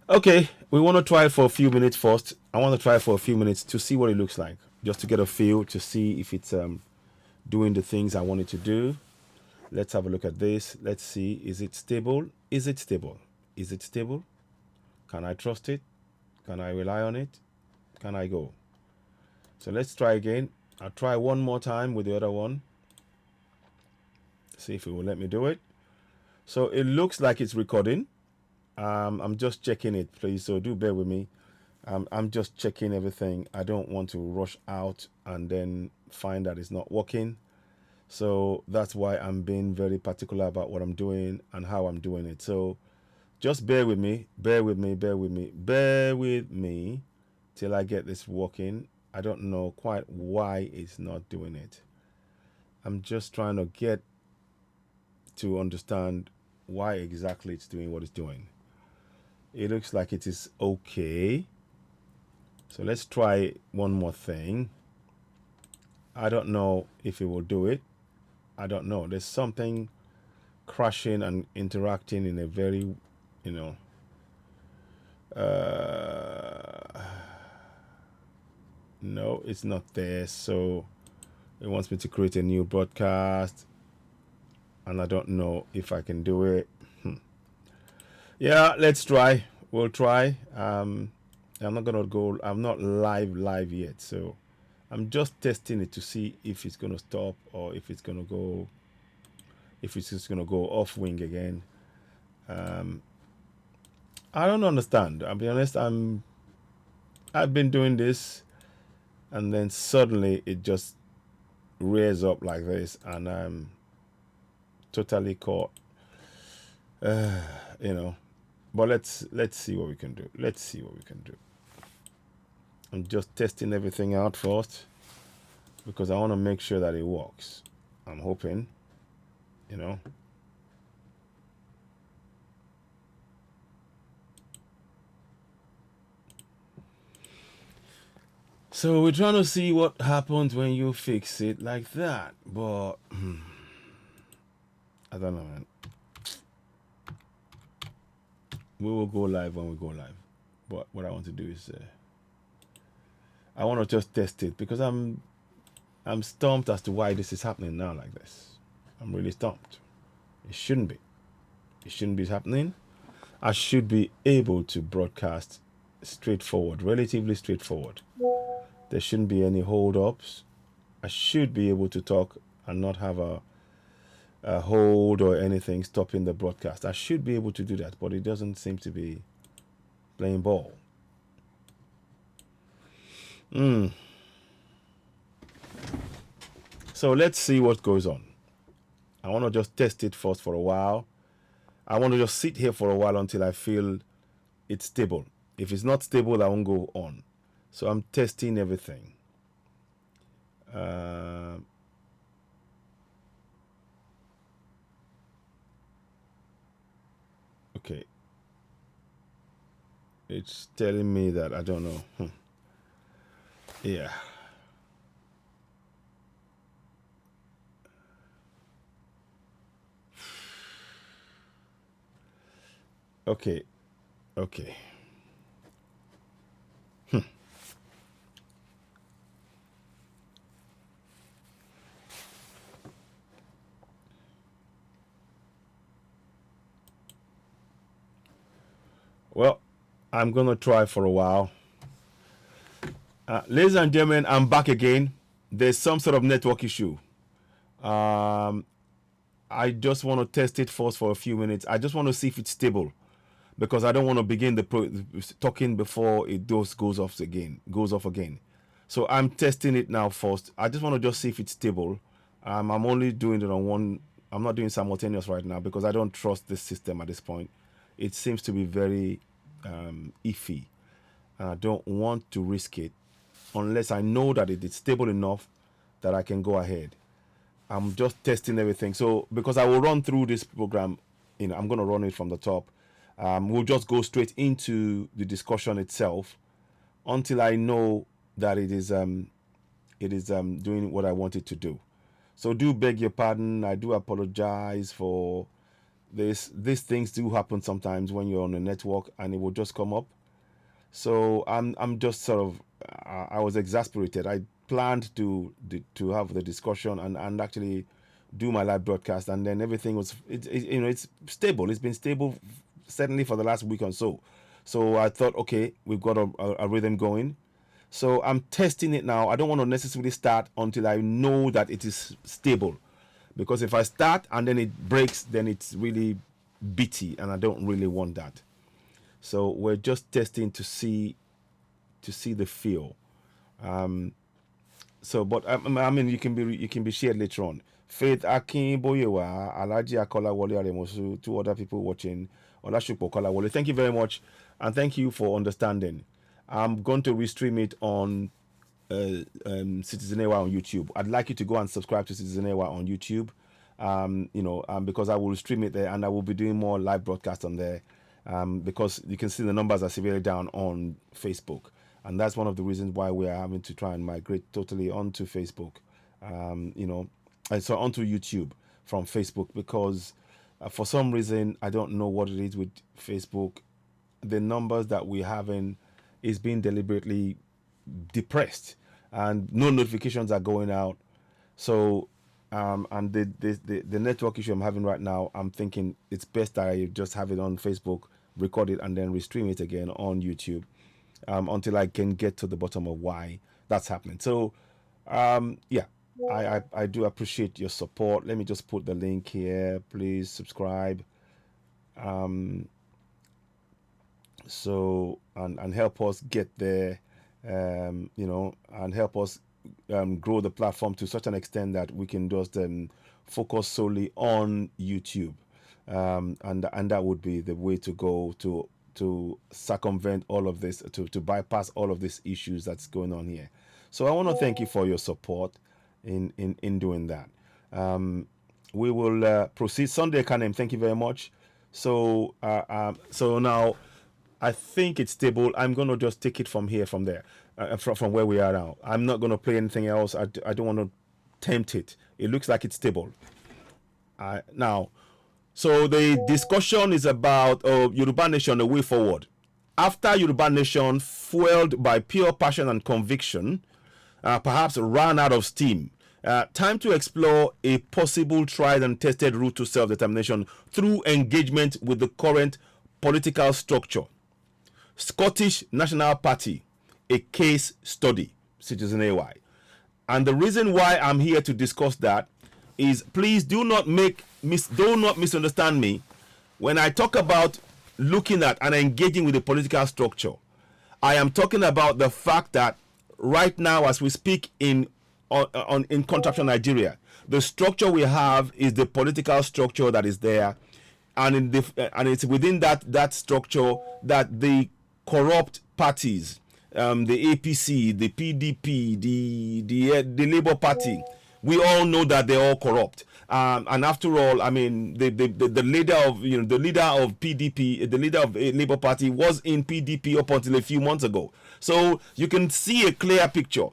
Okay, we want to try it for a few minutes first. I want to try it for a few minutes to see what it looks like, just to get a feel, to see if it's doing the things I want it to do. Let's have a look at this. Let's see, is it stable? Is it stable? Is it stable? Can I trust it? Can I rely on it? Can I go? So let's try again. I'll try one more time with the other one. See if it will let me do it. So it looks like it's recording. I'm just checking it, please. So do bear with me. I'm just checking everything. I don't want to rush out and then find that it's not working. So that's why I'm being very particular about what I'm doing and how I'm doing it. So just bear with me, bear with me, bear with me, bear with me till I get this working. I don't know quite why it's not doing it. I'm just trying to get to understand why exactly it's doing what it's doing. It looks like it is okay. So let's try one more thing. I don't know if it will do it. I don't know. There's something crashing and interacting in a very, you know, no, it's not there. So it wants me to create a new broadcast, and I don't know if I can do it. Yeah, let's try. We'll try. I'm not gonna go. I'm not live yet, so I'm just testing it to see if it's gonna stop or if it's gonna go. If it's just gonna go off wing again. I don't understand. I'll be honest. I've been doing this, and then suddenly it just rears up like this, and I'm totally caught. You know. But let's see what we can do. Let's see what we can do. I'm just testing everything out first because I want to make sure that it works. I'm hoping, you know. So we're trying to see what happens when you fix it like that. But I don't know, man. We will go live when we go live. But what I want to do is, I want to just test it because I'm stumped as to why this is happening now like this. I'm really stumped. It shouldn't be. It shouldn't be happening. I should be able to broadcast straightforward, relatively straightforward. There shouldn't be any hold ups. I should be able to talk and not have a hold or anything stopping the broadcast. I should be able to do that, but it doesn't seem to be playing ball. So let's see what goes on. I want to just test it first for a while. I want to just sit here for a while until I feel it's stable. If it's not stable, I won't go on. So I'm testing everything. Uh, okay. It's telling me that I don't know. Yeah. Okay. Okay. Well, I'm gonna try for a while. Ladies and gentlemen, I'm back again. There's some sort of network issue. Um, I just want to test it first for a few minutes. I just want to see if it's stable because I don't want to begin talking before it goes off again. Goes off again. So I'm testing it now first. I just want to just see if it's stable. I'm only doing it on one. I'm not doing simultaneous right now because I don't trust this system at this point. It seems to be very iffy, and I don't want to risk it unless I know that it is stable enough that I can go ahead. I'm just testing everything. So because I will run through this program, I'm going to run it from the top. We'll just go straight into the discussion itself until I know that it is doing what I want it to do. So do beg your pardon. I do apologize for these things do happen sometimes when you're on a network, and it will just come up. So I'm just sort of I was exasperated. I planned to have the discussion and actually do my live broadcast, and then everything was it's stable. It's been stable certainly for the last week or so. So I thought, okay, we've got a rhythm going. So I'm testing it now. I don't want to necessarily start until I know that it is stable, because if I start and then it breaks, then it's really bitty, and I don't really want that. So we're just testing to see the feel. So, but I mean, you can be shared later on. Faith Akin Boyewa, Alaji Akola Wole Aremosu, two other people watching. Olashupo Kola Wole. Thank you very much, and thank you for understanding. I'm going to restream it on Citizen AY on YouTube. I'd like you to go and subscribe to Citizen AY on YouTube. Because I will stream it there, and I will be doing more live broadcasts on there. Because you can see the numbers are severely down on Facebook, and that's one of the reasons why we are having to try and migrate totally onto Facebook, and so onto YouTube from Facebook, because for some reason I don't know what it is with Facebook. The numbers that we're having is being deliberately depressed, and no notifications are going out. So and the network issue I'm having right now, I'm thinking it's best that I just have it on Facebook, record it, and then restream it again on YouTube, until I can get to the bottom of why that's happening. So yeah, I do appreciate your support. Let me just put the link here. Please subscribe. So and help us get there, and help us grow the platform to such an extent that we can just focus solely on YouTube, and that would be the way to go to circumvent all of this, to bypass all of these issues that's going on here. So I want to thank you for your support in doing that. We will proceed. Sunday Kanem, thank you very much. So so now I think it's stable. I'm going to just take it from here, from there, from where we are now. I'm not going to play anything else. I don't want to tempt it. It looks like it's stable. Now, so the discussion is about Yoruba Nation, a way forward. After Yoruba Nation, fueled by pure passion and conviction, perhaps ran out of steam, time to explore a possible tried and tested route to self-determination through engagement with the current political structure. Scottish National Party, a case study, Citizen AY. And the reason why I'm here to discuss that is, please do not misunderstand me when I talk about looking at and engaging with the political structure. I am talking about the fact that right now, as we speak in contraption Nigeria, the structure we have is the political structure that is there, and it's within that structure that the corrupt parties, the APC, the PDP, the Labour Party, we all know that they're all corrupt. And after all, I mean, the leader of the leader of PDP, the leader of Labour Party was in PDP up until a few months ago. So you can see a clear picture.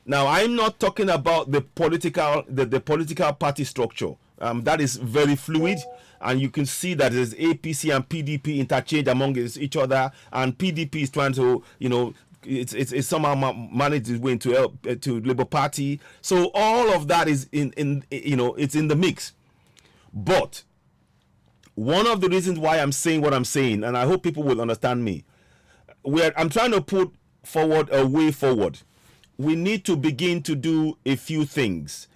Now, I'm not talking about the political party structure. That is very fluid, and you can see that there's APC and PDP interchange among each other, and PDP is trying to, it's somehow managed its way into help to Labour Party. So all of that is it's in the mix. But one of the reasons why I'm saying what I'm saying, and I hope people will understand me, I'm trying to put forward a way forward. We need to begin to do a few things.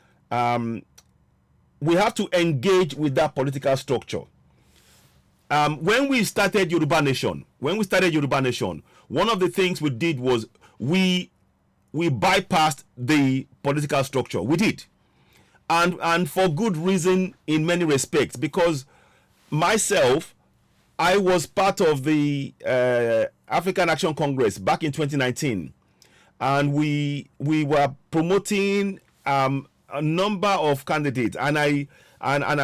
We have to engage with that political structure. When we started Yoruba Nation, one of the things we did was we bypassed the political structure. We did, and for good reason in many respects. Because myself, I was part of the African Action Congress back in 2019, and we were promoting a number of candidates, and I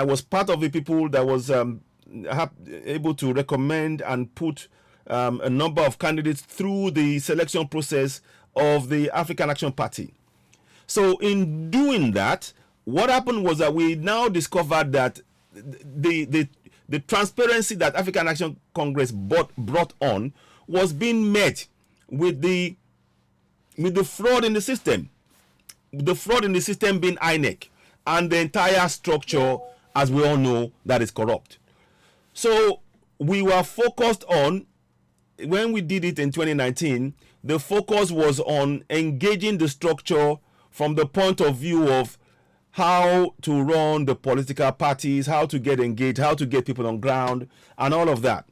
was part of the people that was able to recommend and put a number of candidates through the selection process of the African Action Party. So in doing that, what happened was that we now discovered that the transparency that African Action Congress brought on was being met with the fraud in the system. The fraud in the system being INEC, and the entire structure, as we all know, that is corrupt. So we were focused on, when we did it in 2019, the focus was on engaging the structure from the point of view of how to run the political parties, how to get engaged, how to get people on ground, and all of that.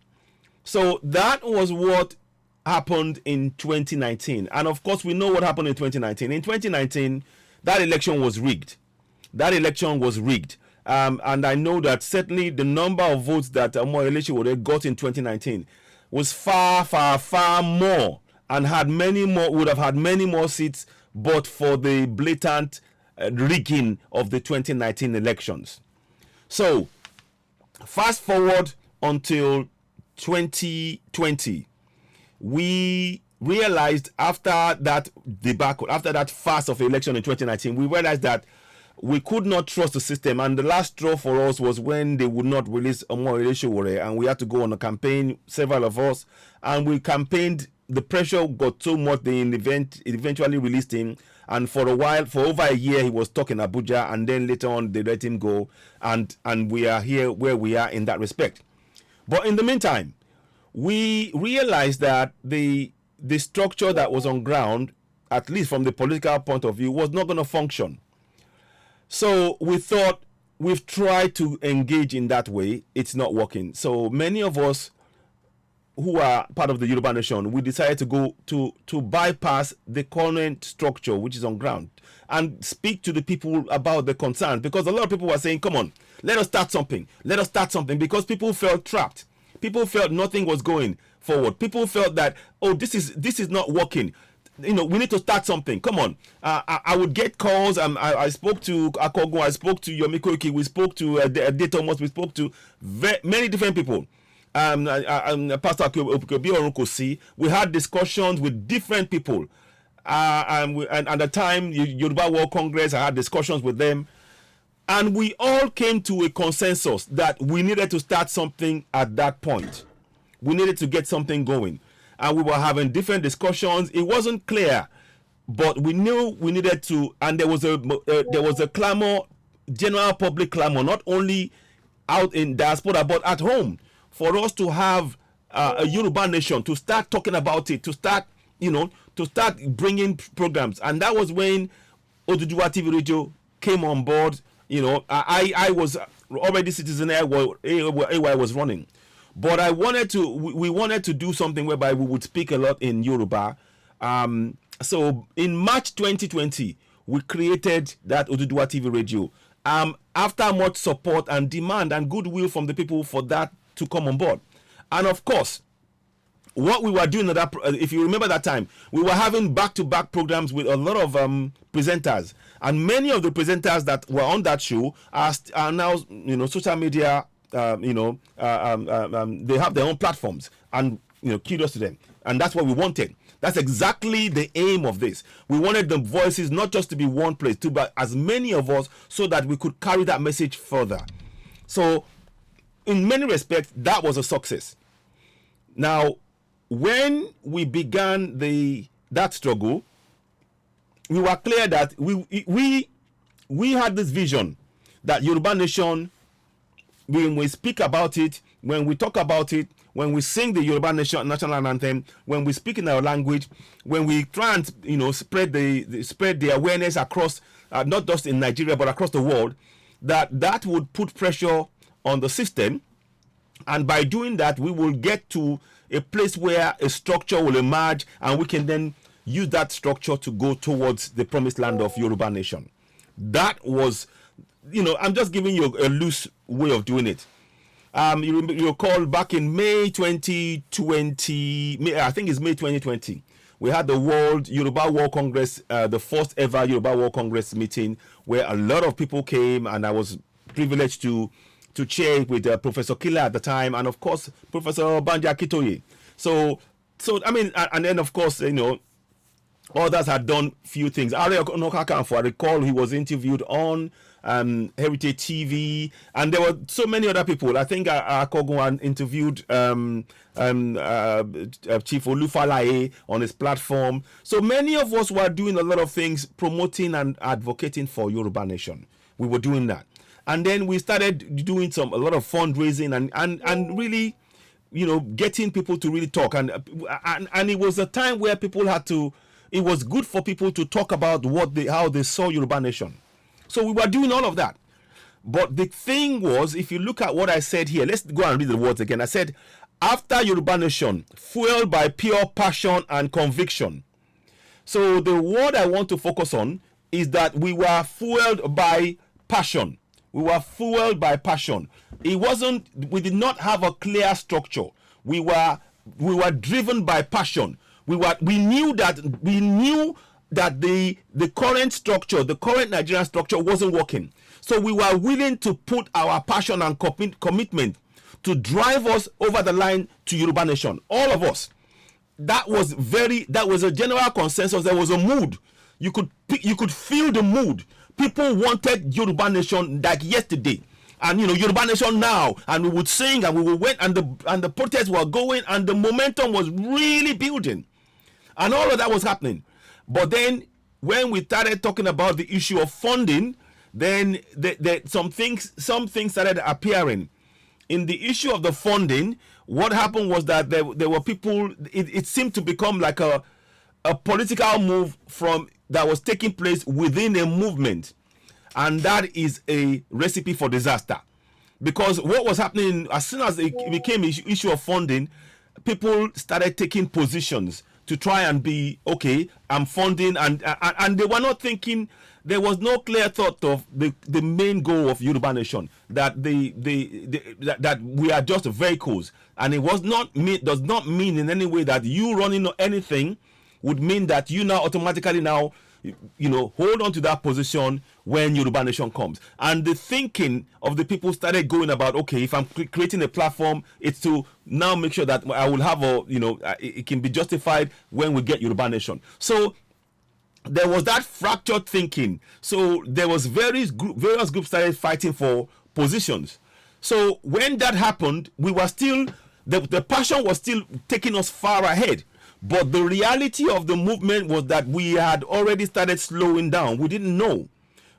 So that was what happened in 2019. And of course, we know what happened in 2019. In 2019, that election was rigged. That election was rigged. And I know that certainly the number of votes that Omoyele got in 2019 was far, far, far more, and would have had many more seats, but for the blatant rigging of the 2019 elections. So, fast forward until 2020, we realized after that debacle, after that farce of election in 2019, we realized that we could not trust the system, and the last straw for us was when they would not release Omoyele Sowore, and we had to go on a campaign, several of us, and we campaigned. The pressure got so much, they eventually released him, and for a while, for over a year, he was stuck in Abuja, and then later on they let him go, and we are here where we are in that respect. But in the meantime, we realized that the structure that was on ground, at least from the political point of view, was not going to function. So we thought, we've tried to engage in that way, it's not working. So many of us who are part of the Yoruba Nation, we decided to go to bypass the current structure which is on ground and speak to the people about the concerns, because a lot of people were saying, come on, let us start something, because people felt trapped. People felt nothing was going forward. People felt that, oh, this is not working. We need to start something. Come on. I would get calls. I spoke to Akogo, I spoke to Yomi Koiki, we spoke to Ade Thomas, we spoke to many different people. Pastor Okobi Orunkosi. We had discussions with different people. And at the time, Yoruba World Congress, I had discussions with them. And we all came to a consensus that we needed to start something at that point. We needed to get something going. And we were having different discussions. It wasn't clear, but we knew we needed to. And there was a clamor, general public clamor, not only out in diaspora but at home, for us to have a Yoruba Nation, to start talking about it, to start bringing programs. And that was when Oduduwa TV Radio came on board. I was already Citizen AY was running. But we wanted to do something whereby we would speak a lot in Yoruba. So in March 2020, we created that Oduduwa TV Radio. After much support and demand and goodwill from the people for that to come on board. And of course, what we were doing at that, if you remember that time, we were having back-to-back programs with a lot of presenters. And many of the presenters that were on that show are now, social media. They have their own platforms, and kudos to them. And that's what we wanted. That's exactly the aim of this. We wanted the voices not just to be one place, but as many of us, so that we could carry that message further. So, in many respects, that was a success. Now, when we began that struggle, we were clear that we had this vision that Yoruba Nation, when we speak about it, when we talk about it, when we sing the Yoruba Nation national anthem, when we speak in our language, when we try and spread the awareness across, not just in Nigeria but across the world, that would put pressure on the system, and by doing that, we will get to a place where a structure will emerge, and we can then use that structure to go towards the promised land of Yoruba Nation. That was, I'm just giving you a loose way of doing it. You recall back in May 2020, I think it's May 2020, we had the Yoruba World Congress, the first ever Yoruba World Congress meeting, where a lot of people came, and I was privileged to chair with Professor Kila at the time, and of course Professor Banja Kitoye. So I mean, and then of course others had done few things. I recall he was interviewed on Heritage TV, and there were so many other people. I think Akogun interviewed Chief Olufalaye on his platform. So many of us were doing a lot of things, promoting and advocating for Yoruba Nation. We were doing that, and then we started doing a lot of fundraising and really, getting people to really talk. And it was a time where people had to. It was good for people to talk about how they saw Yoruba Nation. So we were doing all of that. But the thing was, if you look at what I said here, let's go and read the words again. I said, after Yoruba Nation, fueled by pure passion and conviction. So the word I want to focus on is that we were fueled by passion. We were fueled by passion. We did not have a clear structure. We were driven by passion. We knew that the current structure, the current Nigerian structure wasn't working. So we were willing to put our passion and commitment to drive us over the line to Yoruba Nation. All of us. That was a general consensus. There was a mood. You could feel the mood. People wanted Yoruba Nation like yesterday. And Yoruba Nation now, and we would sing and we would wait, and the protests were going, and the momentum was really building. And all of that was happening. But then when we started talking about the issue of funding, then some things started appearing. In the issue of the funding, what happened was that there were people, it seemed to become like a political move that was taking place within a movement. And that is a recipe for disaster. Because what was happening, as soon as it became an issue of funding, people started taking positions to try and be, okay, I'm funding, and they were not thinking. There was no clear thought of the main goal of Yoruba Nation, that that we are just vehicles, and it does not mean in any way that you running anything would mean that you now automatically hold on to that position when Yoruba Nation comes. And the thinking of the people started going about, okay, if I'm creating a platform, it's to now make sure that I will have it can be justified when we get Yoruba Nation. So there was that fractured thinking. So there was various groups started fighting for positions. So when that happened, we were still, the passion was still taking us far ahead. But the reality of the movement was that we had already started slowing down. We didn't know.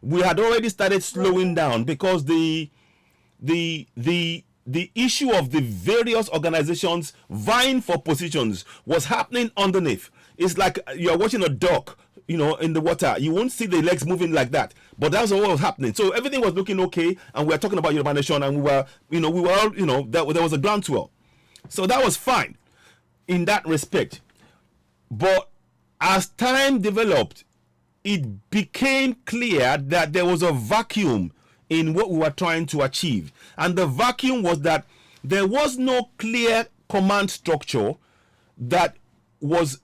We had already started slowing down because the issue of the various organizations vying for positions was happening underneath. It's like you're watching a duck, in the water. You won't see the legs moving like that. But that's what was happening. So everything was looking okay, and we were talking about Yoruba Nation, and we were all, there was a groundswell. So that was fine in that respect. But as time developed, it became clear that there was a vacuum in what we were trying to achieve. And the vacuum was that there was no clear command structure that was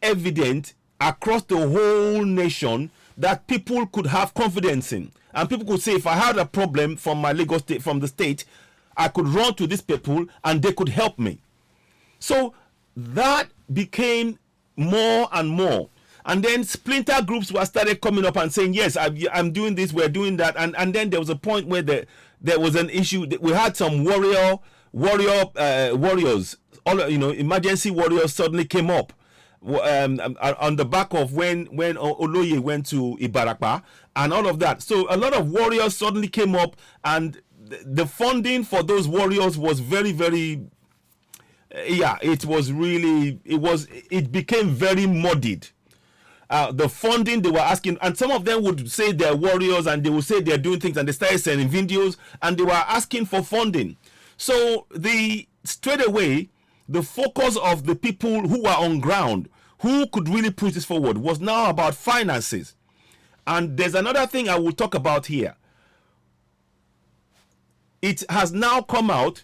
evident across the whole nation that people could have confidence in. And people could say, if I had a problem from my Lagos state, from the state, I could run to these people and they could help me. So that became more and more, and then splinter groups were started coming up and saying, yes, I'm doing this, we're doing that, and then there was a point where there was an issue. We had some warriors, emergency warriors suddenly came up on the back of when Oloye went to Ibarapa and all of that. So a lot of warriors suddenly came up, and the funding for those warriors was very, very. It became very muddied. The funding they were asking, and some of them would say they're warriors and they would say they're doing things, and they started sending videos and they were asking for funding. So straight away, the focus of the people who were on ground, who could really push this forward, was now about finances. And there's another thing I will talk about here. It has now come out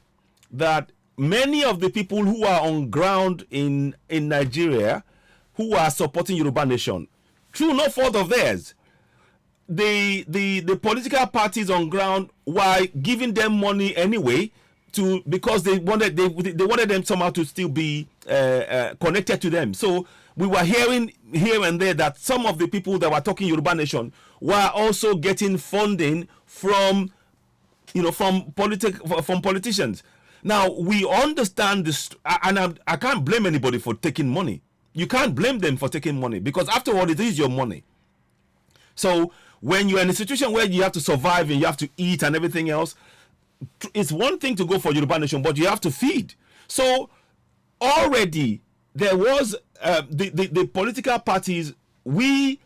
that many of the people who are on ground in Nigeria, who are supporting Yoruba Nation, through no fault of theirs, the political parties on ground were giving them money anyway because they wanted them somehow to still be connected to them. So we were hearing here and there that some of the people that were talking Yoruba Nation were also getting funding from politicians. Now we understand this, and I can't blame anybody for taking money. You can't blame them for taking money, because after all, it is your money. So when you're in a situation where you have to survive and you have to eat and everything else, it's one thing to go for Yoruba Nation, but you have to feed. So already there was the political parties, we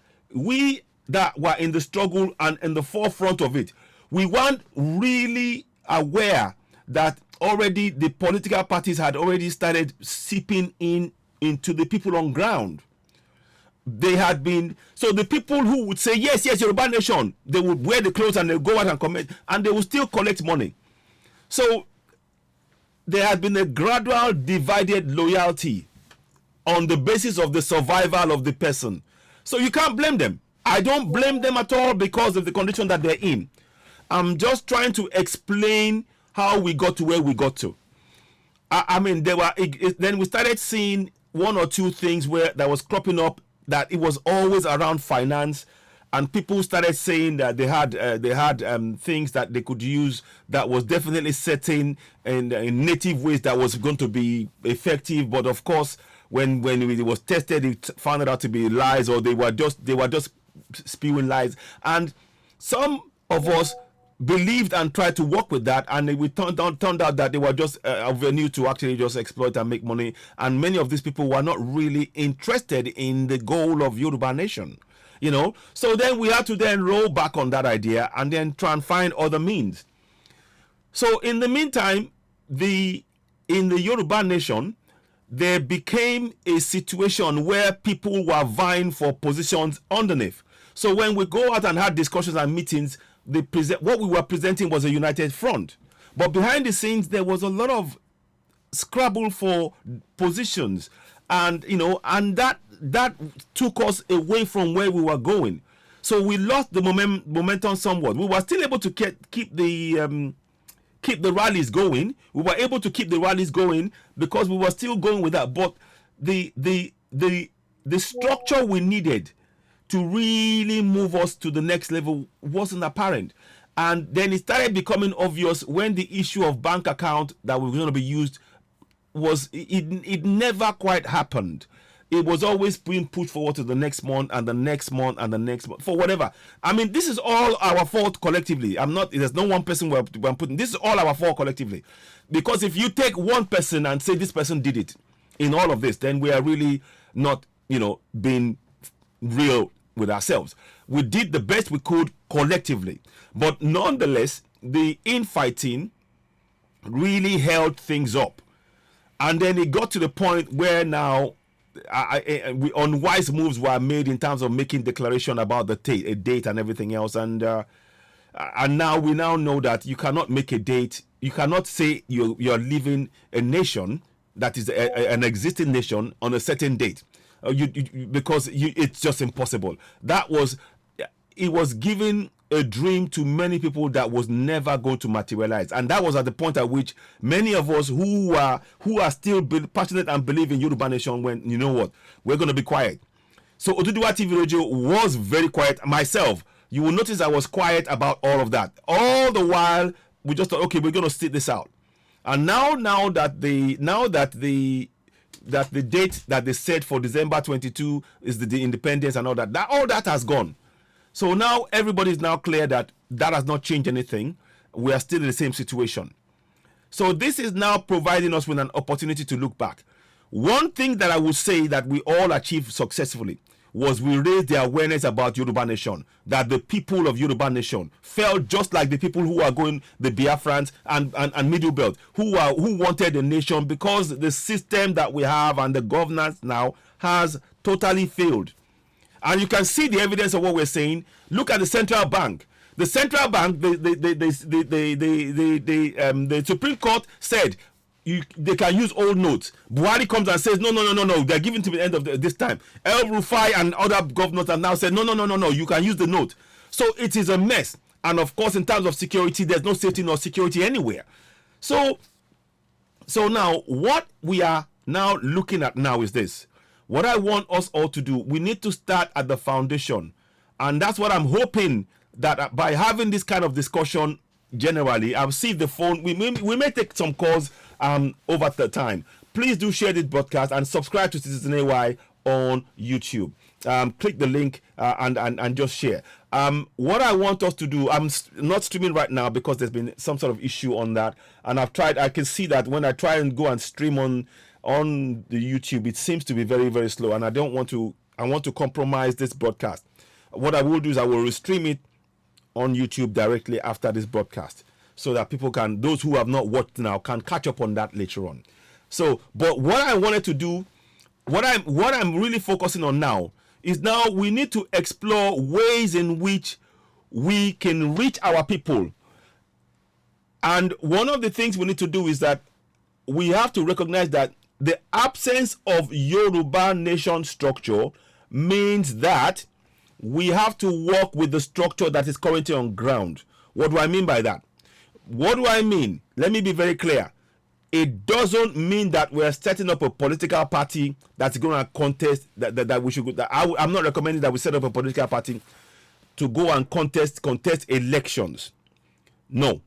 that were in the struggle and in the forefront of it, we weren't really aware that already the political parties had already started seeping into the people on ground. They had been, so the people who would say yes, Yoruba Nation, they would wear the clothes and they go out and comment, and they would still collect money. So there had been a gradual divided loyalty on the basis of the survival of the person. So you can't blame them. I don't blame them at all because of the condition that they're in. I'm just trying to explain how we got to where we got to. I mean, then we started seeing one or two things where that was cropping up, that it was always around finance, and people started saying that they had things that they could use that was definitely setting in native ways that was going to be effective. But of course, when it was tested, it found out to be lies, or they were just spewing lies. And some of us believed and tried to work with that, and it turned out that they were just a venue to actually just exploit and make money. And many of these people were not really interested in the goal of Yoruba Nation, So then we had to then roll back on that idea and then try and find other means. So in the meantime, in the Yoruba Nation, there became a situation where people were vying for positions underneath. So when we go out and had discussions and meetings, what we were presenting was a united front, but behind the scenes there was a lot of scrabble for positions, and that took us away from where we were going. So we lost the momentum somewhat. We were still able to keep the rallies going. We were able to keep the rallies going because we were still going with that, but the structure we needed to really move us to the next level wasn't apparent. And then it started becoming obvious when the issue of bank account that was going to be used it never quite happened. It was always being pushed forward to the next month and the next month and the next month, for whatever. I mean, this is all our fault collectively. There's no one person where I'm putting, this is all our fault collectively. Because if you take one person and say this person did it in all of this, then we are really not, being real with ourselves. We did the best we could collectively, but nonetheless, the infighting really held things up, and then it got to the point where now unwise moves were made in terms of making declaration about a date and everything else, and now we know that you cannot make a date. You cannot say you're leaving a nation that is an existing nation on a certain date. Because it's just impossible. It was giving a dream to many people that was never going to materialize, and that was at the point at which many of us who are still passionate and believe in Yoruba Nation went, you know what, we're going to be quiet. So Oduduwa TV Radio was very quiet. Myself, you will notice I was quiet about all of that. All the while, we just thought, okay, we're going to sit this out. And now that the date that they set for December 22 is the independence and all that has gone. So now everybody is now clear that has not changed anything. We are still in the same situation. So this is now providing us with an opportunity to look back. One thing that I would say that we all achieved successfully was we raised the awareness about Yoruba Nation, that the people of Yoruba Nation felt just like the people who are going, the Biafrans and Middle Belt, who wanted a nation, because the system that we have and the governance now has totally failed. And you can see the evidence of what we're saying. Look at the central bank. The central bank, the Supreme Court said they can use old notes. Buhari comes and says, no, they're giving to the end of this time. El Rufai and other governors have now said, no, you can use the note. So it is a mess. And of course, in terms of security, there's no safety nor security anywhere. So So now, what we are now looking at now is this. What I want us all to do, we need to start at the foundation. And that's what I'm hoping that by having this kind of discussion generally, I'll see the phone. We may take some calls over the time. Please do share this broadcast and subscribe to Citizen AY on YouTube. Click the link and just share. What I want us to do, I'm not streaming right now because there's been some sort of issue on that, and I've tried. I can see that when I try and go and stream on the YouTube, it seems to be very, very slow, and I don't want to. I want to compromise this broadcast. What I will do is I will restream it on YouTube directly after this broadcast, so that people can, those who have not watched now, can catch up on that later on. So, but what I wanted to do, what I'm really focusing on now is now we need to explore ways in which we can reach our people. And one of the things we need to do is that we have to recognize that the absence of Yoruba nation structure means that we have to work with the structure that is currently on ground. What do I mean by that? What do I mean? Let me be very clear. It doesn't mean that we're setting up a political party that's going to contest that we should go. I'm not recommending that we set up a political party to go and contest elections. No,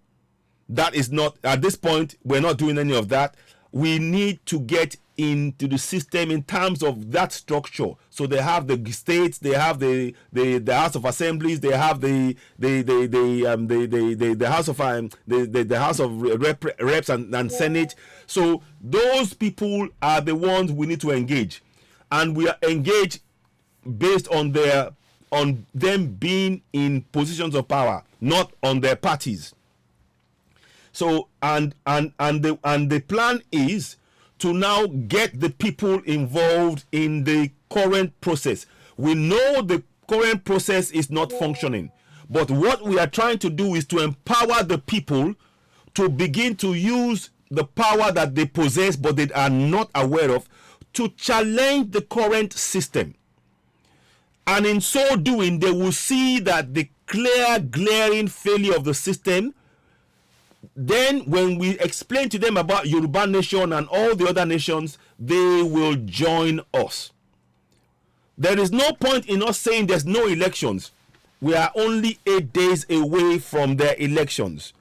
that is not, at this point, we're not doing any of that. We need to get into the system in terms of that structure. So they have the states, they have the House of Assemblies, they have the House of the House of Reps and Senate. So those people are the ones we need to engage, and we are engaged based on them being in positions of power, not on their parties. So and the plan is to now get the people involved in the current process. We know the current process is not functioning, but what we are trying to do is to empower the people to begin to use the power that they possess but they are not aware of, to challenge the current system. And in so doing, they will see that the clear, glaring failure of the system. Then when we explain to them about Yoruba nation and all the other nations, they will join us. There is no point in us saying there's no elections. We are only 8 days away from their elections.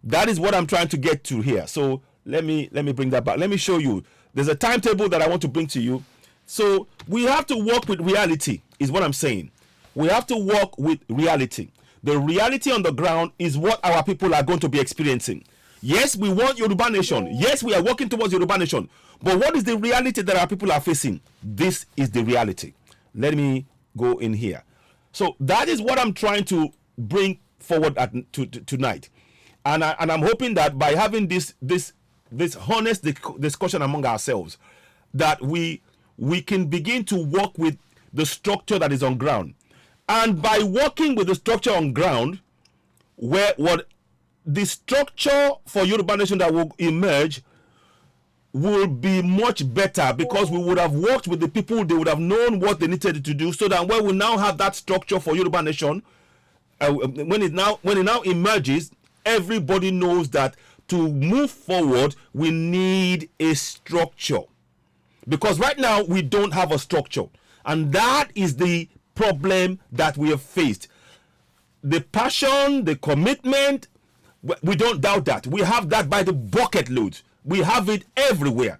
That is what I'm trying to get to here. So let me bring that back. Let me show you. There's a timetable that I want to bring to you. So we have to work with reality, is what I'm saying. We have to work with reality. The reality on the ground is what our people are going to be experiencing. Yes, we want Yoruba nation. Yes, we are working towards Yoruba nation. But what is the reality that our people are facing? This is the reality. Let me go in here. So that is what I'm trying to bring forward tonight. And I'm hoping that by having this honest discussion among ourselves, that we can begin to work with the structure that is on ground. And by working with the structure on ground, where what the structure for Yoruba nation that will emerge will be much better, because we would have worked with the people, they would have known what they needed to do, so that when we now have that structure for Yoruba nation, when it now emerges, everybody knows that to move forward, we need a structure. Because right now, we don't have a structure. And that is the problem that we have faced. The passion, the commitment, we don't doubt that. We have that by the bucket loads. We have it everywhere.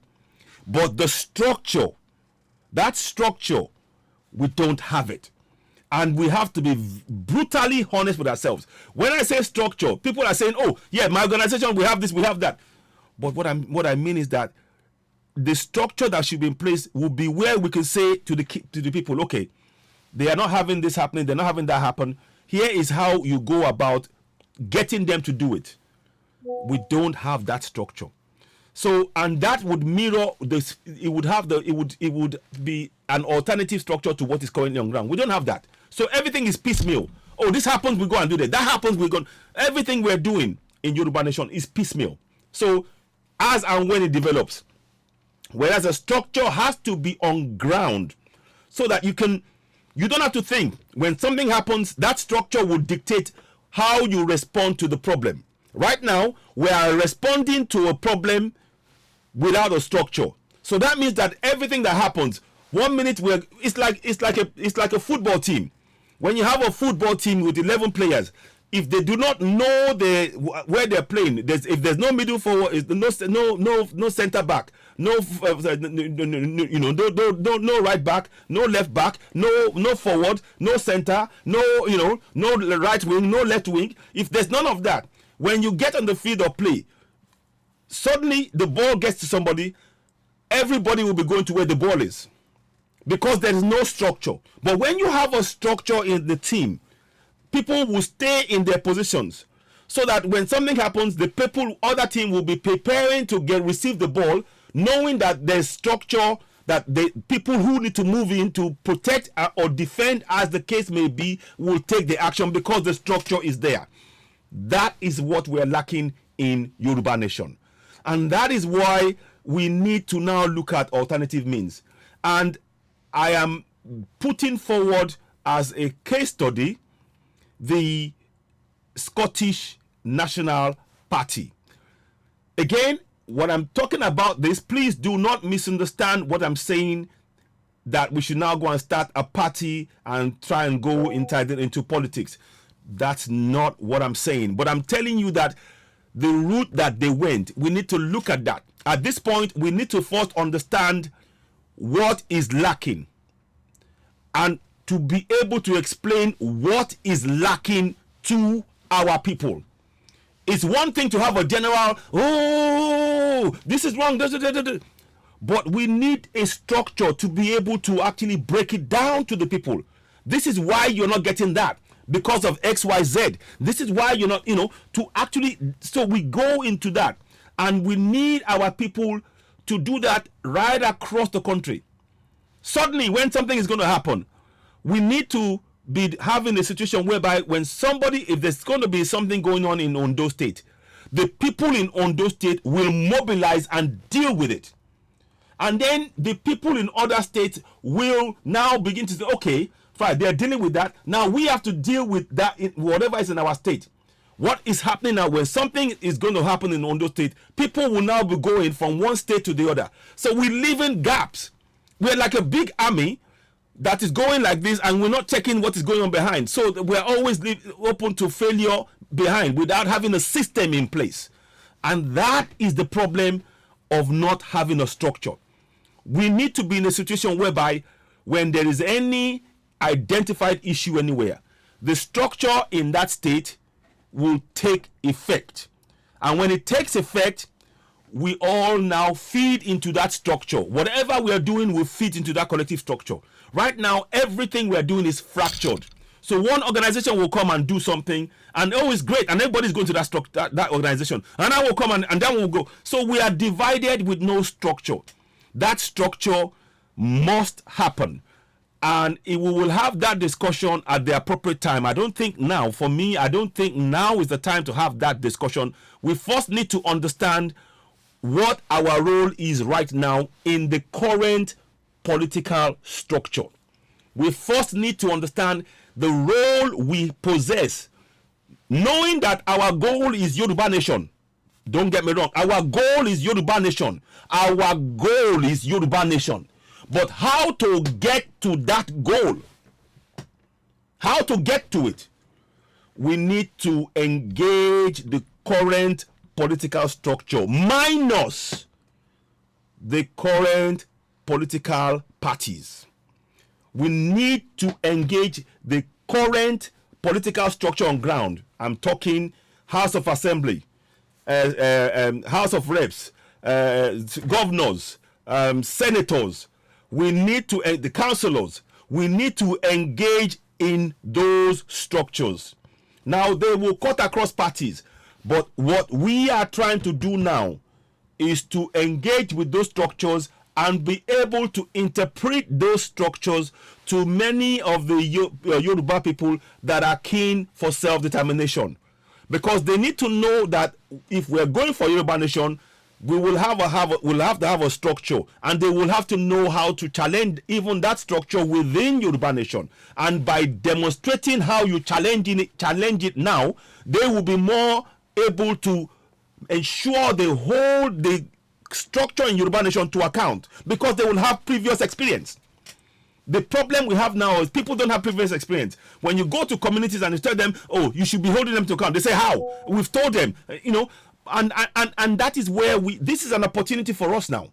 But the structure, that structure, we don't have it. And we have to be brutally honest with ourselves. When I say structure, people are saying, oh, yeah, my organization, we have this, we have that. But what I mean is that the structure that should be in place will be where we can say to the people, okay, they are not having this happening, they're not having that happen. Here is how you go about getting them to do it. We don't have that structure. So, and that would mirror this, it would be an alternative structure to what is currently on ground. We don't have that. So everything is piecemeal. Oh, this happens, we go and do that. That happens, we go. Everything we're doing in Yoruba nation is piecemeal. So as and when it develops, whereas a structure has to be on ground, so that you don't have to think. When something happens, that structure will dictate how you respond to the problem. Right now, we are responding to a problem without a structure. So that means that everything that happens, 1 minute it's like a football team. When you have a football team with 11 players, if they do not know where they're playing, if there's no middle forward, no center back, no right back, no left back, no forward, no center, no right wing, no left wing. If there's none of that, when you get on the field of play, suddenly the ball gets to somebody, everybody will be going to where the ball is, because there is no structure. But when you have a structure in the team, people will stay in their positions, so that when something happens, the other team will be preparing to receive the ball, knowing that there's structure, that the people who need to move in to protect or defend, as the case may be, will take the action because the structure is there. That is what we're lacking in Yoruba Nation. And that is why we need to now look at alternative means. And I am putting forward as a case study the Scottish National Party. Again, when I'm talking about this, please do not misunderstand what I'm saying, that we should now go and start a party and try and go into politics. That's not what I'm saying. But I'm telling you that the route that they went, we need to look at that. At this point, we need to first understand what is lacking, and to be able to explain what is lacking to our people. It's one thing to have a general, this is wrong, but we need a structure to be able to actually break it down to the people. This is why you're not getting that, because of XYZ. This is why you're not, to actually, so we go into that, and we need our people to do that right across the country. Suddenly, when something is going to happen, we need to be having a situation whereby if there's going to be something going on in Ondo State, the people in Ondo State will mobilize and deal with it. And then the people in other states will now begin to say, okay, fine, they're dealing with that. Now we have to deal with that in whatever is in our state. What is happening now, when something is going to happen in Ondo State, people will now be going from one state to the other. So we live in gaps. We're like a big army that is going like this, and we're not checking what is going on behind. So we're always open to failure behind without having a system in place. And that is the problem of not having a structure. We need to be in a situation whereby when there is any identified issue anywhere, the structure in that state will take effect. And when it takes effect, we all now feed into that structure. Whatever we are doing will fit into that collective structure. Right now, everything we are doing is fractured. So one organization will come and do something, and it's great, and everybody's going to that organization. And I will come and then we'll go. So we are divided with no structure. That structure must happen. And we will have that discussion at the appropriate time. I don't think now is the time to have that discussion. We first need to understand what our role is right now in the current political structure. We first need to understand the role we possess, knowing that our goal is Yoruba Nation. Don't get me wrong. Our goal is Yoruba Nation. Our goal is Yoruba Nation. But how to get to that goal, how to get to it, we need to engage the current political structure minus the current political parties. We need to engage the current political structure on ground. I'm talking House of Assembly, House of Reps, governors, senators. We need to, the councillors, we need to engage in those structures. Now, they will cut across parties, but what we are trying to do now is to engage with those structures and be able to interpret those structures to many of the Yoruba people that are keen for self-determination. Because they need to know that if we're going for Yoruba Nation, we will have to have a structure, and they will have to know how to challenge even that structure within Yoruba Nation. And by demonstrating how you challenge it now, they will be more able to ensure they hold the structure in Yoruba Nation to account because they will have previous experience. The problem we have now is people don't have previous experience. When you go to communities and you tell them, oh, you should be holding them to account, they say, how? We've told them, and that is where this is an opportunity for us now.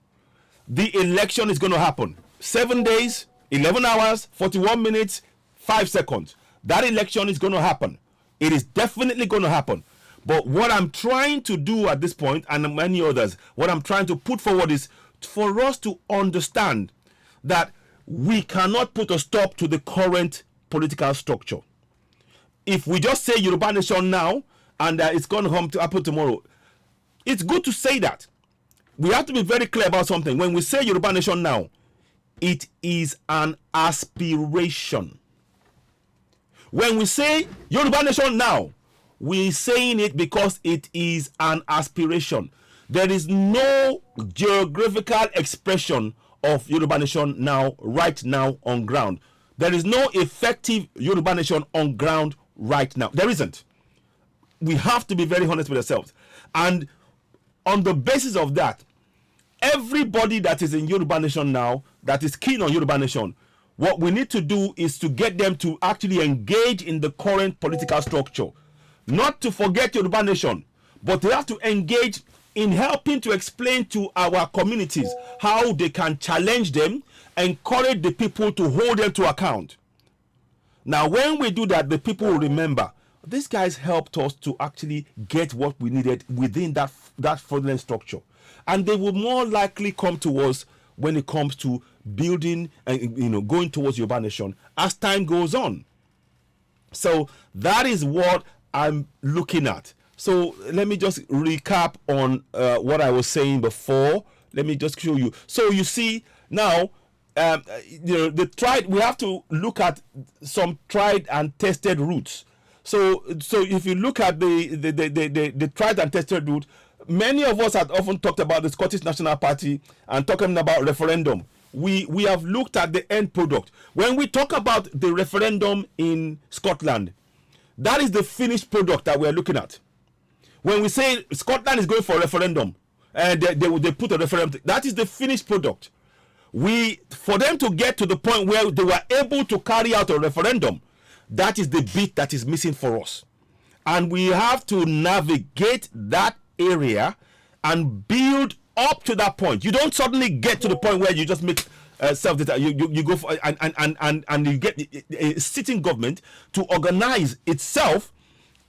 The election is going to happen. 7 days, 11 hours, 41 minutes, 5 seconds. That election is going to happen. It is definitely going to happen. But what I'm trying to do at this point, and many others, what I'm trying to put forward is for us to understand that we cannot put a stop to the current political structure. If we just say Yoruba Nation now and it's going to happen tomorrow, it's good to say that. We have to be very clear about something. When we say Yoruba Nation now, it is an aspiration. When we say Yoruba Nation now, we're saying it because it is an aspiration. There is no geographical expression of Yoruba Nation now, right now on ground. There is no effective Yoruba Nation on ground right now. There isn't. We have to be very honest with ourselves. And on the basis of that, everybody that is in Yoruba Nation now, that is keen on Yoruba Nation, what we need to do is to get them to actually engage in the current political structure. Not to forget Yoruba Nation, but they have to engage in helping to explain to our communities how they can challenge them, encourage the people to hold them to account. Now, when we do that, the people will remember these guys helped us to actually get what we needed within that fraudulent structure. And they will more likely come to us when it comes to building and going towards Yoruba Nation as time goes on. So that is what I'm looking at. So let me just recap on what I was saying before. Let me just show you. So you see now, we have to look at some tried and tested routes. So if you look at the tried and tested route, many of us have often talked about the Scottish National Party and talking about referendum. We have looked at the end product. When we talk about the referendum in Scotland, that is the finished product that we're looking at. When we say Scotland is going for a referendum, and they put a referendum, that is the finished product. For them to get to the point where they were able to carry out a referendum, that is the bit that is missing for us. And we have to navigate that area and build up to that point. You don't suddenly get to the point where you just make you go for and you get a sitting government to organize itself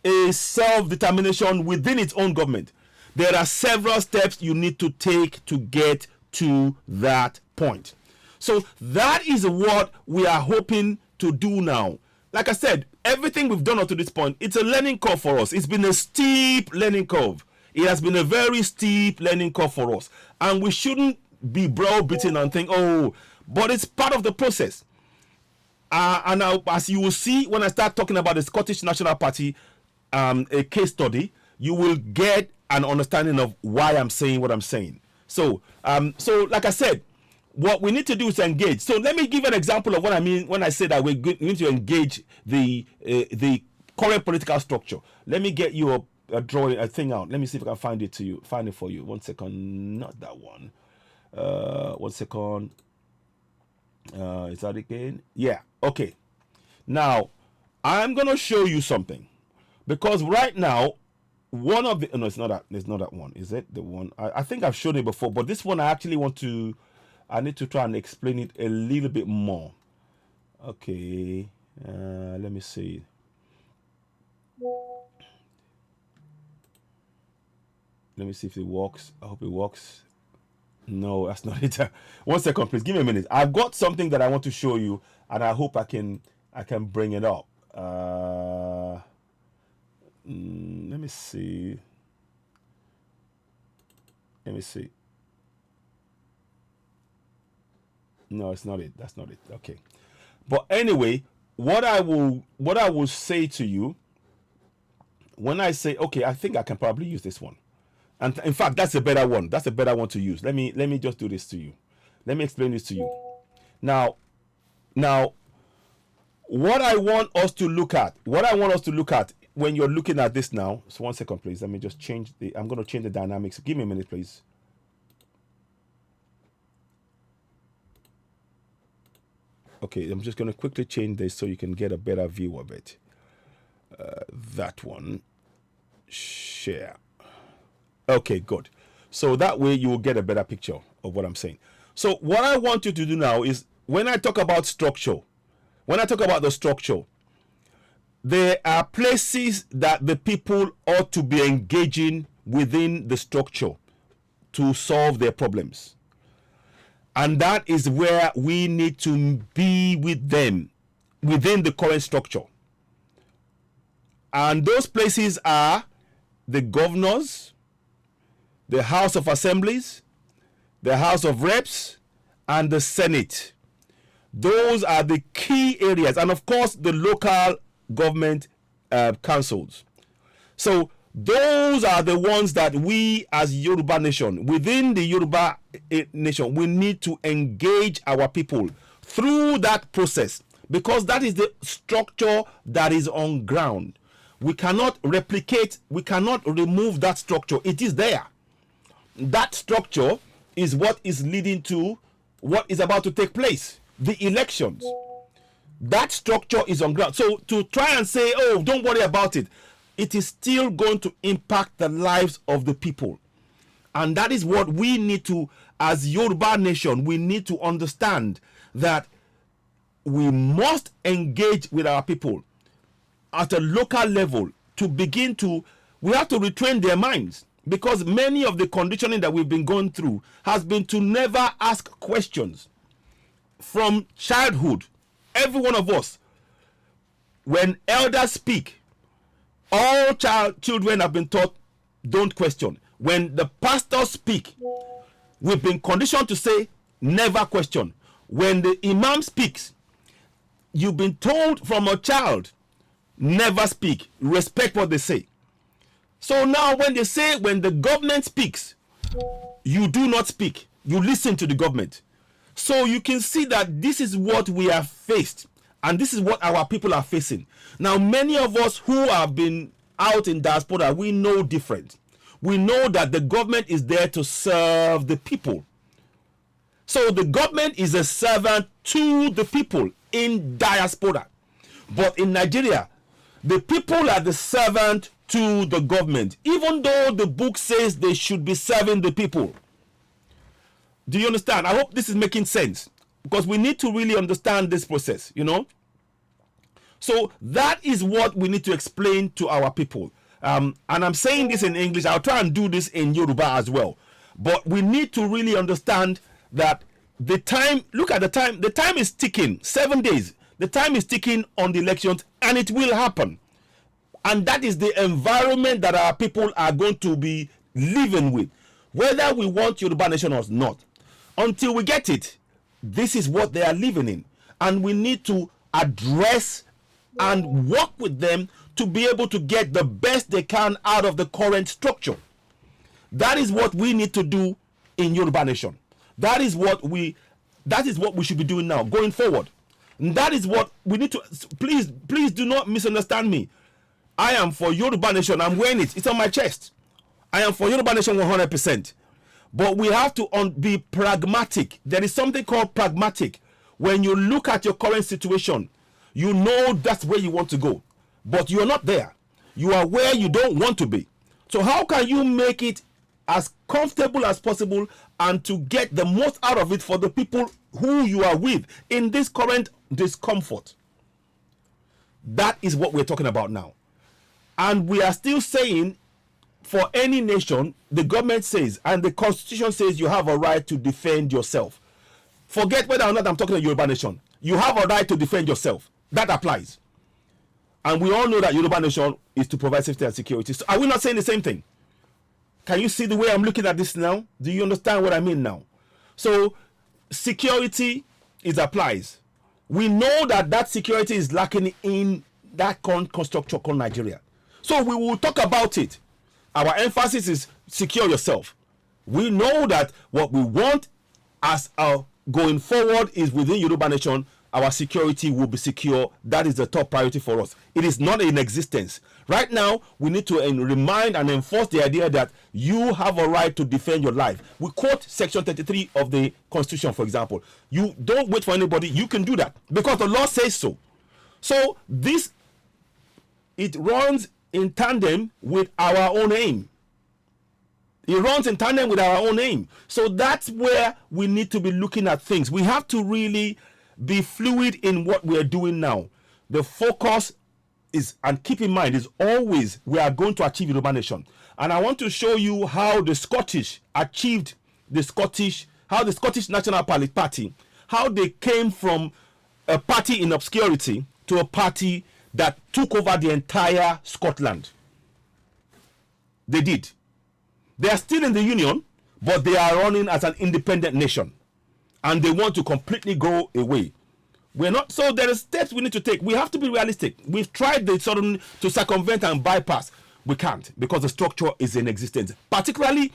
a self-determination within its own government. There are several steps you need to take to get to that point. So that is what we are hoping to do now. Like I said, everything we've done up to this point, it's a learning curve for us. It's been a steep learning curve. It has been a very steep learning curve for us. And we shouldn't be browbeaten and think, but it's part of the process. And now, as you will see when I start talking about the Scottish National Party, a case study, you will get an understanding of why I'm saying what I'm saying. So like I said, what we need to do is engage. So let me give an example of what I mean when I say that we need to engage the current political structure. Let me get you a drawing, a thing out. Let me see if I can find it for you. 1 second, not that one. 1 second. Is that again? Yeah. Okay. Now I'm gonna show you something, because right now one of the it's not that one. Is it the one? I think I've shown it before, but this one I need to try and explain it a little bit more. Okay. Let me see. Let me see if it works. I hope it works. No, that's not it. 1 second, please. Give me a minute. I've got something that I want to show you, and I hope I can bring it up. Let me see. No, it's not it. That's not it. Okay. But anyway, what I will say to you when I say, okay, I think I can probably use this one. And in fact, that's a better one. That's a better one to use. Let me just do this to you. Let me explain this to you. Now, what I want us to look at when you're looking at this now. So 1 second, please. Let me just change I'm going to change the dynamics. Give me a minute, please. Okay, I'm just going to quickly change this so you can get a better view of it. That one. Share. Okay, good. So that way you will get a better picture of what I'm saying. So what I want you to do now is, when I talk about structure, when I talk about the structure, there are places that the people ought to be engaging within the structure to solve their problems. And that is where we need to be with them within the current structure. And those places are the governors, the House of Assemblies, the House of Reps, and the Senate. Those are the key areas. And of course, the local government councils. So those are the ones that we as Yoruba nation, within the Yoruba nation, we need to engage our people through that process, because that is the structure that is on ground. We cannot replicate, we cannot remove that structure. It is there. That structure is what is leading to what is about to take place, the elections. That structure is on ground. So to try and say, oh, don't worry about it, it is still going to impact the lives of the people. And that is what we need to, as Yoruba nation, we need to understand, that we must engage with our people at a local level to begin to, we have to retrain their minds, because many of the conditioning that we've been going through has been to never ask questions from childhood. Every one of us, when elders speak, all children have been taught, don't question. When the pastors speak, we've been conditioned to say, never question. When the imam speaks, you've been told from a child, never speak, respect what they say. So now when they say, when the government speaks, you do not speak, you listen to the government. So you can see that this is what we have faced, and this is what our people are facing. Now, many of us who have been out in diaspora, we know different. We know that the government is there to serve the people. So the government is a servant to the people in diaspora. But in Nigeria, the people are the servant to the government, even though the book says they should be serving the people. Do you understand? I hope this is making sense, because we need to really understand this process, you know. So that is what we need to explain to our people. And I'm saying this in English. I'll try and do this in Yoruba as well. But we need to really understand that the time, look at the time is ticking, 7 days. The time is ticking on the elections, and it will happen. And that is the environment that our people are going to be living with, whether we want Yoruba nation or not. Until we get it, this is what they are living in. And we need to address and work with them to be able to get the best they can out of the current structure. That is what we need to do in Yoruba nation. That is what we should be doing now, going forward. And that is what we need to, please do not misunderstand me. I am for Yoruba nation. I'm wearing it. It's on my chest. I am for Yoruba nation 100%. But we have to be pragmatic. There is something called pragmatic. When you look at your current situation, you know that's where you want to go. But you are not there. You are where you don't want to be. So how can you make it as comfortable as possible and to get the most out of it for the people who you are with in this current discomfort? That is what we're talking about now. And we are still saying, for any nation, the government says, and the constitution says, you have a right to defend yourself. Forget whether or not I'm talking to Yoruba nation. You have a right to defend yourself. That applies. And we all know that Yoruba nation is to provide safety and security. So are we not saying the same thing? Can you see the way I'm looking at this now? Do you understand what I mean now? So security applies. We know that security is lacking in that structure called Nigeria. So we will talk about it. Our emphasis is secure yourself. We know that what we want as going forward is within Yoruba nation, our security will be secure. That is the top priority for us. It is not in existence. Right now, we need to remind and enforce the idea that you have a right to defend your life. We quote Section 33 of the Constitution, for example. You don't wait for anybody. You can do that because the law says so. So this, it runs in tandem with our own aim. It runs in tandem with our own aim. So that's where we need to be looking at things. We have to really be fluid in what we are doing now. The focus is, and keep in mind, is always we are going to achieve Yoruba nation. And I want to show you how the Scottish achieved how the Scottish National Party, how they came from a party in obscurity to a party that took over the entire Scotland. They did. They are still in the union, but they are running as an independent nation. And they want to completely go away. We're not, so there are steps we need to take. We have to be realistic. We've tried to circumvent and bypass. We can't because the structure is in existence. Particularly,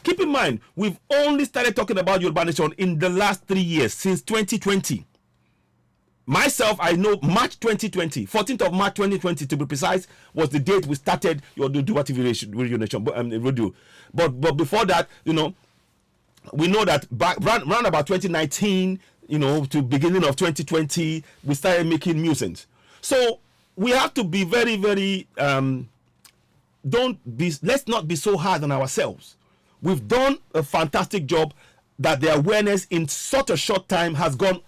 keep in mind, we've only started talking about Yoruba nation in the last 3 years, since 2020. Myself, I know March 2020, 14th of March 2020 to be precise, was the date we started your Yoruba TV radio nation, radio. But before that, we know that around about 2019, to beginning of 2020, we started making music. So we have to be very, very, let's not be so hard on ourselves. We've done a fantastic job that the awareness in such a short time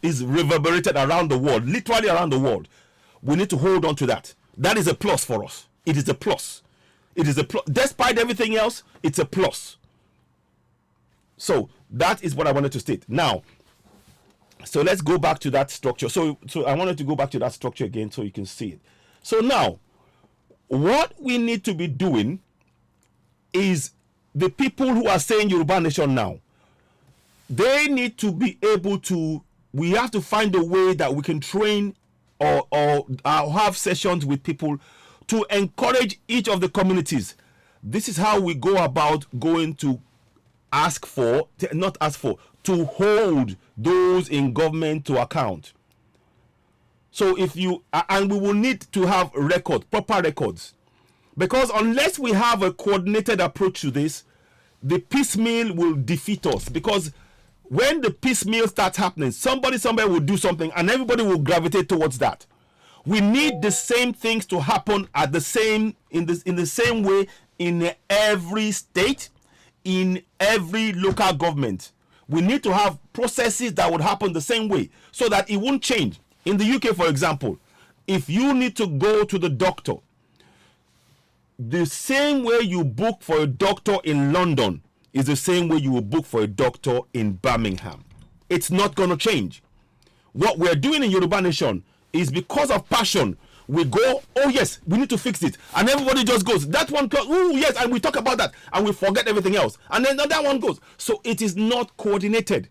is reverberated around the world, literally around the world. We need to hold on to that. That is a plus for us. It is a plus. It is a plus. Despite everything else, it's a plus. So that is what I wanted to state. Now, so let's go back to that structure. So I wanted to go back to that structure again so you can see it. So now, what we need to be doing is the people who are saying Yoruba nation now, they need to be able to, we have to find a way that we can train or have sessions with people to encourage each of the communities. This is how we go about going to to hold those in government to account. So and we will need to have proper records. Because unless we have a coordinated approach to this, the piecemeal will defeat us. Because when the piecemeal starts happening, somebody somewhere will do something and everybody will gravitate towards that. We need the same things to happen in the same way in every state, in every local government. We need to have processes that would happen the same way so that it won't change. In the UK, for example, if you need to go to the doctor, the same way you book for a doctor in London is the same way you will book for a doctor in Birmingham. It's not going to change. What we're doing in Yoruba Nation is because of passion. We go, oh yes, we need to fix it. And everybody just goes, that one goes, oh yes, and we talk about that. And we forget everything else. And then that one goes. So it is not coordinated.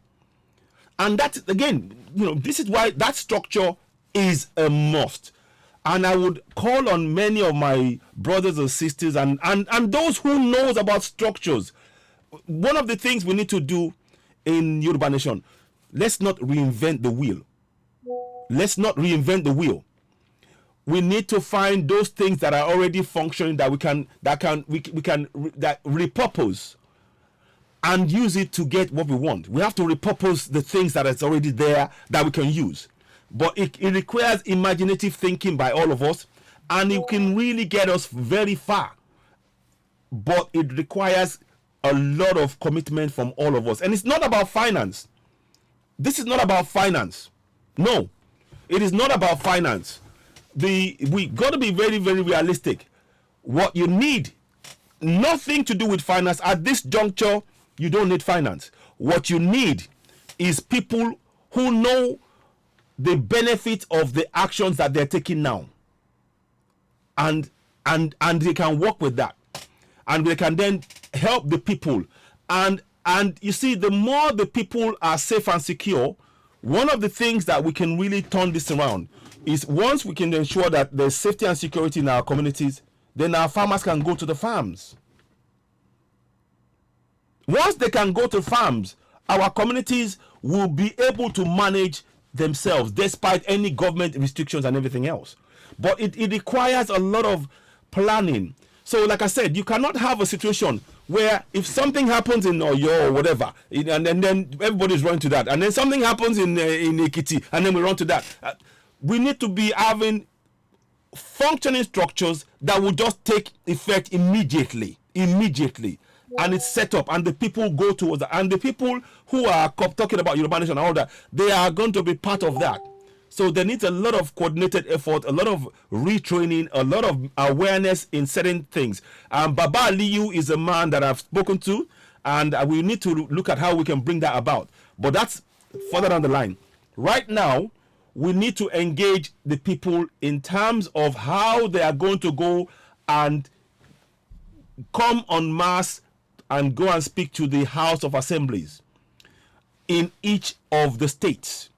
And that, again, this is why that structure is a must. And I would call on many of my brothers and sisters and those who knows about structures. One of the things we need to do in Yoruba Nation, let's not reinvent the wheel. Let's not reinvent the wheel. We need to find those things that are already functioning that we can repurpose and use it to get what we want. We have to repurpose the things that is already there that we can use. But it requires imaginative thinking by all of us, and it can really get us very far. But it requires a lot of commitment from all of us. And it's not about finance. This is not about finance. No, it is not about finance. We got to be very, very realistic. What you need, nothing to do with finance. At this juncture, you don't need finance. What you need is people who know the benefit of the actions that they're taking now. And they can work with that. And they can then help the people. And you see, the more the people are safe and secure, one of the things that we can really turn this around is once we can ensure that there's safety and security in our communities, then our farmers can go to the farms. Once they can go to farms, our communities will be able to manage themselves, despite any government restrictions and everything else. But it requires a lot of planning. So, like I said, you cannot have a situation where if something happens in Oyo or whatever, and then everybody's running to that, and then something happens in Ekiti, and then we run to that. We need to be having functioning structures that will just take effect immediately, and it's set up, and the people go towards that, and the people who are talking about Yoruba Nation and all that, they are going to be part of that. So there needs a lot of coordinated effort, a lot of retraining, a lot of awareness in certain things. Baba Aliyu is a man that I've spoken to, and we need to look at how we can bring that about. But that's further down the line. Right now, we need to engage the people in terms of how they are going to go and come en masse and go and speak to the House of Assemblies in each of the states,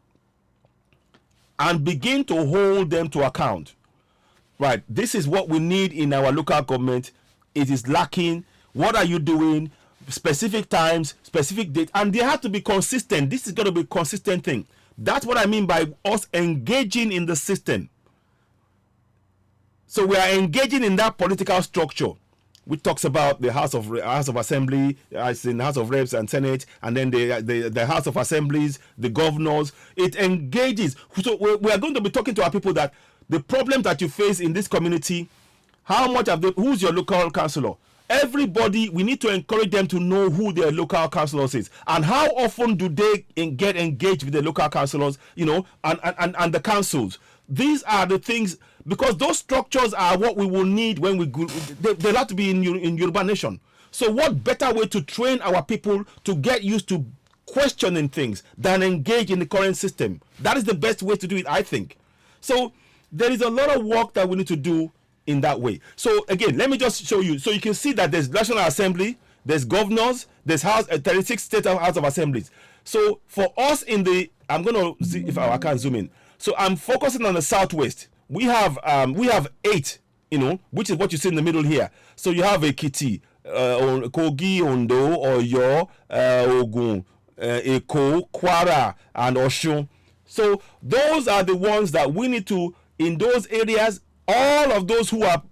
and begin to hold them to account. Right, this is what we need in our local government. It is lacking. What are you doing? Specific times, specific date, and they have to be consistent. This is going to be a consistent thing. That's what I mean by us engaging in the system. So we are engaging in that political structure, which talks about the House of Assembly, as in the House of Reps and Senate, and then the House of Assemblies, the governors. It engages. So we are going to be talking to our people that the problems that you face in this community, how much of who's your local councillor? Everybody, we need to encourage them to know who their local councillors is, and how often do they get engaged with the local councillors, and the councils. These are the things, because those structures are what we will need when we go. They'll have to be in Yoruba Nation. So what better way to train our people to get used to questioning things than engage in the current system? That is the best way to do it, I think. So there is a lot of work that we need to do in that way. So again, let me just show you. So you can see that there's National Assembly, there's governors, there's 36 state House of Assemblies. So for us I'm going to see if I can zoom in. So I'm focusing on the Southwest. We have 8, which is what you see in the middle here. So you have Ekiti, Kogi, Ondo, Oyo, Ogun, Eko, Kwara, and Oshun. So those are the ones that we need to, in those areas, all of those who are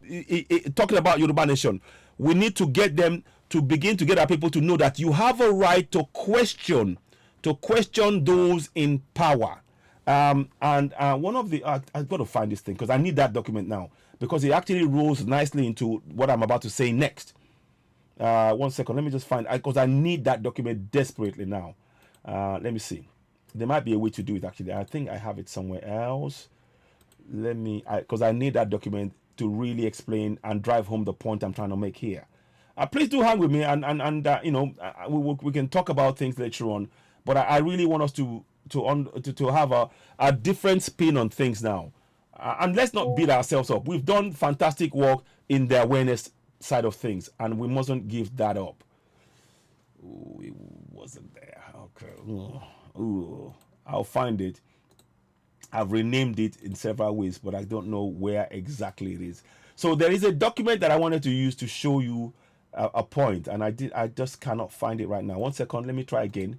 talking about Yoruba Nation, we need to get them to begin to get our people to know that you have a right to question those in power. And one of the I've got to find this thing because I need that document now, because it actually rolls nicely into what I'm about to say next. 1 second, let me just find, because I need that document desperately now. Let me see. There might be a way to do it actually. I think I have it somewhere else. Let me, because I need that document to really explain and drive home the point I'm trying to make here. Please do hang with me, and we can talk about things later on. But I really want us to have a different spin on things now, and let's not beat ourselves up. We've done fantastic work in the awareness side of things, and we mustn't give that up. Ooh, it wasn't there. Okay. Ooh, I'll find it. I've renamed it in several ways, but I don't know where exactly it is. So there is a document that I wanted to use to show you a point, and I just cannot find it right now. 1 second. Let me try again.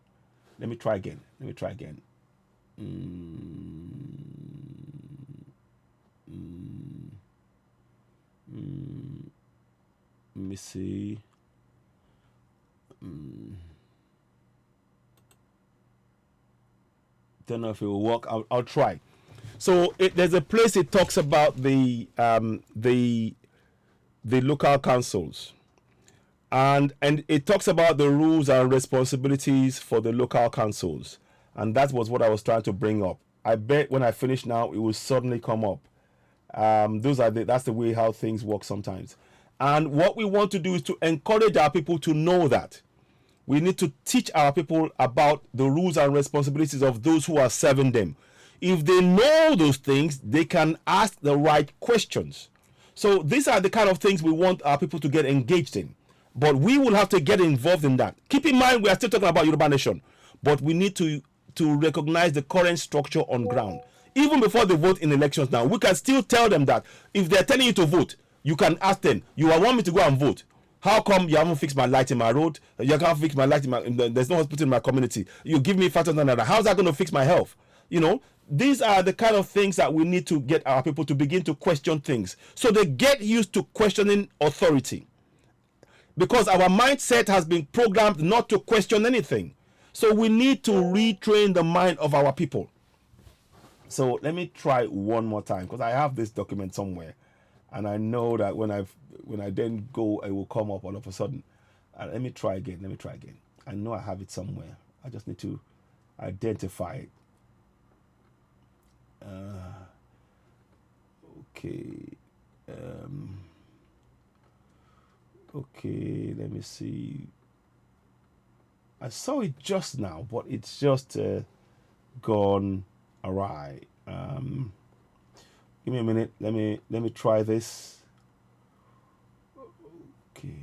Let me try again. Let me see. Don't know if it will work. I'll try. So there's a place it talks about the local councils, and it talks about the rules and responsibilities for the local councils, and that was what I was trying to bring up. I bet when I finish now, it will suddenly come up. That's the way how things work sometimes. And what we want to do is to encourage our people to know that. We need to teach our people about the rules and responsibilities of those who are serving them. If they know those things, they can ask the right questions. So these are the kind of things we want our people to get engaged in. But we will have to get involved in that. Keep in mind, we are still talking about Yoruba Nation, but we need to recognize the current structure on ground. Even before they vote in elections now, we can still tell them that if they're telling you to vote, you can ask them, you want me to go and vote? How come you haven't fixed my light in my road? You can't fix my light there's no hospital in my community. You give me 5,000 naira. How's that going to fix my health? You know, these are the kind of things that we need to get our people to begin to question things. So they get used to questioning authority, because our mindset has been programmed not to question anything. So we need to retrain the mind of our people. So let me try one more time, because I have this document somewhere, and I know that when I then go, it will come up all of a sudden. Let me try again. I know I have it somewhere. I just need to identify it. Okay. Okay, let me see. I saw it just now, but it's just gone awry. Give me a minute. Let me try this. Okay.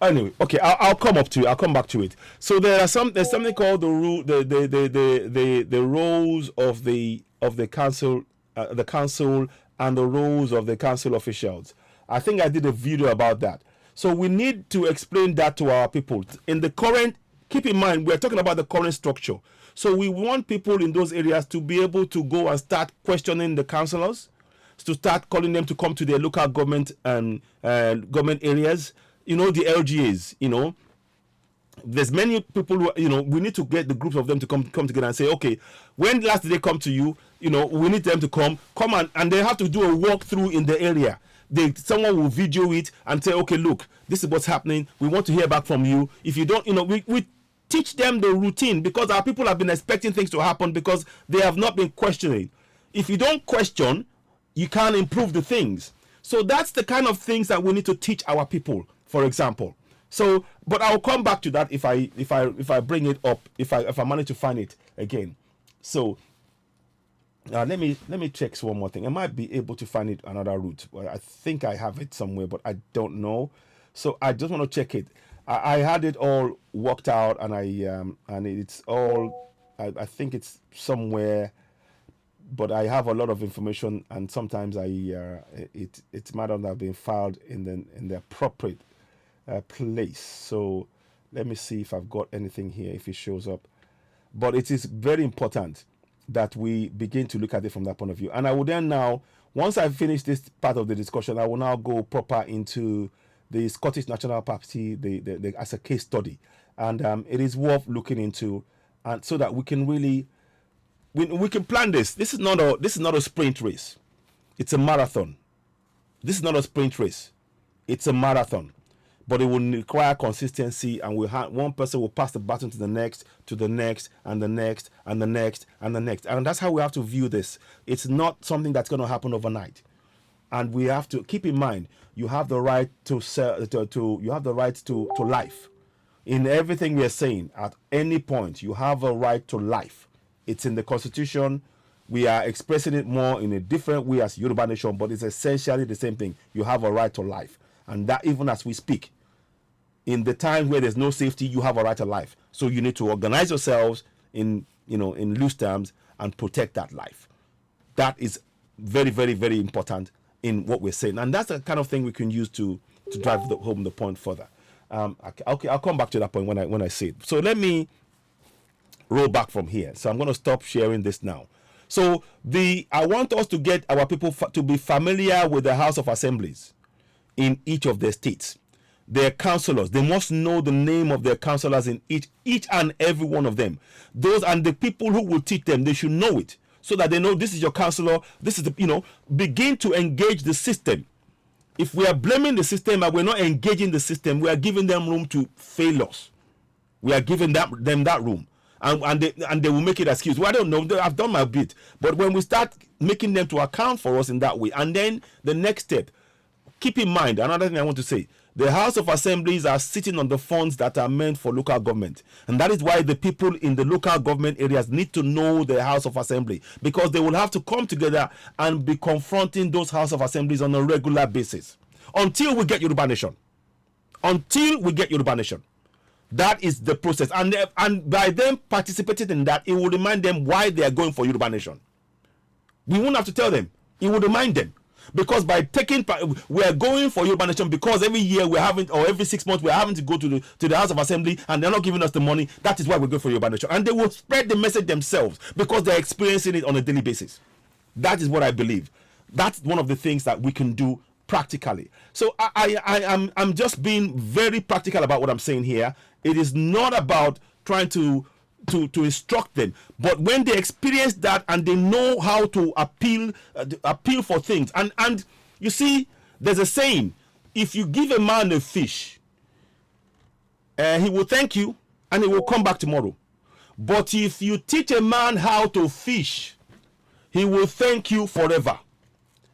Anyway, okay, I'll come up to it. I'll come back to it. So there's something called the rule, the roles of the council, the council, and the roles of the council officials. I think I did a video about that. So we need to explain that to our people. In the current, keep in mind, we're talking about the current structure. So we want people in those areas to be able to go and start questioning the councillors, to start calling them to come to their local government and government areas. You know, the LGAs, you know, there's many people who, you know, we need to get the groups of them to come together and say, okay, when last did they come to you? You know, we need them to come and they have to do a walkthrough in the area. Someone will video it and say, okay, look, this is what's happening. We want to hear back from you. If you don't, you know, we teach them the routine, because our people have been expecting things to happen because they have not been questioning. If you don't question, you can't improve the things. So that's the kind of things that we need to teach our people, for example. So, but I'll come back to that if I bring it up, if I manage to find it again. So let me check one more thing. I might be able to find it another route. Well, I think I have it somewhere, but I don't know. So I just want to check it. I had it all worked out, and and it's all. I think it's somewhere, but I have a lot of information, and sometimes it's matter that being filed in the appropriate place. So let me see if I've got anything here, if it shows up. But it is very important that we begin to look at it from that point of view. And I will then now, once I finish this part of the discussion, I will now go proper into the Scottish National Party, the as a case study, and it is worth looking into, and so that we can really we can plan this. This is not a sprint race. It's a marathon. This is not a sprint race. It's a marathon. But it will require consistency, and one person will pass the baton to the next, and the next, and the next, and the next. And that's how we have to view this. It's not something that's going to happen overnight. And we have to keep in mind, you have the right to life. In everything we are saying, at any point, you have a right to life. It's in the Constitution. We are expressing it more in a different way as Yoruba Nation, but it's essentially the same thing. You have a right to life. And that even as we speak, in the time where there's no safety, you have a right to life. So you need to organize yourselves in loose terms and protect that life. That is very, very, very important in what we're saying. And that's the kind of thing we can use to drive home the point further. Okay, I'll come back to that point when I say it. So let me roll back from here. So I'm going to stop sharing this now. So I want us to get our people to be familiar with the House of Assemblies in each of their states. Their councillors, they must know the name of their councillors in each and every one of them. Those and the people who will teach them, they should know it, so that they know this is your councillor. This is begin to engage the system. If we are blaming the system and we're not engaging the system, we are giving them room to fail us. We are giving them that room, and they will make it excuse. Well, I don't know. I've done my bit, but when we start making them to account for us in that way, and then the next step, keep in mind another thing I want to say. The House of Assemblies are sitting on the funds that are meant for local government. And that is why the people in the local government areas need to know the House of Assembly, because they will have to come together and be confronting those House of Assemblies on a regular basis until we get Yoruba Nation. Until we get Yoruba Nation. That is the process. And by them participating in that, it will remind them why they are going for Yoruba Nation. We won't have to tell them. It will remind them. Because by taking part, we are going for Yoruba Nation because every year we're having, or every 6 months we're having to go to the House of Assembly, and they're not giving us the money. That is why we're going for Yoruba Nation. And they will spread the message themselves because they're experiencing it on a daily basis. That is what I believe. That's one of the things that we can do practically. So I'm just being very practical about what I'm saying here. It is not about trying to instruct them, but when they experience that and they know how to appeal for things, and you see, there's a saying: if you give a man a fish, he will thank you and he will come back tomorrow. But if you teach a man how to fish, he will thank you forever.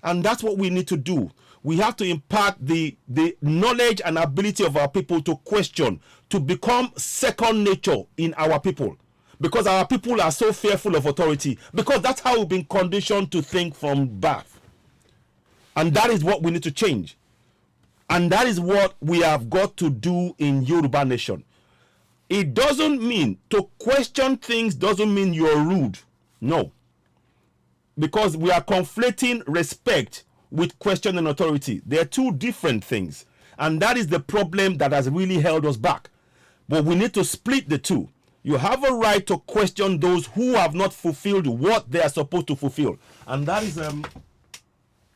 And that's what we need to do. We have to impart the knowledge and ability of our people to question, to become second nature in our people. Because our people are so fearful of authority. Because that's how we've been conditioned to think from birth. And that is what we need to change. And that is what we have got to do in Yoruba Nation. It doesn't mean, to question things doesn't mean you're rude. No. Because we are conflating respect with questioning authority. They're two different things. And that is the problem that has really held us back. But we need to split the two. You have a right to question those who have not fulfilled what they are supposed to fulfill. And that is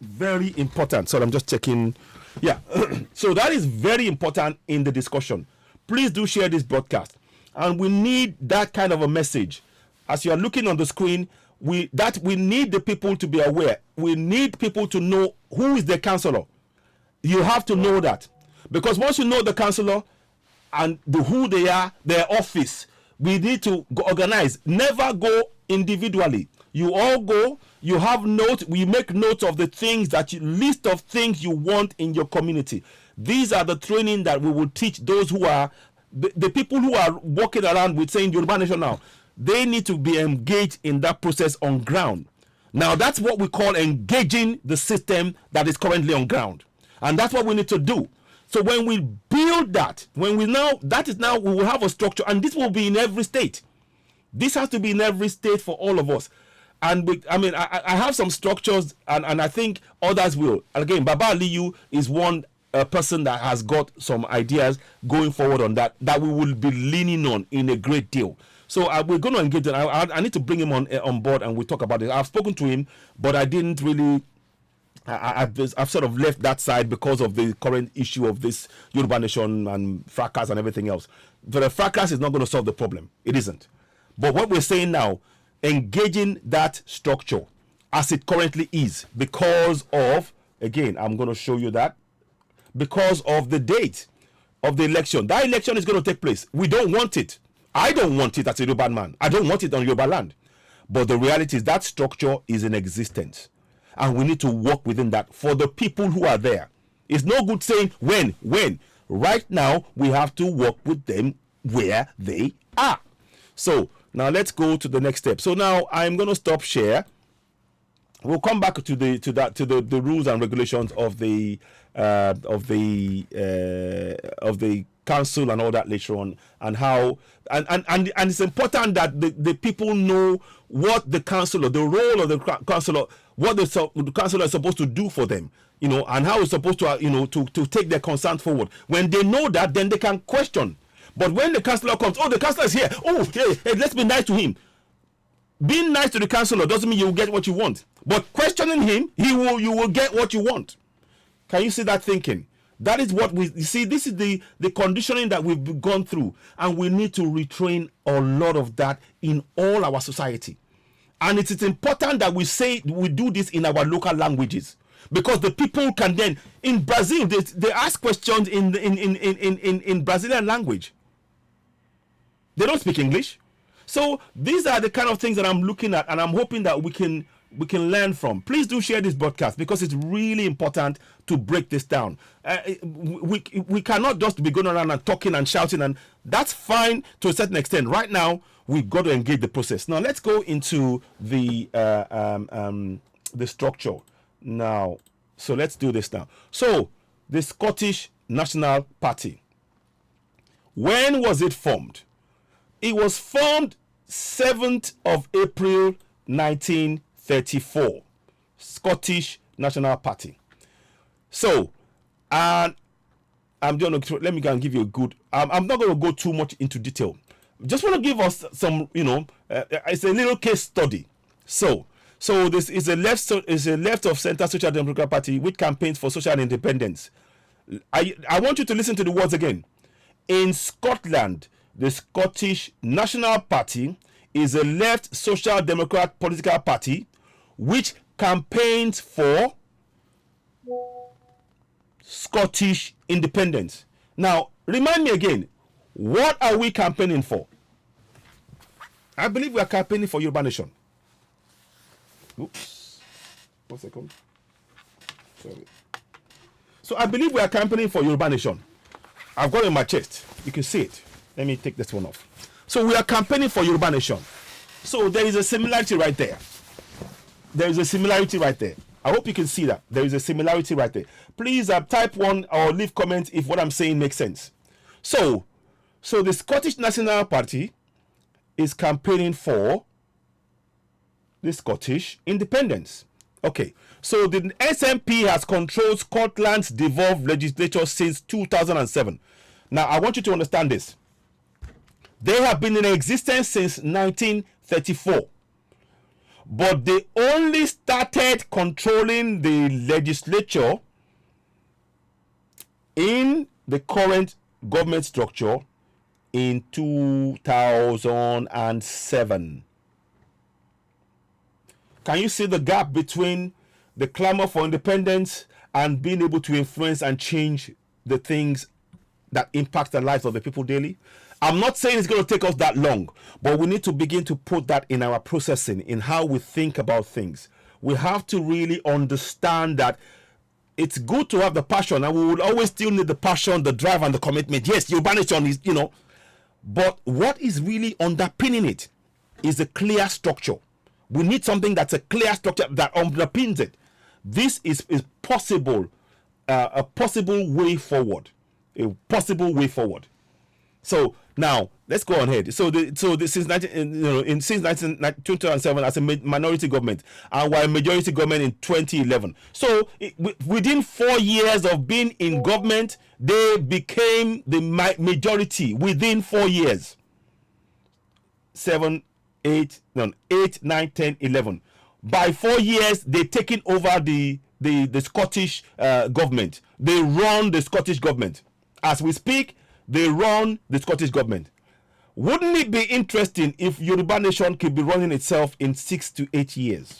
very important. So I'm just checking. Yeah. So that is very important in the discussion. Please do share this broadcast. And we need that kind of a message. As you are looking on the screen, we need the people to be aware. We need people to know who is the counselor. You have to know that. Because once you know the counselor and who they are, their office, we need to organize. Never go individually. You all go, you have notes, we make notes of the things list of things you want in your community. These are the training that we will teach those who are, the people who are walking around with saying Yoruba Nation now. They need to be engaged in that process on ground. Now, that's what we call engaging the system that is currently on ground. And that's what we need to do. So when we build that, we will have a structure, and this will be in every state. This has to be in every state for all of us. And I have some structures, and I think others will. Again, Baba Aliyu is one person that has got some ideas going forward on that we will be leaning on in a great deal. So we're going to engage him. I need to bring him on board, and we'll talk about it. I've spoken to him, but I didn't really. I've sort of left that side because of the current issue of this Yoruba Nation and fracas and everything else. But the fracas is not going to solve the problem. It isn't. But what we're saying now, engaging that structure as it currently is, because of, again, I'm going to show you that, because of the date of the election. That election is going to take place. We don't want it. I don't want it as a Yoruba man. I don't want it on Yoruba land. But the reality is that structure is in existence. And we need to work within that for the people who are there. It's no good saying when. Right now, we have to work with them where they are. So now let's go to the next step. So now I'm going to stop share. We'll come back to the rules and regulations of the council and all that later on, and how and it's important that the people know what the councillor, the role of the councillor, what the councillor is supposed to do for them, and how it's supposed to to take their concerns forward. When they know that, then they can question. But when the councillor comes, the councillor is here. Hey, let's be nice to him. Being nice to the councillor doesn't mean you will get what you want. But questioning him, you will get what you want. Can you see that thinking? That is what we see. This is the conditioning that we've gone through, and we need to retrain a lot of that in all our society. And it is important that we do this in our local languages, because the people can then, in Brazil, they ask questions in Brazilian language. They don't speak English. So these are the kind of things that I'm looking at, and I'm hoping that we can learn from. Please do share this broadcast, because it's really important to break this down. We cannot just be going around and talking and shouting, and that's fine to a certain extent. Right now, we've got to engage the process. Now let's go into the structure now. So let's do this now. So the Scottish National Party. When was it formed? It was formed 7th of April 1934. Scottish National Party. So, and I'm going to let me go and give you a good. I'm not going to go too much into detail. Just want to give us some, it's a little case study. So this is a left of center Social Democratic Party which campaigns for social independence. I want you to listen to the words again. In Scotland, the Scottish National Party is a left social democrat political party which campaigns for Scottish independence. Now, remind me again, what are we campaigning for? I believe we are campaigning for Yoruba Nation. Oops. 1 second. Sorry. So I believe we are campaigning for Yoruba Nation. I've got it in my chest. You can see it. Let me take this one off. So we are campaigning for Yoruba Nation. So there is a similarity right there. There is a similarity right there. I hope you can see that. There is a similarity right there. Please type 1 or leave comments if what I'm saying makes sense. So the Scottish National Party is campaigning for the Scottish independence. Okay, so the SNP has controlled Scotland's devolved legislature since 2007. Now, I want you to understand this. They have been in existence since 1934. But they only started controlling the legislature in the current government structure in 2007. Can you see the gap between the clamor for independence and being able to influence and change the things that impact the lives of the people daily? I'm not saying it's going to take us that long, but we need to begin to put that in our processing, in how we think about things. We have to really understand that it's good to have the passion, and we will always still need the passion, the drive, and the commitment. Yes, Yoruba Nation is, but what is really underpinning it is a clear structure. We need something that's a clear structure that underpins it. This is possible, a possible way forward. A possible way forward. So now let's go on ahead. Since 2007 as a minority government, and we're a majority government in 2011. So within 4 years of being in government, they became the majority within 4 years. 8, 9, 10, 11. By 4 years, they've taken over the Scottish government. They run the Scottish government. As we speak, they run the Scottish government. Wouldn't it be interesting if Yoruba Nation could be running itself in 6 to 8 years?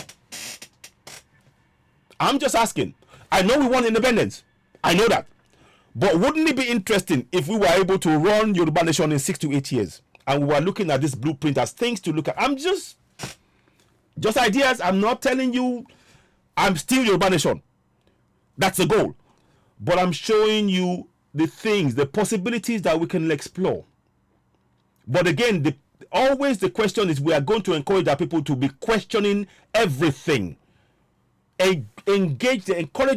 I'm just asking. I know we want independence. I know that. But wouldn't it be interesting if we were able to run Yoruba Nation in 6 to 8 years? And we were looking at this blueprint as things to look at. I'm just ideas. I'm not telling you I'm still Yoruba Nation. That's the goal. But I'm showing you the things, the possibilities that we can explore. But again, always the question is, we are going to encourage our people to be questioning everything. Encourage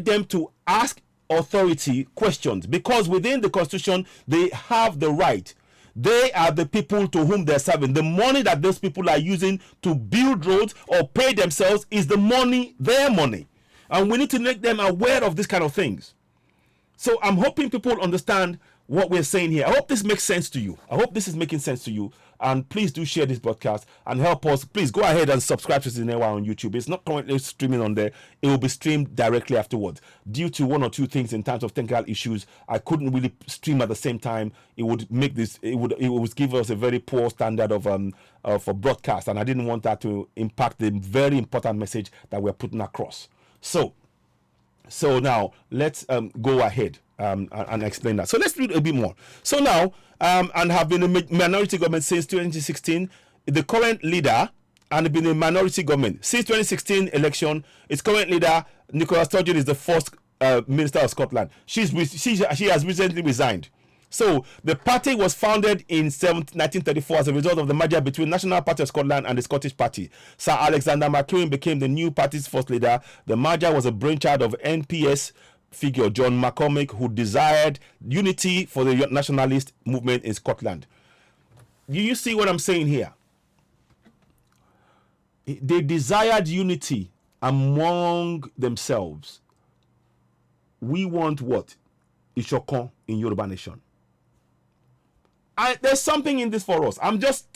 them to ask authority questions, because within the Constitution, they have the right. They are the people to whom they're serving. The money that those people are using to build roads or pay themselves is the money, their money. And we need to make them aware of these kind of things. So I'm hoping people understand what we're saying here. I hope this makes sense to you. I hope this is making sense to you. And please do share this broadcast and help us. Please go ahead and subscribe to Zinewa on YouTube. It's not currently streaming on there. It will be streamed directly afterwards. Due to one or two things in terms of technical issues, I couldn't really stream at the same time. It would make this. It would give us a very poor standard of for broadcast, and I didn't want that to impact the very important message that we're putting across. So now let's go ahead and explain that. So let's read a bit more. So now, and have been a minority government since 2016. The current leader, and been a minority government since 2016 election. Its current leader, Nicola Sturgeon, is the first Minister of Scotland. She has recently resigned. So the party was founded in 1934 as a result of the merger between National Party of Scotland and the Scottish Party. Sir Alexander McEwen became the new party's first leader. The merger was a brainchild of NPS figure John McCormick, who desired unity for the nationalist movement in Scotland. Do you see what I'm saying here? They desired unity among themselves, we want what? Ishokon in Yoruba nation. There's something in this for us. I'm just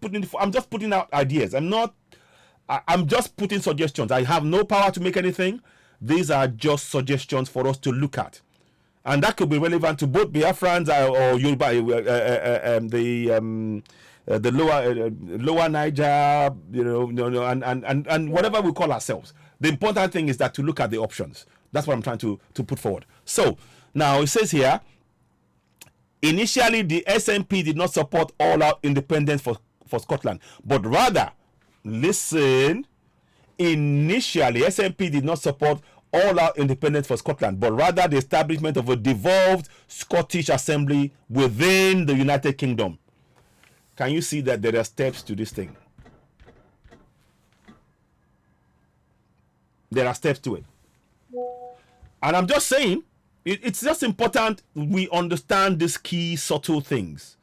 putting out ideas. I'm just putting suggestions. I have no power to make anything. These are just suggestions for us to look at, and that could be relevant to both Biafrans or Yoruba, the lower Niger, and whatever we call ourselves. The important thing is that to look at the options. That's what I'm trying to put forward. So now it says here, initially the SNP did not support all-out independence for Scotland, but rather, listen, initially SNP did not support all-out independence for Scotland, but rather the establishment of a devolved Scottish Assembly within the United Kingdom. Can you see that there are steps to this thing? There are steps to it. And I'm just saying, it's just important we understand these key subtle things,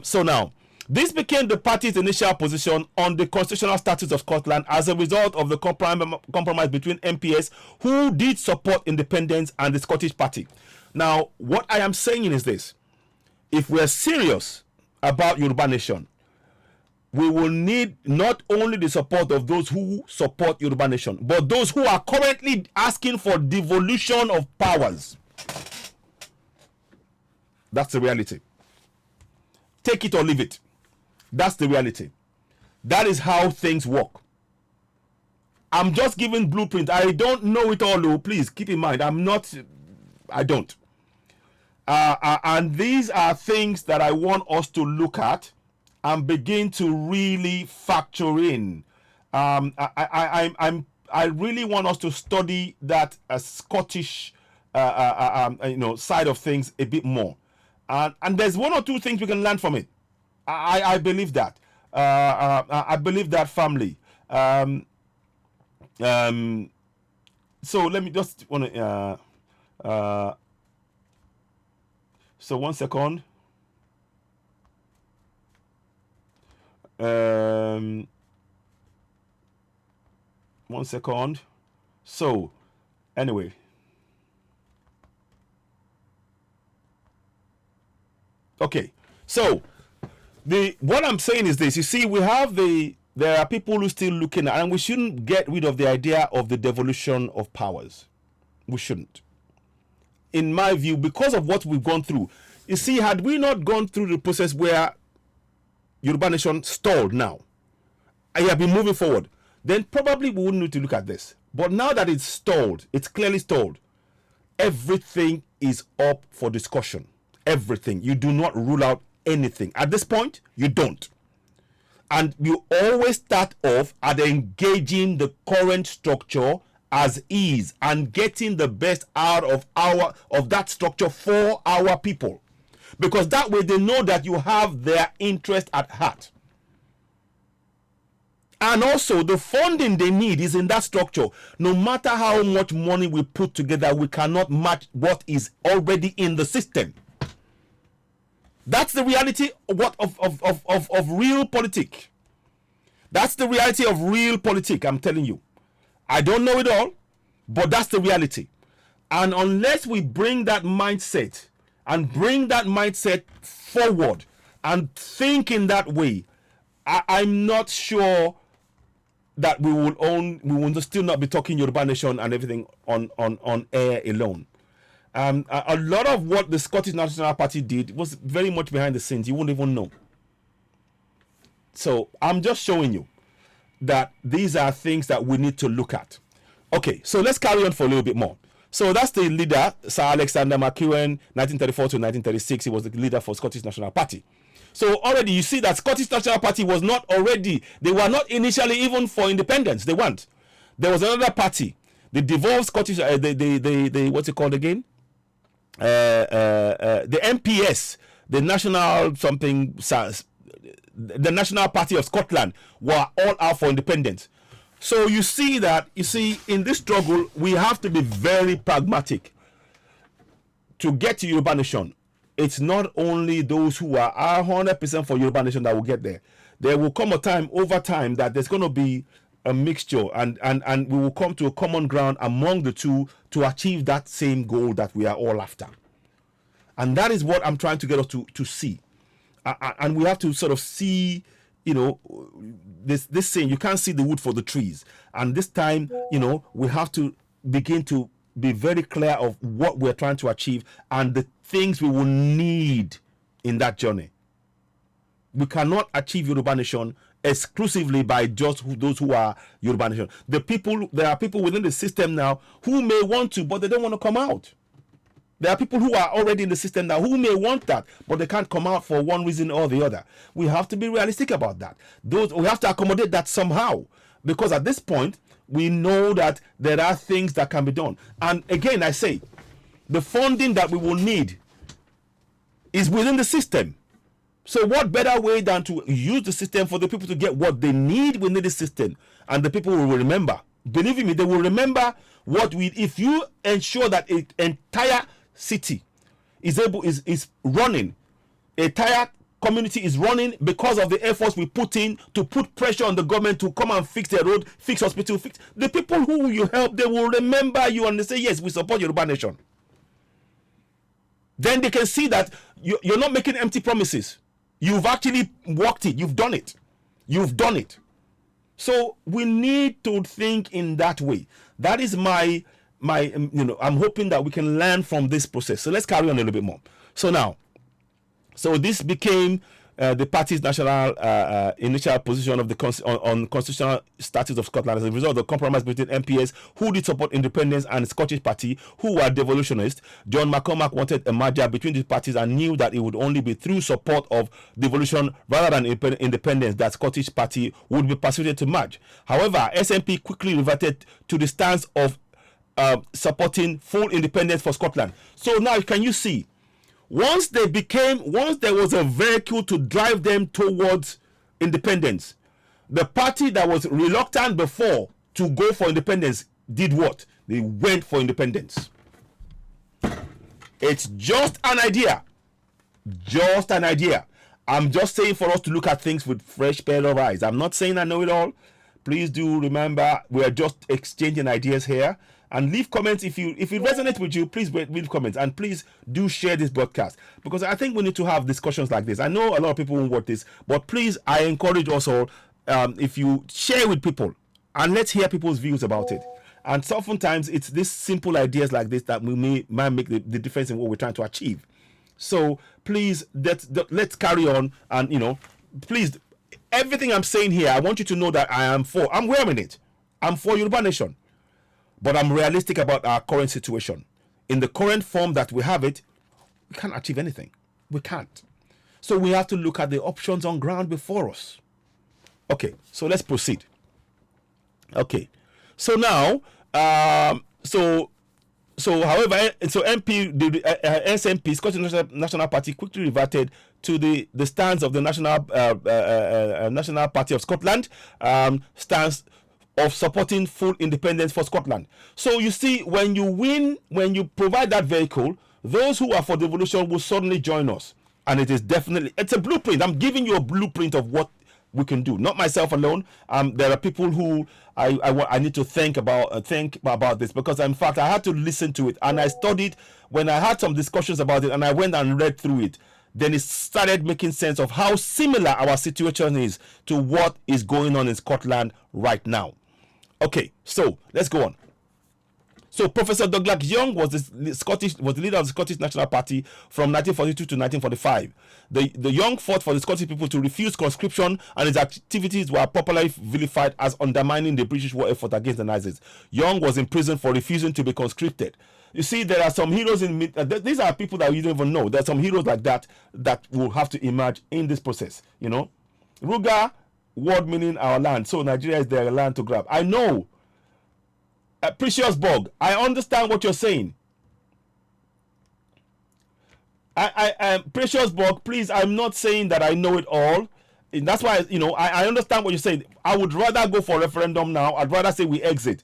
So now, this became the party's initial position on the constitutional status of Scotland as a result of the compromise between MPs who did support independence and the Scottish Party. Now, what I am saying is this. If we're serious about Yoruba Nation, we will need not only the support of those who support Yoruba Nation, but those who are currently asking for devolution of powers. That's the reality. Take it or leave it. That's the reality. That is how things work. I'm just giving blueprint. I don't know it all, though. Please keep in mind, I don't. And these are things that I want us to look at and begin to really factor in. I really want us to study that Scottish side of things a bit more. And there's one or two things we can learn from it. I believe that. I believe that firmly. So let me just want to. So 1 second. 1 second. So anyway. Okay. So what I'm saying is this. You see, there are people who still looking at, and we shouldn't get rid of the idea of the devolution of powers. We shouldn't. In my view, because of what we've gone through. You see, had we not gone through the process where Yoruba Nation stalled now, I have been moving forward, then probably we wouldn't need to look at this. But now that it's stalled, it's clearly stalled, everything is up for discussion. Everything. You do not rule out anything. At this point, you don't. And you always start off at engaging the current structure as is and getting the best out of that structure for our people. Because that way they know that you have their interest at heart. And also the funding they need is in that structure. No matter how much money we put together, we cannot match what is already in the system. That's the reality of real politics. That's the reality of real politics, I'm telling you. I don't know it all, but that's the reality. And unless we bring that mindset and bring that mindset forward and think in that way, I'm not sure that we will still not be talking Yoruba Nation and everything on air alone. A lot of what the Scottish National Party did was very much behind the scenes. You won't even know. So I'm just showing you that these are things that we need to look at. Okay, so let's carry on for a little bit more. So that's the leader, Sir Alexander McEwen, 1934 to 1936. He was the leader for Scottish National Party. So already you see that Scottish National Party was not already, they were not initially even for independence. They weren't. There was another party, the devolved Scottish, what's it called again? The MPS, the National something, the National Party of Scotland were all out for independence. So you see in this struggle, we have to be very pragmatic to get to Yoruba Nation. It's not only those who are 100% for Yoruba Nation that will get there. There will come a time, over time, that there's going to be a mixture, and we will come to a common ground among the two to achieve that same goal that we are all after. And that is what I'm trying to get us to see. And we have to sort of see, this saying, you can't see the wood for the trees. And this time, we have to begin to be very clear of what we're trying to achieve and the things we will need in that journey. We cannot achieve Yoruba Nation exclusively by just those who are Yoruba Nation. There are people within the system now who may want to, but they don't want to come out. There are people who are already in the system now who may want that, but they can't come out for one reason or the other. We have to be realistic about that. We have to accommodate that somehow, because at this point, we know that there are things that can be done. And again, I say, the funding that we will need is within the system. So what better way than to use the system for the people to get what they need within the system, and the people will remember. Believe me, they will remember if you ensure that an entire city is running, entire community is running because of the efforts we put in to put pressure on the government to come and fix their road, fix hospital, fix the people who you help, they will remember you and they say, yes, we support Yoruba Nation. Then they can see that you're not making empty promises. You've actually worked it. You've done it. You've done it. So we need to think in that way. That is my I'm hoping that we can learn from this process. So let's carry on a little bit more. So this became the party's national initial position of on constitutional status of Scotland as a result of the compromise between MPs who did support independence and Scottish Party who were devolutionists. John McCormack wanted a merger between the parties and knew that it would only be through support of devolution rather than independence that Scottish Party would be persuaded to merge. However, SNP quickly reverted to the stance of supporting full independence for Scotland. So now can you see? Once there was a vehicle to drive them towards independence, the party that was reluctant before to go for independence did what? They went for independence. It's just an idea. Just an idea. I'm just saying for us to look at things with fresh pair of eyes. I'm not saying I know it all. Please do remember we are just exchanging ideas here. And leave comments if it resonates with you. Please leave comments, and please do share this broadcast, because I think we need to have discussions like this. I know a lot of people won't watch this, but please, I encourage also if you share with people and let's hear people's views about it. And so oftentimes it's these simple ideas like this that might make the difference in what we're trying to achieve. So please, let's carry on, and please, everything I'm saying here, I want you to know that I'm wearing it. I'm for Yoruba Nation. But I'm realistic about our current situation. In the current form that we have it, we can't achieve anything. We can't. So we have to look at the options on ground before us. Okay, so let's proceed. Okay, so now, SNP, Scottish National Party, quickly reverted to the stance of the National Party of Scotland stance of supporting full independence for Scotland. So you see, when you provide that vehicle, those who are for devolution will suddenly join us. And it's a blueprint. I'm giving you a blueprint of what we can do. Not myself alone. There are people who I need to think about this, because in fact I had to listen to it and I studied when I had some discussions about it and I went and read through it. Then it started making sense of how similar our situation is to what is going on in Scotland right now. Okay, so let's go on. So Professor Douglas Young was the leader of the Scottish National Party from 1942 to 1945. The Young fought for the Scottish people to refuse conscription, and his activities were popularly vilified as undermining the British war effort against the Nazis. Young was imprisoned for refusing to be conscripted. You see, there are some heroes these are people that you don't even know. There are some heroes like that will have to emerge in this process. Ruga, word meaning our land. So Nigeria is their land to grab. I know. Precious Bog, I understand what you're saying. Precious Bog, please, I'm not saying that I know it all. And that's why, I understand what you're saying. I would rather go for a referendum now. I'd rather say we exit.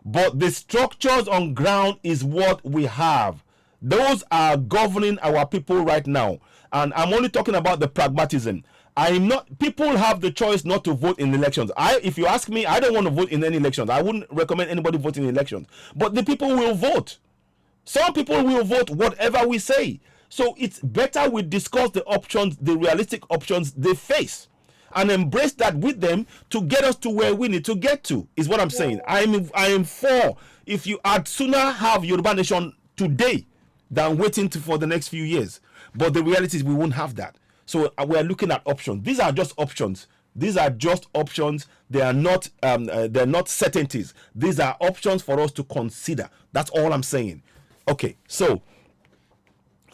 But the structures on ground is what we have. Those are governing our people right now. And I'm only talking about the pragmatism. I'm not. People have the choice not to vote in elections. If you ask me, I don't want to vote in any elections. I wouldn't recommend anybody voting in elections. But the people will vote. Some people will vote whatever we say. So it's better we discuss the options, the realistic options they face, and embrace that with them to get us to where we need to get to. Is what I'm saying. I am for. If I'd sooner have Yoruba Nation today than waiting for the next few years. But the reality is we won't have that. So we're looking at options. These are just options. These are just options. They are not they're not certainties. These are options for us to consider. That's all I'm saying. Okay, so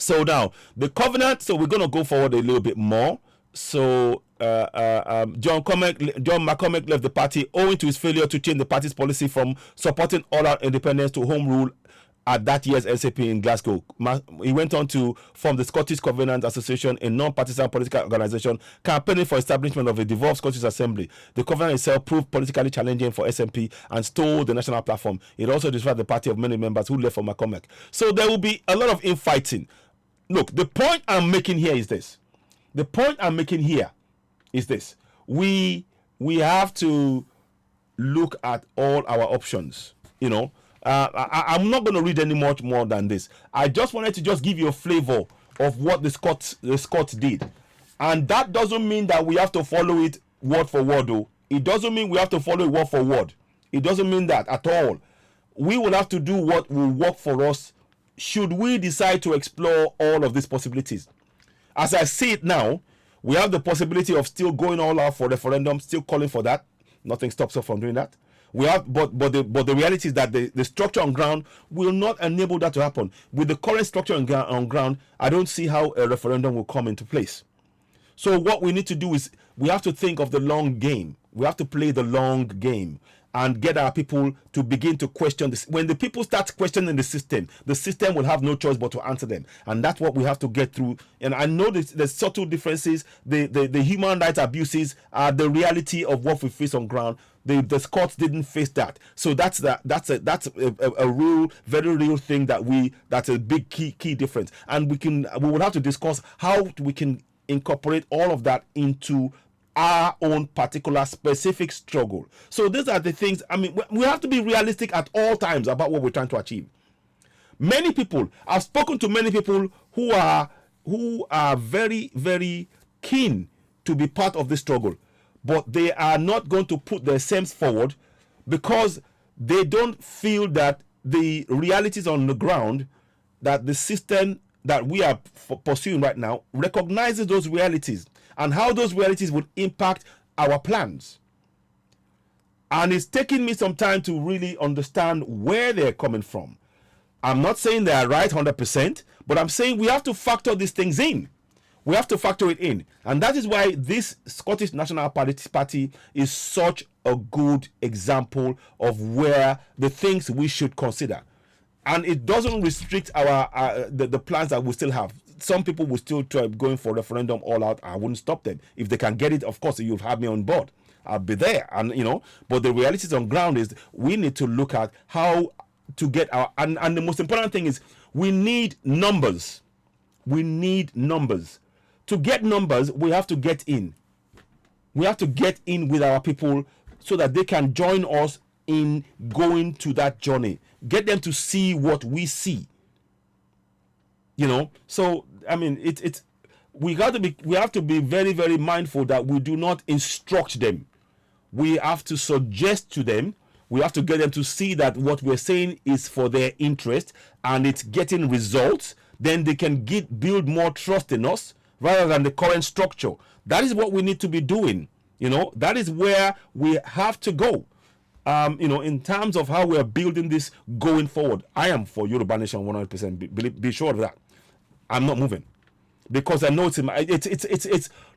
now the covenant. So we're gonna go forward a little bit more. So John McCormack left the party owing to his failure to change the party's policy from supporting all-out independence to home rule at that year's SAP in Glasgow. He went on to form the Scottish Covenant Association, a non-partisan political organization campaigning for establishment of a devolved Scottish Assembly. The covenant itself proved politically challenging for SNP and stole the national platform. It also destroyed the party of many members who left for McCormack. So there will be a lot of infighting. Look, the point I'm making here is this. We have to look at all our options, you know. I'm not going to read any much more than this. I just wanted to just give you a flavor of what the Scots did. And that doesn't mean that we have to follow it word for word, though. It doesn't mean we have to follow it word for word. It doesn't mean that at all. We will have to do what will work for us should we decide to explore all of these possibilities. As I see it now, we have the possibility of still going all out for referendum, still calling for that. Nothing stops us from doing that. We have, but the reality is that the structure on ground will not enable that to happen. With the current structure on ground, I don't see how a referendum will come into place. So what we need to do is we have to think of the long game. We have to play the long game and get our people to begin to question this. When the people start questioning the system will have no choice but to answer them. And that's what we have to get through. And I know there's subtle differences. The human rights abuses are the reality of what we face on ground. The Scots didn't face that. So that's a real, very real thing that's a big key difference. And we will have to discuss how we can incorporate all of that into our own particular specific struggle. So these are the things. I mean, we have to be realistic at all times about what we're trying to achieve. Many people, I've spoken to many people who are very, very keen to be part of this struggle, but they are not going to put themselves forward because they don't feel that the realities on the ground, that the system that we are pursuing right now recognizes those realities and how those realities would impact our plans. And it's taking me some time to really understand where they're coming from. I'm not saying they are right 100%, but I'm saying we have to factor these things in. We have to factor it in. And that is why this Scottish National Party is such a good example of where the things we should consider. And it doesn't restrict the plans that we still have. Some people will still try going for referendum all out. I wouldn't stop them. If they can get it, of course, you'll have me on board. I'll be there. And but the realities on ground is we need to look at how to get and the most important thing is we need numbers. We need numbers. To get numbers, we have to get in. We have to get in with our people so that they can join us in going to that journey. Get them to see what we see. So I mean, we have to be very, very mindful that we do not instruct them. We have to suggest to them. We have to get them to see that what we're saying is for their interest and it's getting results. Then they can build more trust in us rather than the current structure. That is what we need to be doing. That is where we have to go. In terms of how we're building this going forward, I am for Yoruba Nation 100%. Be sure of that. I'm not moving because I know it's in my.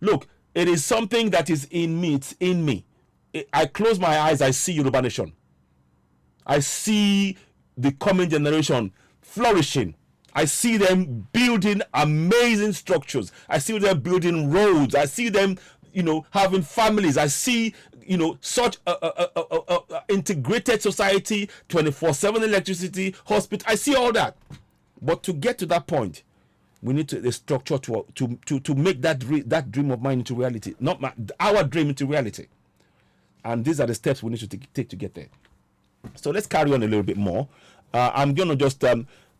Look, it is something that is in me. It's in me. I close my eyes. I see Yoruba Nation. I see the coming generation flourishing. I see them building amazing structures. I see them building roads. I see them, having families. I see, such a integrated society, 24/7 electricity, hospital. I see all that. But to get to that point, We need to the structure to make that dream of mine into reality, not our dream into reality. And these are the steps we need to take to get there. So let's carry on a little bit more. I'm gonna just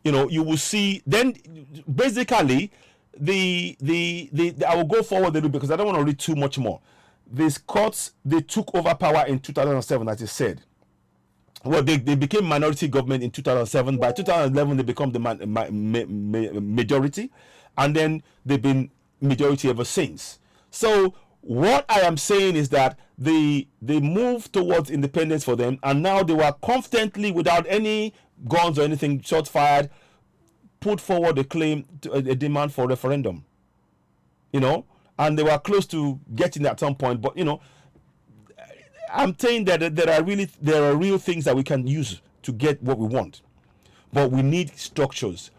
you will see then basically I will go forward a little bit because I don't want to read too much more. The Scots, they took over power in 2007, as I said. Well, they became minority government in 2007. By 2011, they become the majority, and then they've been majority ever since. So what I am saying is that they moved towards independence for them, and now they were confidently, without any guns or anything, shot fired, put forward a claim, a demand for referendum. And they were close to getting it at some point, but I'm saying that there are real things that we can use to get what we want, but we need structures.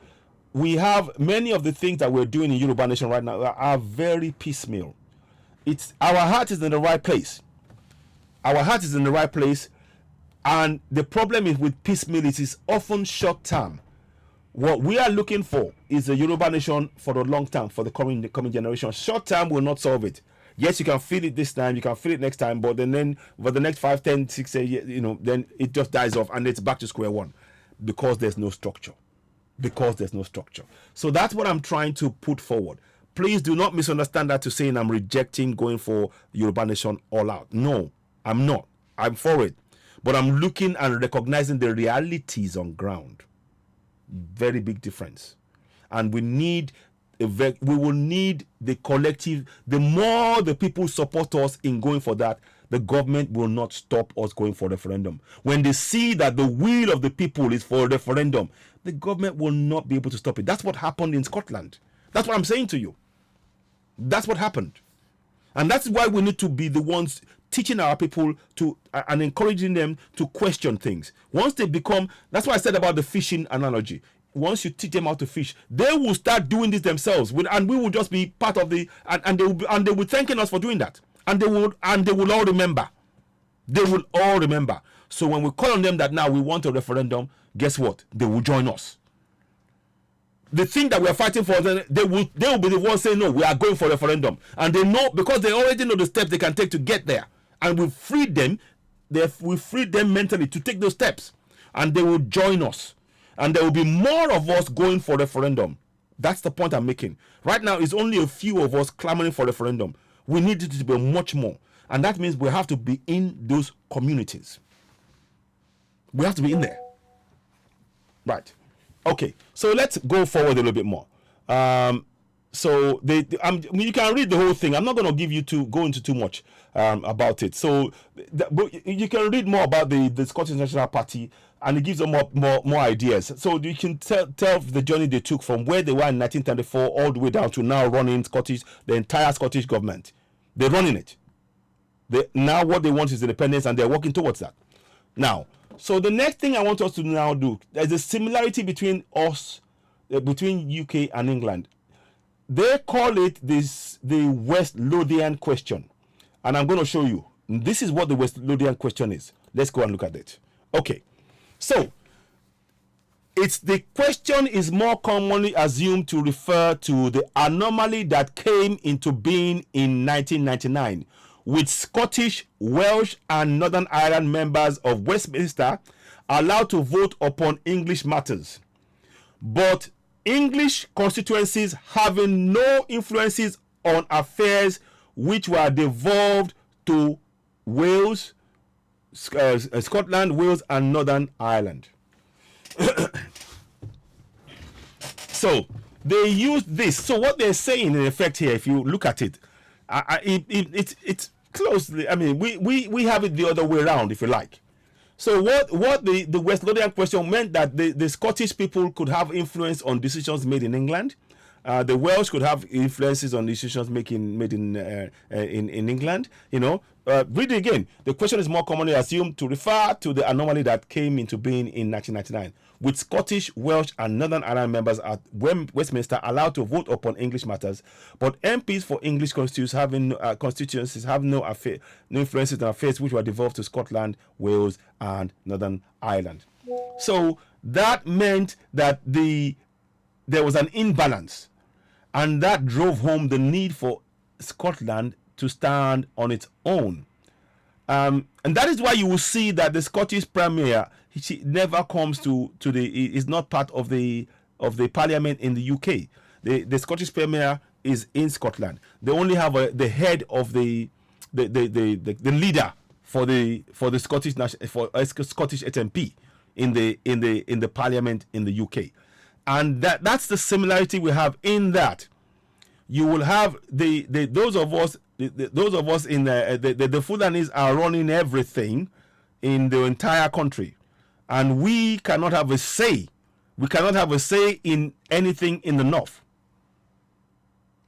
We have many of the things that we're doing in Yoruba Nation right now are very piecemeal. It's our heart is in the right place. Our heart is in the right place, and the problem is with piecemeal, it is often short term. What we are looking for is a Yoruba Nation for the long term, for the coming generation. Short term will not solve it. Yes, you can feel it this time, you can feel it next time, but then for the next 5, 10, 6 years, then it just dies off and it's back to square one because there's no structure. So that's what I'm trying to put forward. Please do not misunderstand that to saying I'm rejecting going for Yoruba Nation all out. No, I'm not. I'm for it. But I'm looking and recognizing the realities on ground. Very big difference. And we will need the collective. The more the people support us in going for that, the government will not stop us going for referendum. When they see that the will of the people is for a referendum, the government will not be able to stop it. That's what happened in Scotland. That's what I'm saying to you. That's what happened. And that's why we need to be the ones teaching our people to and encouraging them to question things. Once they become, that's why I said about the fishing analogy. Once you teach them how to fish, they will start doing this themselves, and we will just be part of the and they will be thanking us for doing that, and they will all remember. They will all remember. So when we call on them that now we want a referendum, guess what? They will join us. The thing that we are fighting for, they will be the ones saying no, we are going for a referendum, and they know because they already know the steps they can take to get there, and we freed them. We freed them mentally to take those steps, and they will join us. And there will be more of us going for referendum. That's the point I'm making. Right now, it's only a few of us clamoring for referendum. We need it to be much more. And that means we have to be in those communities. We have to be in there. Right. Okay. So let's go forward a little bit more. So you can read the whole thing. I'm not going to give you go into too much about it. So but you can read more about the Scottish National Party, and it gives them more ideas. So you can tell the journey they took from where they were in 1934 all the way down to now running the entire Scottish government. They're running it. Now what they want is independence, and they're working towards that. Now, so the next thing I want us to now do, there's a similarity between us, between UK and England. They call it the West Lothian question. And I'm going to show you. This is what the West Lothian question is. Let's go and look at it. Okay. So, the question is more commonly assumed to refer to the anomaly that came into being in 1999, with Scottish, Welsh, and Northern Ireland members of Westminster allowed to vote upon English matters, but English constituencies having no influences on affairs which were devolved to Wales, Scotland, Wales, and Northern Ireland. So they used this. So what they're saying in effect here, if you look at it, it's closely. I mean, we have it the other way around, if you like. So what the West Lothian question meant that the Scottish people could have influence on decisions made in England. The Welsh could have influences on decisions made in England. Read it again. The question is more commonly assumed to refer to the anomaly that came into being in 1999, with Scottish, Welsh, and Northern Ireland members at Westminster allowed to vote upon English matters, but MPs for English constituencies have no influences on affairs which were devolved to Scotland, Wales, and Northern Ireland. So that meant that there was an imbalance. And that drove home the need for Scotland to stand on its own. And that is why you will see that the Scottish Premier, she never comes to is not part of the Parliament in the UK. The Scottish Premier is in Scotland. They only have the head of the leader for the Scottish Scottish HMP in the Parliament in the UK, and that's the similarity we have in that. You will have those of us in the Fulanis are running everything in the entire country, and we cannot have a say. We cannot have a say in anything in the north.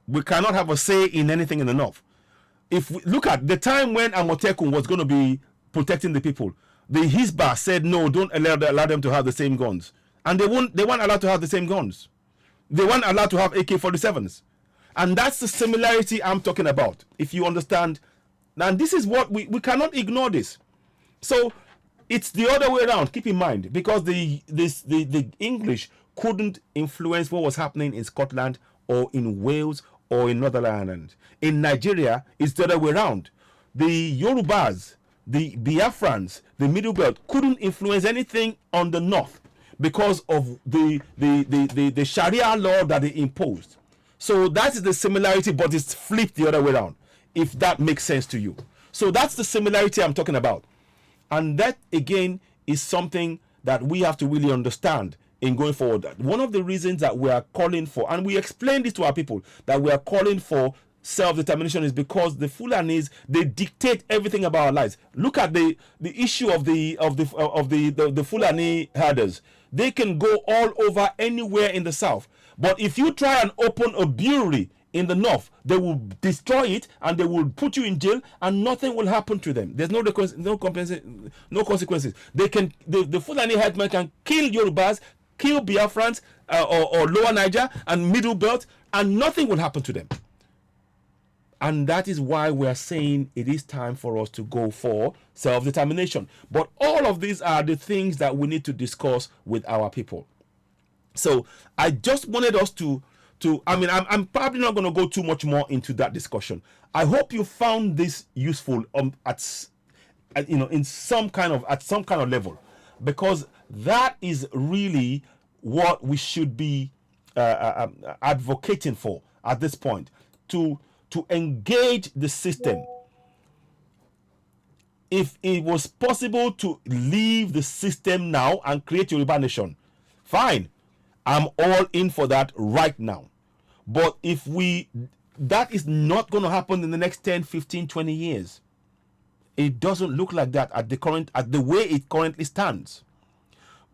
We cannot have a say in anything in the north. If we look at the time when Amotekun was going to be protecting the people, the Hisbah said no, don't allow them to have the same guns, and they weren't allowed to have the same guns. They weren't allowed to have AK-47s. And that's the similarity I'm talking about, if you understand. And this is what we cannot ignore this. So it's the other way around, keep in mind, because the English couldn't influence what was happening in Scotland or in Wales or in Northern Ireland. In Nigeria, it's the other way around. The Yorubas, the Biafrans, the Middle Belt couldn't influence anything on the north because of the Sharia law that they imposed. So that is the similarity, but it's flipped the other way around, if that makes sense to you. So that's the similarity I'm talking about. And that, again, is something that we have to really understand in going forward. One of the reasons that we are calling for, and we explain this to our people, that we are calling for self-determination is because the Fulanis, they dictate everything about our lives. Look at the issue of the Fulani herders. They can go all over anywhere in the south. But if you try and open a brewery in the north, they will destroy it and they will put you in jail, and nothing will happen to them. There's no consequences. The Fulani headmen can kill Yorubas, kill Biafrans or Lower Niger and Middle Belt, and nothing will happen to them. And that is why we are saying it is time for us to go for self-determination. But all of these are the things that we need to discuss with our people. So I just wanted us to I'm probably not going to go too much more into that discussion. I hope you found this useful in some kind of level, because that is really what we should be advocating for at this point, to engage the system. If it was possible to leave the system now and create Yoruba nation, fine. I'm all in for that right now. But if that is not going to happen in the next 10, 15, 20 years. It doesn't look like that at the way it currently stands.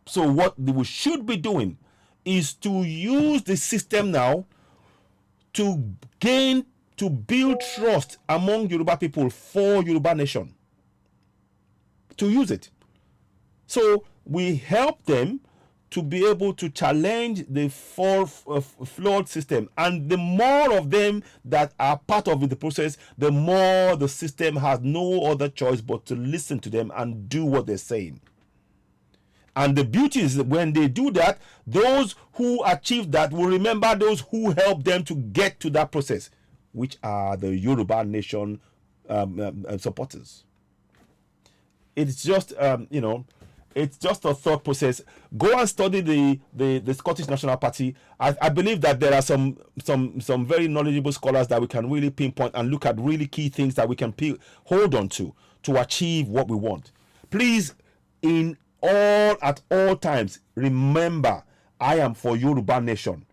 So what we should be doing is to use the system now to build trust among Yoruba people for Yoruba nation. To use it. So we help them to be able to challenge the flawed system. And the more of them that are part of the process, the more the system has no other choice but to listen to them and do what they're saying. And the beauty is that when they do that, those who achieve that will remember those who helped them to get to that process, which are the Yoruba nation supporters. It's just, it's just a thought process. Go and study the Scottish National Party. I believe that there are some very knowledgeable scholars that we can really pinpoint and look at really key things that we can hold on to achieve what we want. Please, at all times, remember, I am for Yoruba nation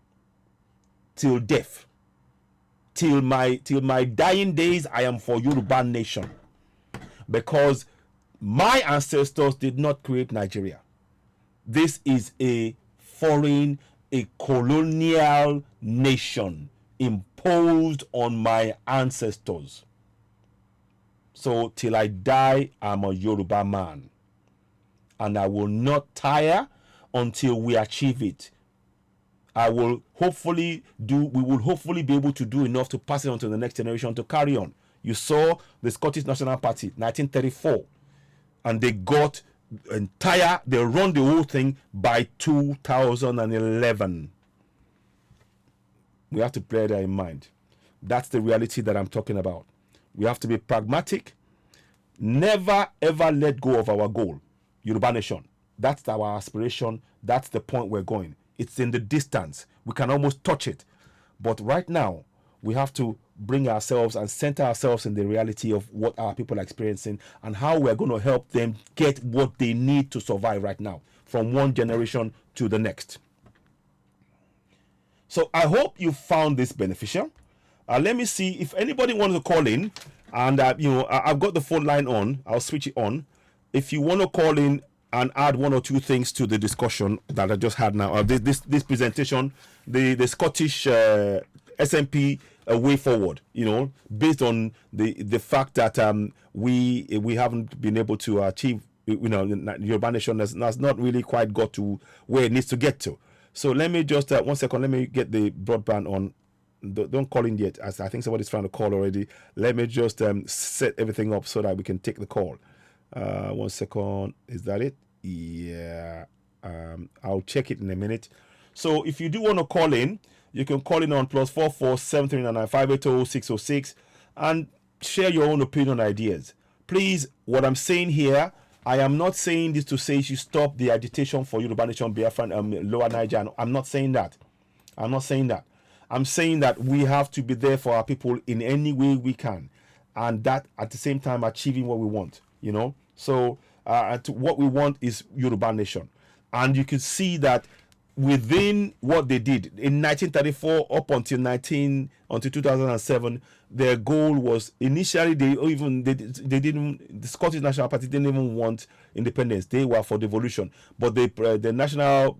till death. Till my dying days, I am for Yoruba nation, because my ancestors did not create Nigeria. This is a colonial nation imposed on my ancestors. So till I die, I'm a Yoruba man. And I will not tire until we achieve it. We will hopefully be able to do enough to pass it on to the next generation to carry on. You saw the Scottish National Party, 1934. And they run the whole thing by 2011. We have to bear that in mind. That's the reality that I'm talking about. We have to be pragmatic. Never ever let go of our goal, Yoruba Nation. That's our aspiration. That's the point we're going. It's in the distance. We can almost touch it. But right now, we have to bring ourselves and center ourselves in the reality of what our people are experiencing and how we're going to help them get what they need to survive right now from one generation to the next. So I hope you found this beneficial. Let me see if anybody wants to call in, and I've got the phone line on. I'll switch it on. If you want to call in and add one or two things to the discussion that I just had now, this presentation, the Scottish SMP way forward, based on the fact that we haven't been able to achieve, the Yoruba Nation has not really quite got to where it needs to get to. So let me just 1 second. Let me get the broadband on. Don't call in yet, as I think somebody's trying to call already. Let me just set everything up so that we can take the call. 1 second. Is that it? Yeah. I'll check it in a minute. So if you do want to call in, you can call in on +44 739 580 606 and share your own opinion and ideas. Please, what I'm saying here, I am not saying this to say you should stop the agitation for Yoruba Nation, Biafra, Lower Niger. I'm not saying that. I'm not saying that. I'm saying that we have to be there for our people in any way we can, and that at the same time achieving what we want. So what we want is Yoruba Nation, and you can see that within what they did in 1934 up until 2007, their goal was initially the Scottish National Party didn't even want independence. They were for devolution, but the National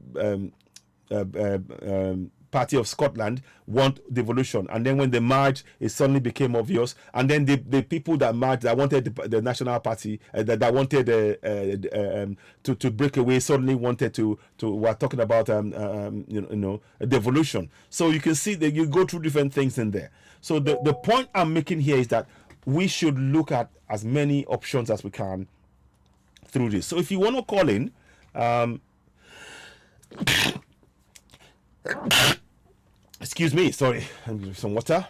Party of Scotland want devolution, and then when they merged, it suddenly became obvious. And then the people that merged, that wanted the National Party, that wanted to break away, suddenly wanted to we're talking about a devolution. So you can see that you go through different things in there. So the point I'm making here is that we should look at as many options as we can through this. So if you want to call in, excuse me, sorry, I'm giving some water.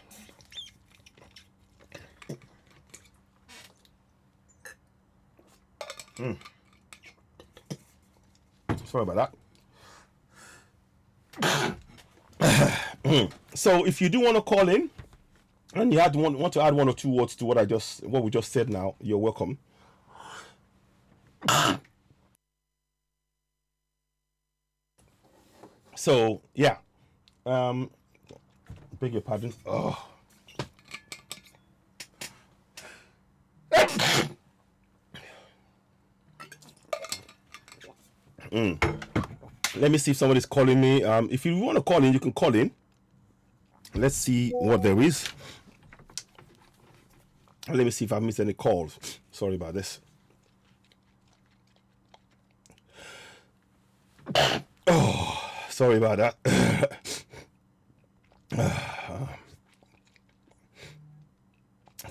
Sorry about that. So if you do want to call in and you want to add one or two words to what we just said now, you're welcome. So yeah, beg your pardon. Oh. Let me see if somebody's calling me. If you want to call in, you can call in. Let's see what there is. Let me see if I missed any calls. Sorry about this. Oh, sorry about that.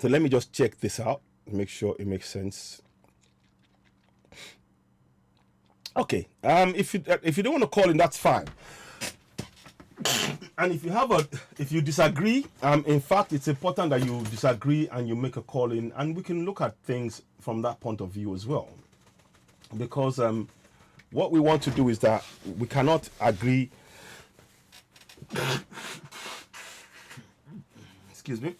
So let me just check this out, make sure it makes sense. Okay. If you don't want to call in, that's fine. And if you disagree, in fact, it's important that you disagree and you make a call in, and we can look at things from that point of view as well. Because what we want to do is that we cannot agree. Excuse me.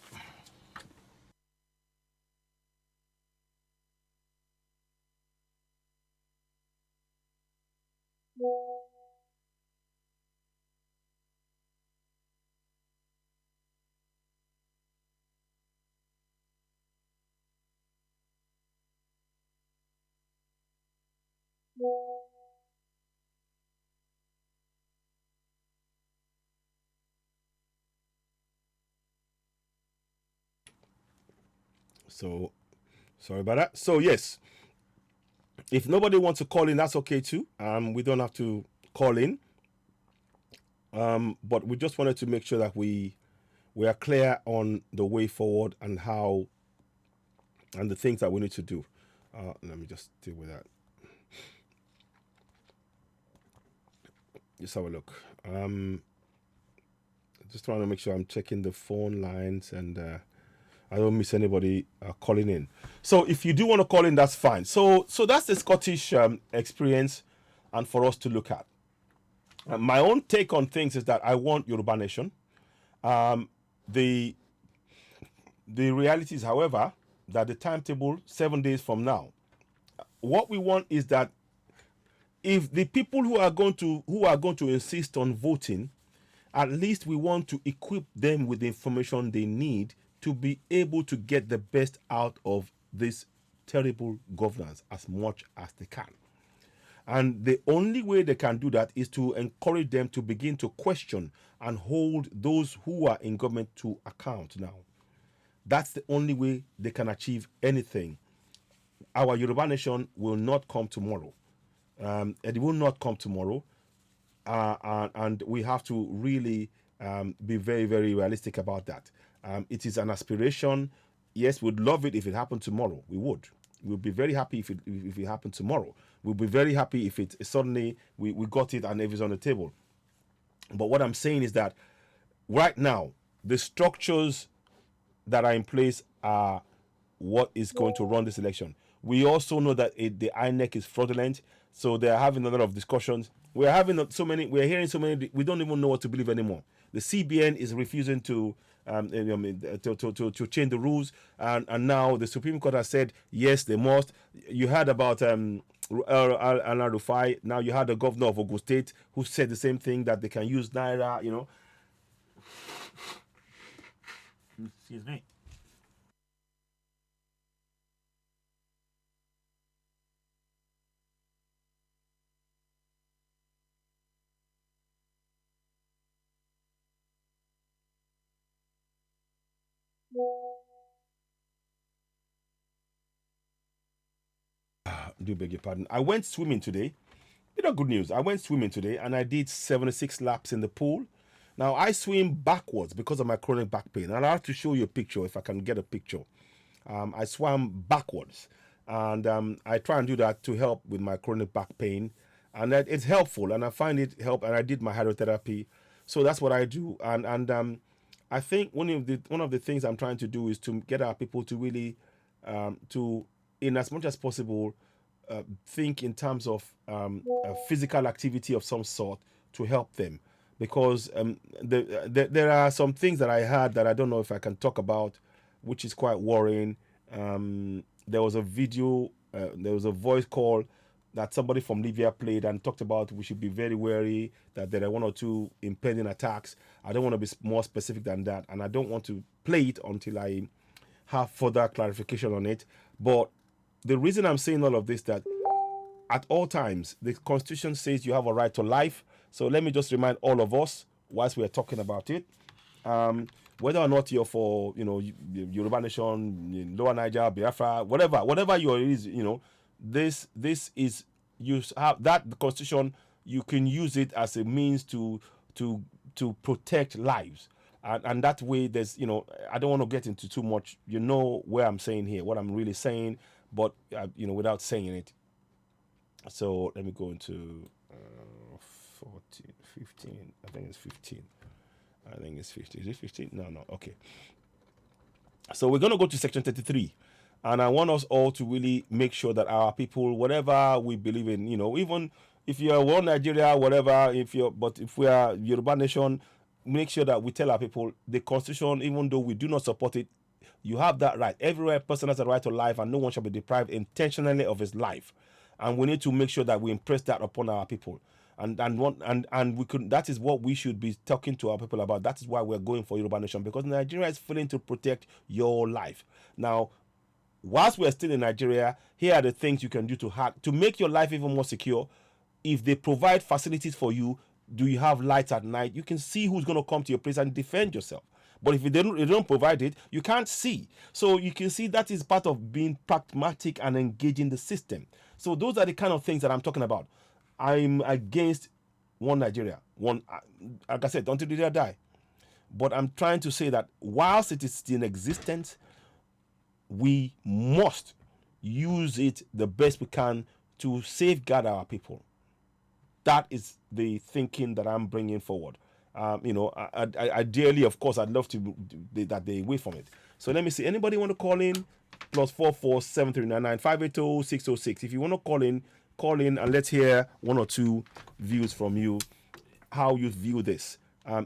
So sorry about that. So yes, if nobody wants to call in, that's okay too. We don't have to call in. But we just wanted to make sure that we are clear on the way forward and how and the things that we need to do. Let me just deal with that. Let's have a look. Just trying to make sure I'm checking the phone lines and I don't miss anybody calling in. So if you do want to call in, that's fine. So that's the Scottish experience, and for us to look at. My own take on things is that I want Yoruba nation. Um, the the reality is, however, that the timetable 7 days from now. What we want is that if the people who are going to insist on voting, at least we want to equip them with the information they need to be able to get the best out of this terrible governance as much as they can. And the only way they can do that is to encourage them to begin to question and hold those who are in government to account now. That's the only way they can achieve anything. Our Yoruba nation will not come tomorrow. It will not come tomorrow. And we have to really be very, very realistic about that. It is an aspiration. Yes, we'd love it if it happened tomorrow. We would. We'll be very happy if it happened tomorrow. We'll be very happy if it suddenly we got it and if it's on the table. But what I'm saying is that right now, the structures that are in place are what is going to run this election. We also know that the INEC is fraudulent, so they are having a lot of discussions. We're having so many. We're hearing so many. We don't even know what to believe anymore. The CBN is refusing to to change the rules, and now the Supreme Court has said yes, they must. You heard about Al Rufai. Now you had the governor of Ogun State who said the same thing, that they can use naira. Excuse me. Do beg your pardon. I went swimming today. Good news. I went swimming today and I did 76 laps in the pool. Now I swim backwards because of my chronic back pain. And I have to show you a picture if I can get a picture. I swam backwards, and I try and do that to help with my chronic back pain, and it's helpful, and I find it help. And I did my hydrotherapy, so that's what I do. And I think one of the things I'm trying to do is to get our people to really to, in as much as possible, think in terms of physical activity of some sort to help them, because there are some things that I had that I don't know if I can talk about, which is quite worrying. There was a video, there was a voice call that somebody from Libya played and talked about we should be very wary, that there are one or two impending attacks. I don't want to be more specific than that, and I don't want to play it until I have further clarification on it. But the reason I'm saying all of this, that at all times the Constitution says you have a right to life. So let me just remind all of us, whilst we are talking about it, whether or not you're for Yoruba Nation, Lower Niger, Biafra, whatever your is, this is, you have that, the Constitution, you can use it as a means to protect lives. And that way, there's, I don't want to get into too much, where I'm saying here, what I'm really saying, but, without saying it. So let me go into 14, 15, I think it's 15. I think it's 50. Is it 15? No. Okay. So we're going to go to section 33. And I want us all to really make sure that our people, whatever we believe in, even if you're one Nigeria, whatever, but if we are Yoruba Nation, make sure that we tell our people the Constitution, even though we do not support it, you have that right. Every person has a right to life, and no one shall be deprived intentionally of his life. And we need to make sure that we impress that upon our people. And we could, that is what we should be talking to our people about. That is why we're going for Yoruba Nation, because Nigeria is failing to protect your life. Now, whilst we're still in Nigeria, here are the things you can do to make your life even more secure. If they provide facilities for you, do you have lights at night? You can see who's going to come to your place and defend yourself. But if they don't provide it, you can't see. So you can see that is part of being pragmatic and engaging the system. So those are the kind of things that I'm talking about. I'm against one Nigeria. Like I said, until the day I die. But I'm trying to say that whilst it is still in existence, we must use it the best we can to safeguard our people. That is the thinking that I'm bringing forward. Ideally, of course, I'd love to that they away from it. So let me see. Anybody want to call in? +447399580606. If you want to call in and let's hear one or two views from you, how you view this.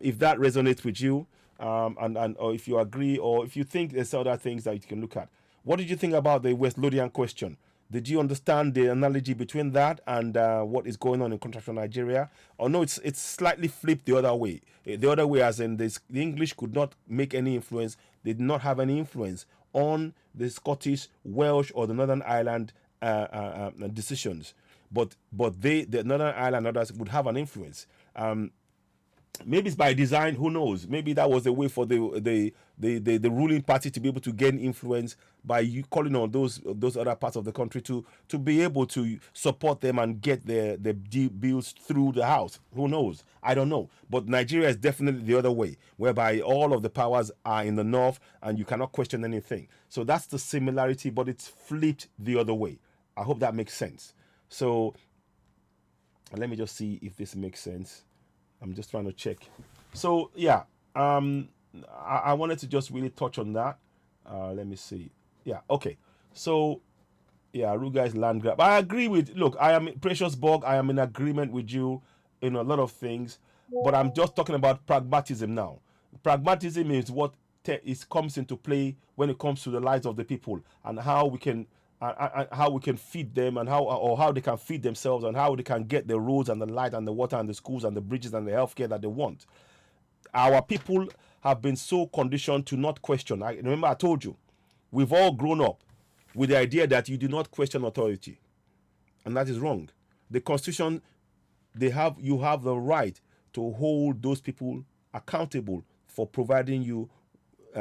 If that resonates with you, and or if you agree, or if you think there's other things that you can look at. What did you think about the West Lothian question? Did you understand the analogy between that and what is going on in contractual Nigeria? Or no, it's slightly flipped the other way. The other way, as in this, the English could not make any influence. They did not have any influence on the Scottish, Welsh, or the Northern Ireland decisions. But the Northern Ireland others would have an influence. Maybe it's by design, who knows? Maybe that was a way for the ruling party to be able to gain influence by you calling on those other parts of the country to be able to support them and get the bills through the house. Who knows? I don't know. But Nigeria is definitely the other way, whereby all of the powers are in the north and you cannot question anything. So that's the similarity, but it's flipped the other way. I hope that makes sense. So let me just see if this makes sense. I'm just trying to check. So yeah, I wanted to just really touch on that. Let me see. Yeah, okay. So yeah, Ruga is land grab. I agree with. Look, I am Precious Bog. I am in agreement with you in a lot of things, but I'm just talking about pragmatism now. Pragmatism is what comes into play when it comes to the lives of the people and how we can feed them and how they can feed themselves and how they can get the roads and the light and the water and the schools and the bridges and the healthcare that they want. Our people have been so conditioned to not question. I remember I told you, we've all grown up with the idea that you do not question authority, and that is wrong. The Constitution, you have the right to hold those people accountable for providing you,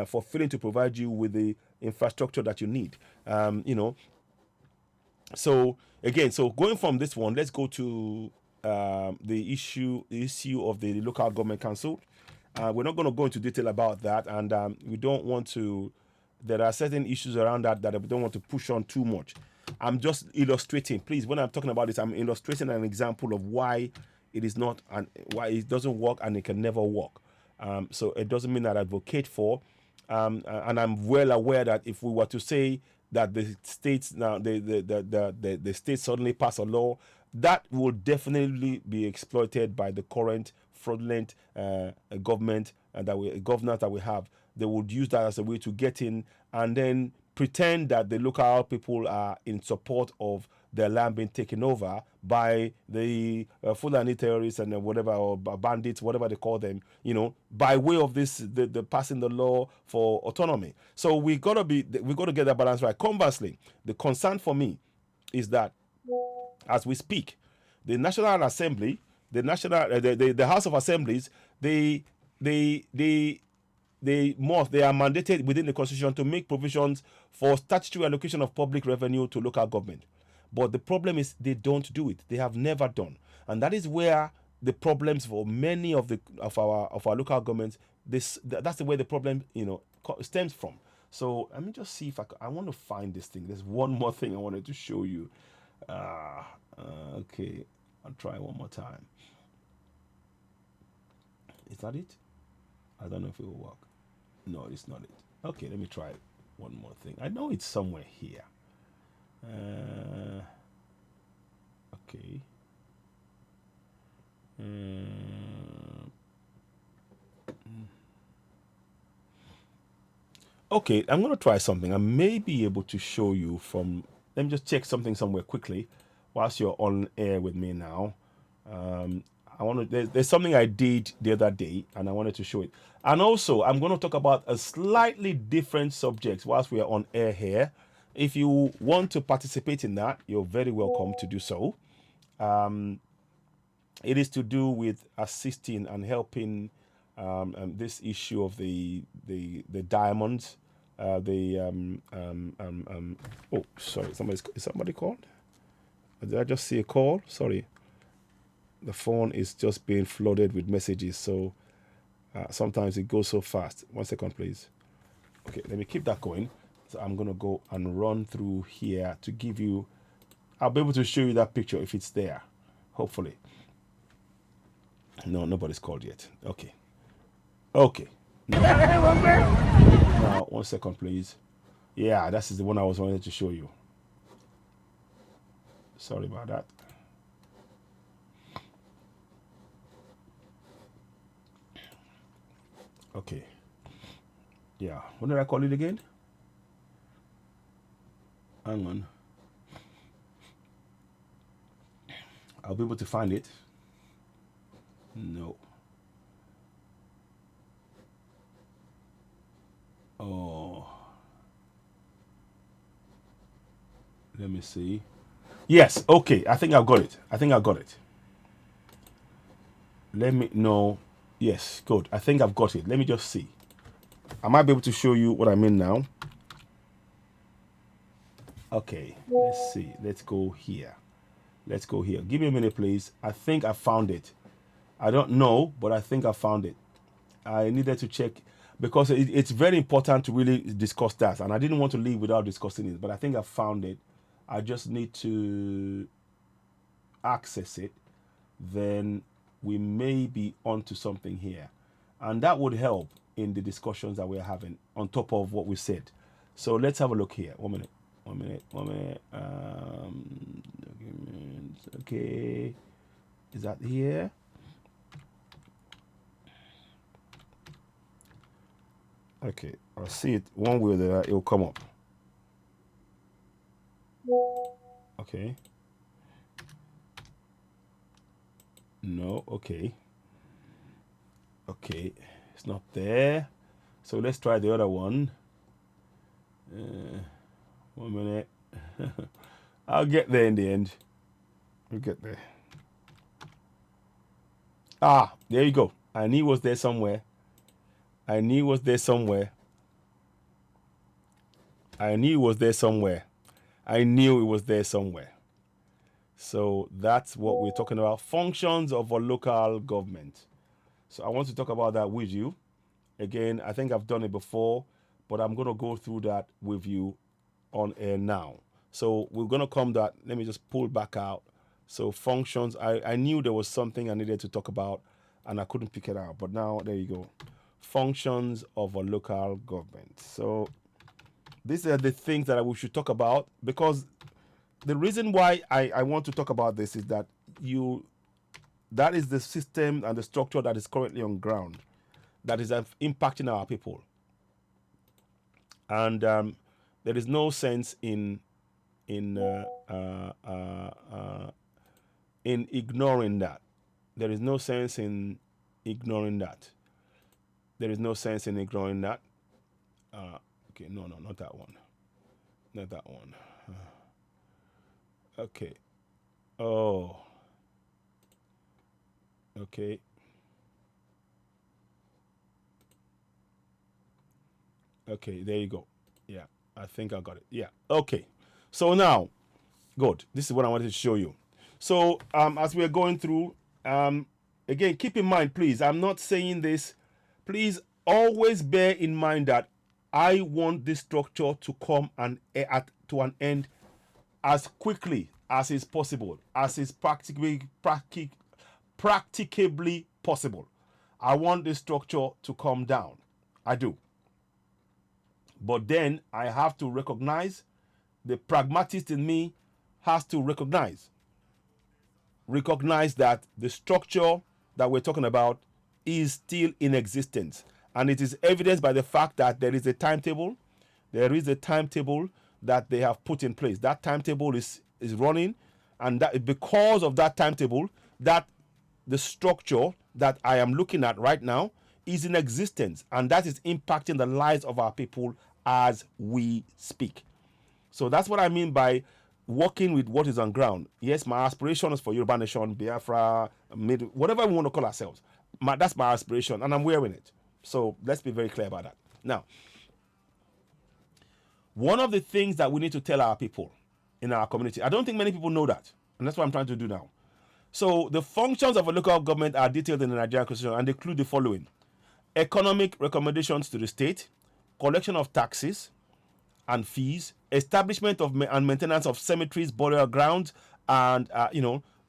for failing to provide you with the infrastructure that you need. So again, so going from this one, let's go to the issue of the local government council. We're not going to go into detail about that, and we don't want to. There are certain issues around that we don't want to push on too much. I'm just illustrating. Please, when I'm talking about this, I'm illustrating an example of why it is not and why it doesn't work and it can never work. So it doesn't mean that I advocate for. And I'm well aware that if we were to say that the states now the states suddenly pass a law, that will definitely be exploited by the current fraudulent government and governors that we have. They would use that as a way to get in and then pretend that the local people are in support of their land being taken over by the Fulani terrorists and whatever, or bandits, whatever they call them, by way of the passing the law for autonomy. So we got to get that balance right. Conversely, the concern for me is that as we speak, the National Assembly, the House of Assemblies, they are mandated within the Constitution to make provisions for statutory allocation of public revenue to local government. But the problem is they don't do it. They have never done, and that is where the problems for many of our local governments. That's the way the problem stems from. So let me just see if I want to find this thing. There's one more thing I wanted to show you. Okay, I'll try one more time. Is that it? I don't know if it will work. No, it's not it. Okay, let me try one more thing. I know it's somewhere here. Okay. Okay, I'm going to try something. I may be able to show you from. Let me just check something somewhere quickly whilst you're on air with me now. I want to. There's something I did the other day, and I wanted to show it. And also, I'm going to talk about a slightly different subject whilst we are on air here. If you want to participate in that, you're very welcome to do so. It is to do with assisting and helping this issue of the diamonds. Oh, sorry. Is somebody called? Did I just see a call? Sorry. The phone is just being flooded with messages, so sometimes it goes so fast. 1 second, please. Okay, let me keep that going. So I'm going to go and run through here to give you. I'll be able to show you that picture if it's there, hopefully. No, nobody's called yet. Okay, Okay. Now, 1 second, please. Yeah, this is the one I was wanting to show you. Sorry about that. Okay. Yeah. What did I call it again? Hang on. I'll be able to find it. No. Oh. Let me see. Yes. Okay. I think I've got it. I think I got it. Let me know. Yes. Good. I think I've got it. Let me just see. I might be able to show you what I mean now. Okay. Let's see. Let's go here. Let's go here. Give me a minute, please. I think I found it. I don't know, but I think I found it. I needed to check because it's very important to really discuss that, and I didn't want to leave without discussing it. But I think I found it. I just need to access it. Then we may be onto something here, and that would help in the discussions that we're having on top of what we said. So let's have a look here. 1 minute. 1 minute. 1 minute. Documents. Okay. Is that here? Okay, I'll see it one way or the other. It will come up. Okay. No. Okay. Okay. It's not there. So let's try the other one. 1 minute. I'll get there in the end. We'll get there. Ah, there you go. I knew it was there somewhere. I knew it was there somewhere. I knew it was there somewhere. I knew it was there somewhere. So that's what we're talking about. Functions of a local government. So I want to talk about that with you. Again, I think I've done it before, but I'm going to go through that with you on air now. So we're going to come that. Let me just pull back out. So functions. I knew there was something I needed to talk about, and I couldn't pick it out. But now, there you go. Functions of a local government. So these are the things that we should talk about, because the reason why I want to talk about this is that that is the system and the structure that is currently on ground that is impacting our people, and there is no sense in in ignoring that. There is no sense in ignoring that. There is no sense in ignoring that. Okay, no, not that one. Not that one. Okay. Oh. Okay. Okay, there you go. Yeah, I think I got it. Yeah. Okay. So now, good. This is what I wanted to show you. So as we're going through, again, keep in mind, please, I'm not saying this. Please always bear in mind that I want this structure to come to an end as quickly as is possible, as is practicably possible. I want this structure to come down. I do. But then I have to recognize, the pragmatist in me has to recognize that the structure that we're talking about is still in existence. And it is evidenced by the fact that there is a timetable. There is a timetable that they have put in place. That timetable is running, and that because of that timetable, that the structure that I am looking at right now is in existence, and that is impacting the lives of our people as we speak. So that's what I mean by working with what is on ground. Yes, my aspiration is for Yoruba Nation, Biafra, whatever we want to call ourselves. That's my aspiration, and I'm wearing it. So let's be very clear about that. Now, one of the things that we need to tell our people in our community, I don't think many people know that, and that's what I'm trying to do now. So the functions of a local government are detailed in the Nigerian Constitution and include the following: economic recommendations to the state, collection of taxes and fees, establishment of and maintenance of cemeteries, burial grounds, and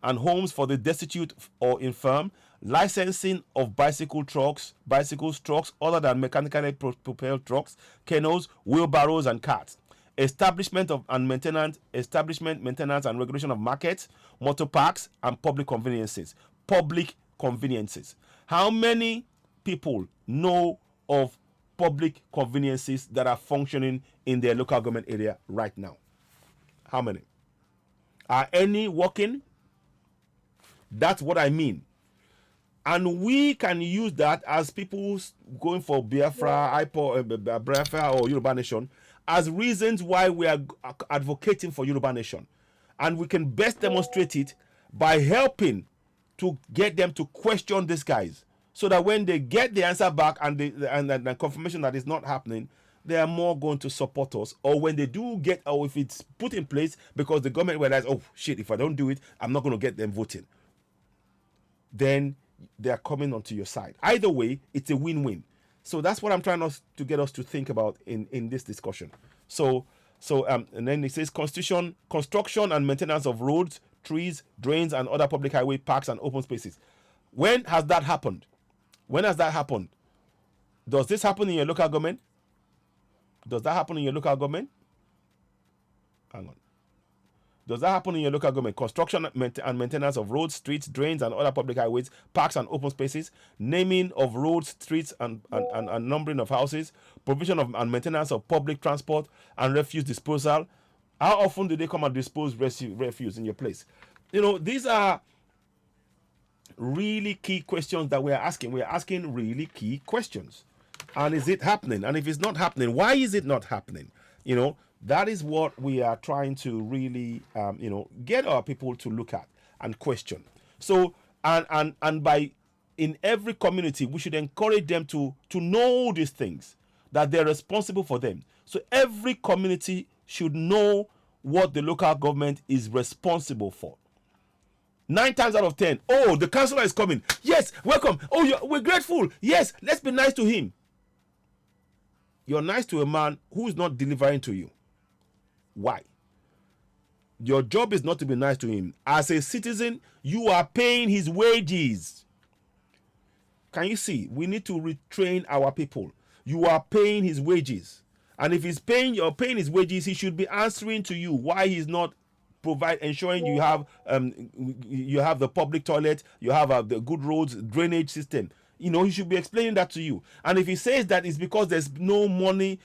and homes for the destitute or infirm, licensing of bicycles, trucks other than mechanically propelled trucks, canoes, wheelbarrows, and carts. Establishment, maintenance, and regulation of markets, motor parks, and public conveniences. Public conveniences. How many people know of public conveniences that are functioning in their local government area right now? How many? Are any working? That's what I mean. And we can use that as people going for Biafra, Biafra or Yoruba Nation as reasons why we are advocating for Yoruba Nation. And we can best demonstrate it by helping to get them to question these guys, so that when they get the answer back and the confirmation that it's not happening, they are more going to support us. Or when they do get, or if it's put in place because the government realizes, oh shit, if I don't do it, I'm not going to get them voting, then they are coming onto your side. Either way, it's a win-win. So that's what I'm trying to get us to think about in this discussion. So and then it says construction and maintenance of roads, trees, drains, and other public highway, parks, and open spaces. When has that happened? When has that happened? Does this happen in your local government? Does that happen in your local government? Hang on. Does that happen in your local government? Construction and maintenance of roads, streets, drains, and other public highways, parks, and open spaces, naming of roads, streets, and numbering of houses, provision of and maintenance of public transport, and refuse disposal. How often do they come and dispose refuse in your place? You know, these are really key questions that we are asking. We are asking really key questions. And is it happening? And if it's not happening, why is it not happening? You know, that is what we are trying to really, get our people to look at and question. So, and by in every community, we should encourage them to know these things, that they're responsible for them. So every community should know what the local government is responsible for. 9 times out of 10, oh, the councillor is coming. Yes, welcome. Oh, we're grateful. Yes, let's be nice to him. You're nice to a man who is not delivering to you. Why? Your job is not to be nice to him. As a citizen, you are paying his wages. Can you see? We need to retrain our people. You are paying his wages. And if you're paying his wages, he should be answering to you why he's not ensuring you have the public toilet, you have the good roads, drainage system. You know, he should be explaining that to you. And if he says that it's because there's no money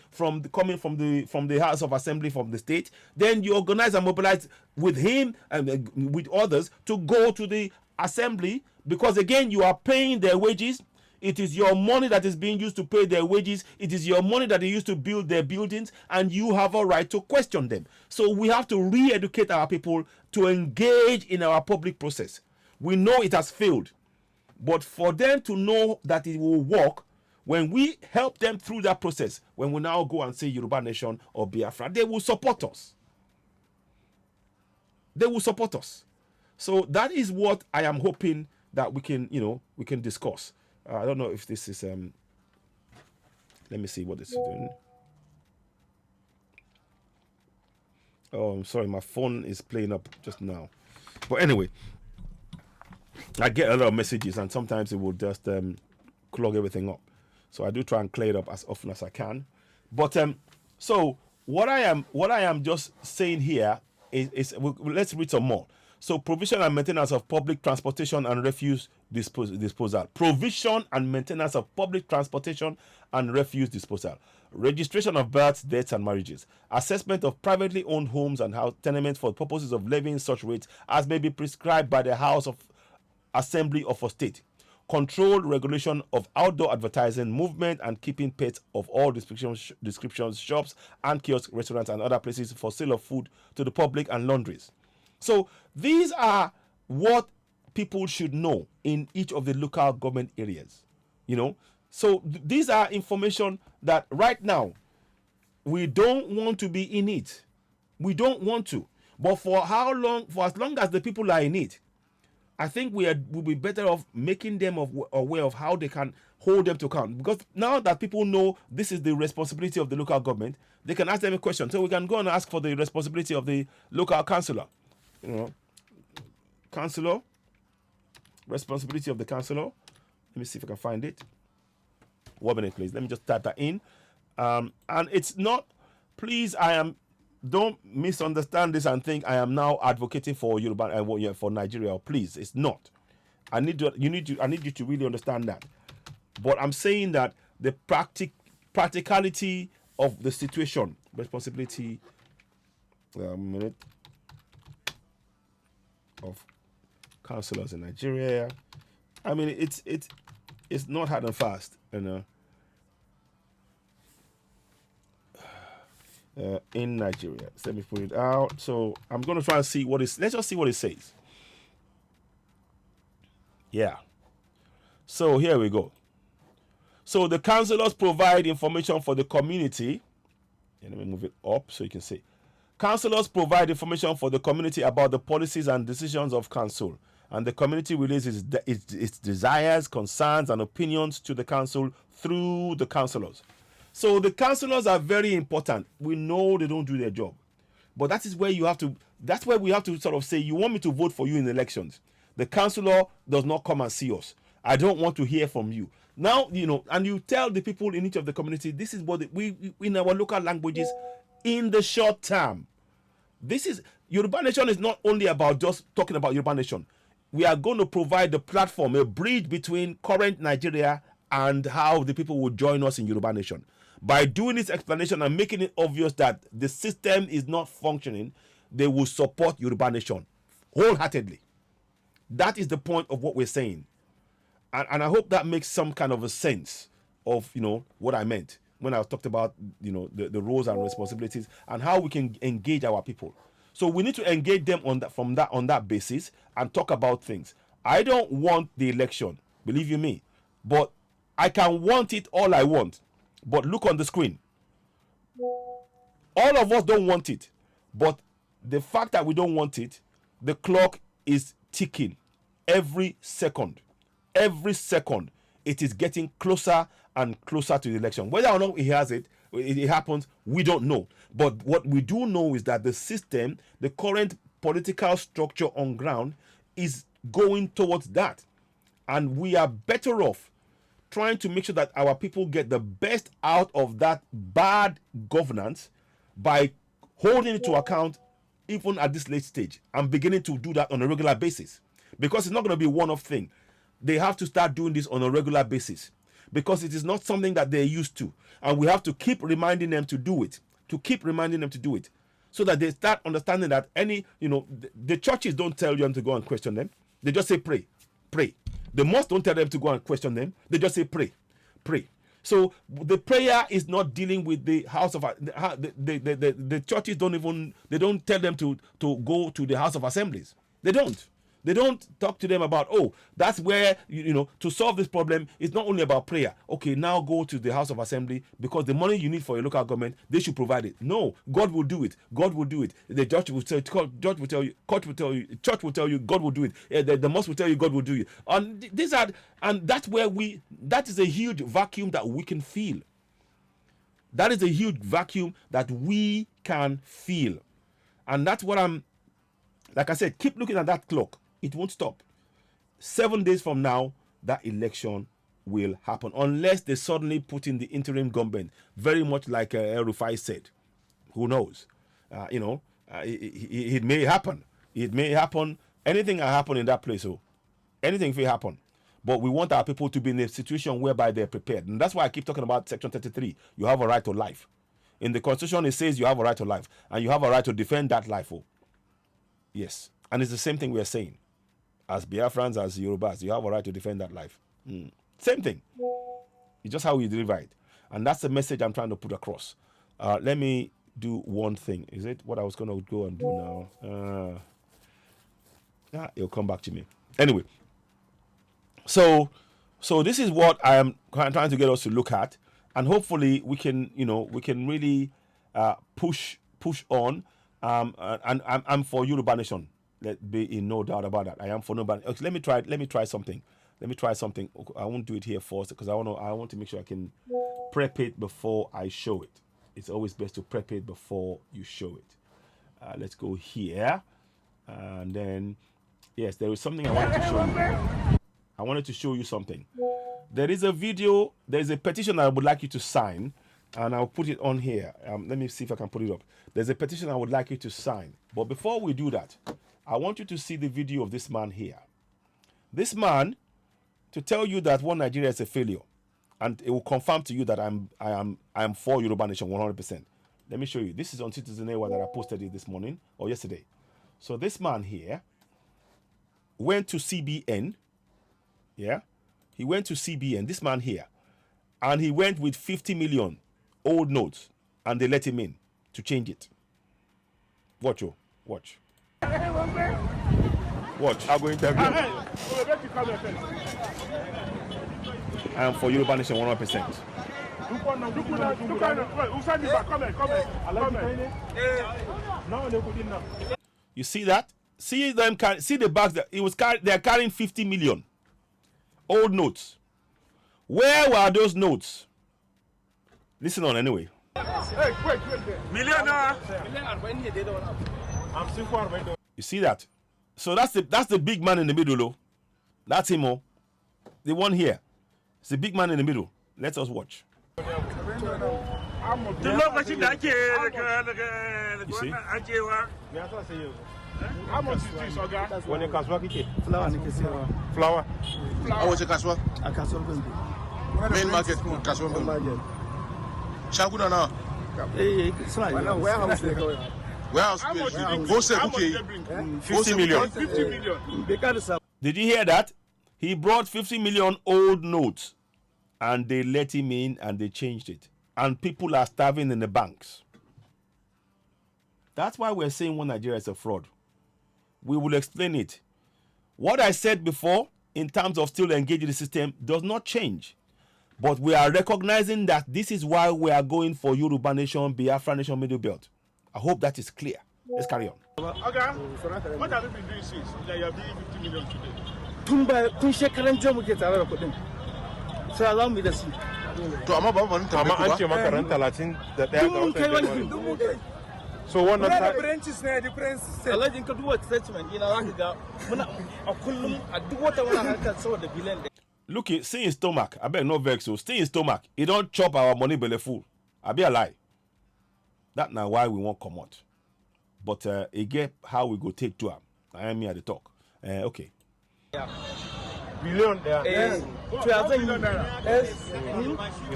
coming from the House of Assembly, from the state, then you organize and mobilize with him and with others to go to the assembly, because again, you are paying their wages. It is your money that is being used to pay their wages. It is your money that they used to build their buildings, and you have a right to question them. So we have to re-educate our people to engage in our public process. We know it has failed, but for them to know that it will work, when we help them through that process, when we now go and say Yoruba Nation or Biafra, they will support us. They will support us. So that is what I am hoping that we can discuss. I don't know if this is let me see what this is doing. Oh, I'm sorry, my phone is playing up just now. But anyway, I get a lot of messages, and sometimes it will just clog everything up. So I do try and clear it up as often as I can. But so what I am just saying here is let's read some more. So provision and maintenance of public transportation and refuse disposal. Provision and maintenance of public transportation and refuse disposal. Registration of births, deaths, and marriages. Assessment of privately owned homes and house tenements for purposes of levying such rates as may be prescribed by the House of Assembly of a state. Controlled regulation of outdoor advertising, movement, and keeping pets of all descriptions, shops and kiosks, restaurants, and other places for sale of food to the public, and laundries. So these are what people should know in each of the local government areas. So these are information that right now we don't want to be in it. We don't want to. But for how long? For as long as the people are in it, I think we'll be better off making them aware of how they can hold them to account. Because now that people know this is the responsibility of the local government, they can ask them a question. So we can go and ask for the responsibility of the local councillor. councillor. Responsibility of the councillor. Let me see if I can find it. 1 minute, please. Let me just type that in. And it's not, please, don't misunderstand this and think I am now advocating for Yoruba, for Nigeria. Please, it's not. I need you to really understand that. But I'm saying that the practicality of the situation, responsibility, a minute, of councillors in Nigeria. I mean, it's not hard and fast, in Nigeria. So let me put it out. So I'm going to try and see let's just see what it says. Yeah. So here we go. So the councillors provide information for the community. Yeah, let me move it up so you can see. Councillors provide information for the community about the policies and decisions of council, and the community releases its desires, concerns, and opinions to the council through the councillors. So the councillors are very important. We know they don't do their job, but that's where we have to sort of say, you want me to vote for you in elections. The councillor does not come and see us. I don't want to hear from you. Now, and you tell the people in each of the community, this is what we in our local languages, in the short term. This is, Yoruba Nation is not only about just talking about Yoruba Nation. We are going to provide the platform, a bridge between current Nigeria and how the people will join us in Yoruba Nation. By doing this explanation and making it obvious that the system is not functioning, they will support Yoruba Nation wholeheartedly. That is the point of what we're saying. And I hope that makes some kind of a sense of, what I meant when I talked about, the roles and responsibilities and how we can engage our people. So we need to engage them on that basis and talk about things. I don't want the election, believe you me, but I can want it all I want. But look on the screen. All of us don't want it. But the fact that we don't want it, the clock is ticking every second. Every second, it is getting closer and closer to the election. Whether or not it happens, we don't know. But what we do know is that the system, the current political structure on ground, is going towards that. And we are better off trying to make sure that our people get the best out of that bad governance by holding it to account even at this late stage and beginning to do that on a regular basis. Because it's not going to be a one-off thing. They have to start doing this on a regular basis because it is not something that they're used to. And we have to keep reminding them to do it, so that they start understanding that the churches don't tell them to go and question them. They just say, pray, pray. The mosques don't tell them to go and question them. They just say, pray, pray. So the prayer is not dealing with the house of the churches they don't tell them to go to the house of assemblies. They don't talk to them about, that's where, to solve this problem, it's not only about prayer. Okay, now go to the House of Assembly because the money you need for your local government, they should provide it. No, God will do it. God will do it. The church will tell you, church will tell you, God will do it. The mosque will tell you, God will do it. And that's where that is a huge vacuum that we can feel. That is a huge vacuum that we can feel. And that's what like I said, keep looking at that clock. It won't stop. 7 days from now, that election will happen unless they suddenly put in the interim government, very much like El-Rufai said. Who knows? It may happen. It may happen. Anything can happen in that place. Anything will happen. But we want our people to be in a situation whereby they're prepared. And that's why I keep talking about Section 33. You have a right to life. In the Constitution, it says you have a right to life. And you have a right to defend that life. Yes. And it's the same thing we're saying. As Biafrans, as Yorubas, you have a right to defend that life. Same thing. It's just how we deliver it. And that's the message I'm trying to put across. Let me do one thing. Is it what I was going to go and do now? It'll come back to me. Anyway. So this is what I am trying to get us to look at. And hopefully we can really push on. And I'm for Yoruba Nation. Let be in no doubt about that. I am for nobody. Okay, let me try something. I won't do it here first because I want to make sure I can prep it before I show it. It's always best to prep it before you show it. Let's go here, and then Yes, there is something I wanted to show you. I wanted to show you something. There is a video, there is a petition I would like you to sign, and I'll put it on here. Let me see if I can put it up. There's a petition I would like you to sign. But before we do that, I want you to see the video of this man here. This man, to tell you that one Nigeria is a failure, and it will confirm to you that I am for Yoruba Nation 100%. Let me show you. This is on Citizen Airwa that I posted it this morning or yesterday. So this man here went to CBN. Yeah, he went to CBN. This man here, and he went with 50 million old notes, and they let him in to change it. Watch, oh, watch. Watch. I'll go interview. I am for Yoruba Nation 100%. You see that? See them? See the bags that they are carrying 50 million old notes. Where were those notes? Listen on anyway. You see that? So that's the big man in the middle, though. That's him, oh. The one here. It's the big man in the middle. Let us watch. You see? How much is this, Oga? When you flour. How much is main market, Shaguna now. Warehouse. Go say, okay. 50 million. 50 million. Did you hear that? He brought 50 million old notes, and they let him in, and they changed it. And people are starving in the banks. That's why we're saying one Nigeria is a fraud. We will explain it. What I said before, in terms of still engaging the system, does not change. But we are recognizing that this is why we are going for Yoruba Nation, Biafra Nation, Middle Belt. I hope that is clear. Let's carry on. Okay. What have you been doing since that you are doing 50 million today? So allow me to see. So one of the branches there, the prince said, "I can do a statement in Alaga. I do what I want to so the villain." Look, see his stomach. I bet no vex. So stay in stomach. He don't chop our money belly full. I be a lie. That now why we won't come out. But it get how we go take to him. I am here at the talk. Okay. Yeah. billion there. Yes.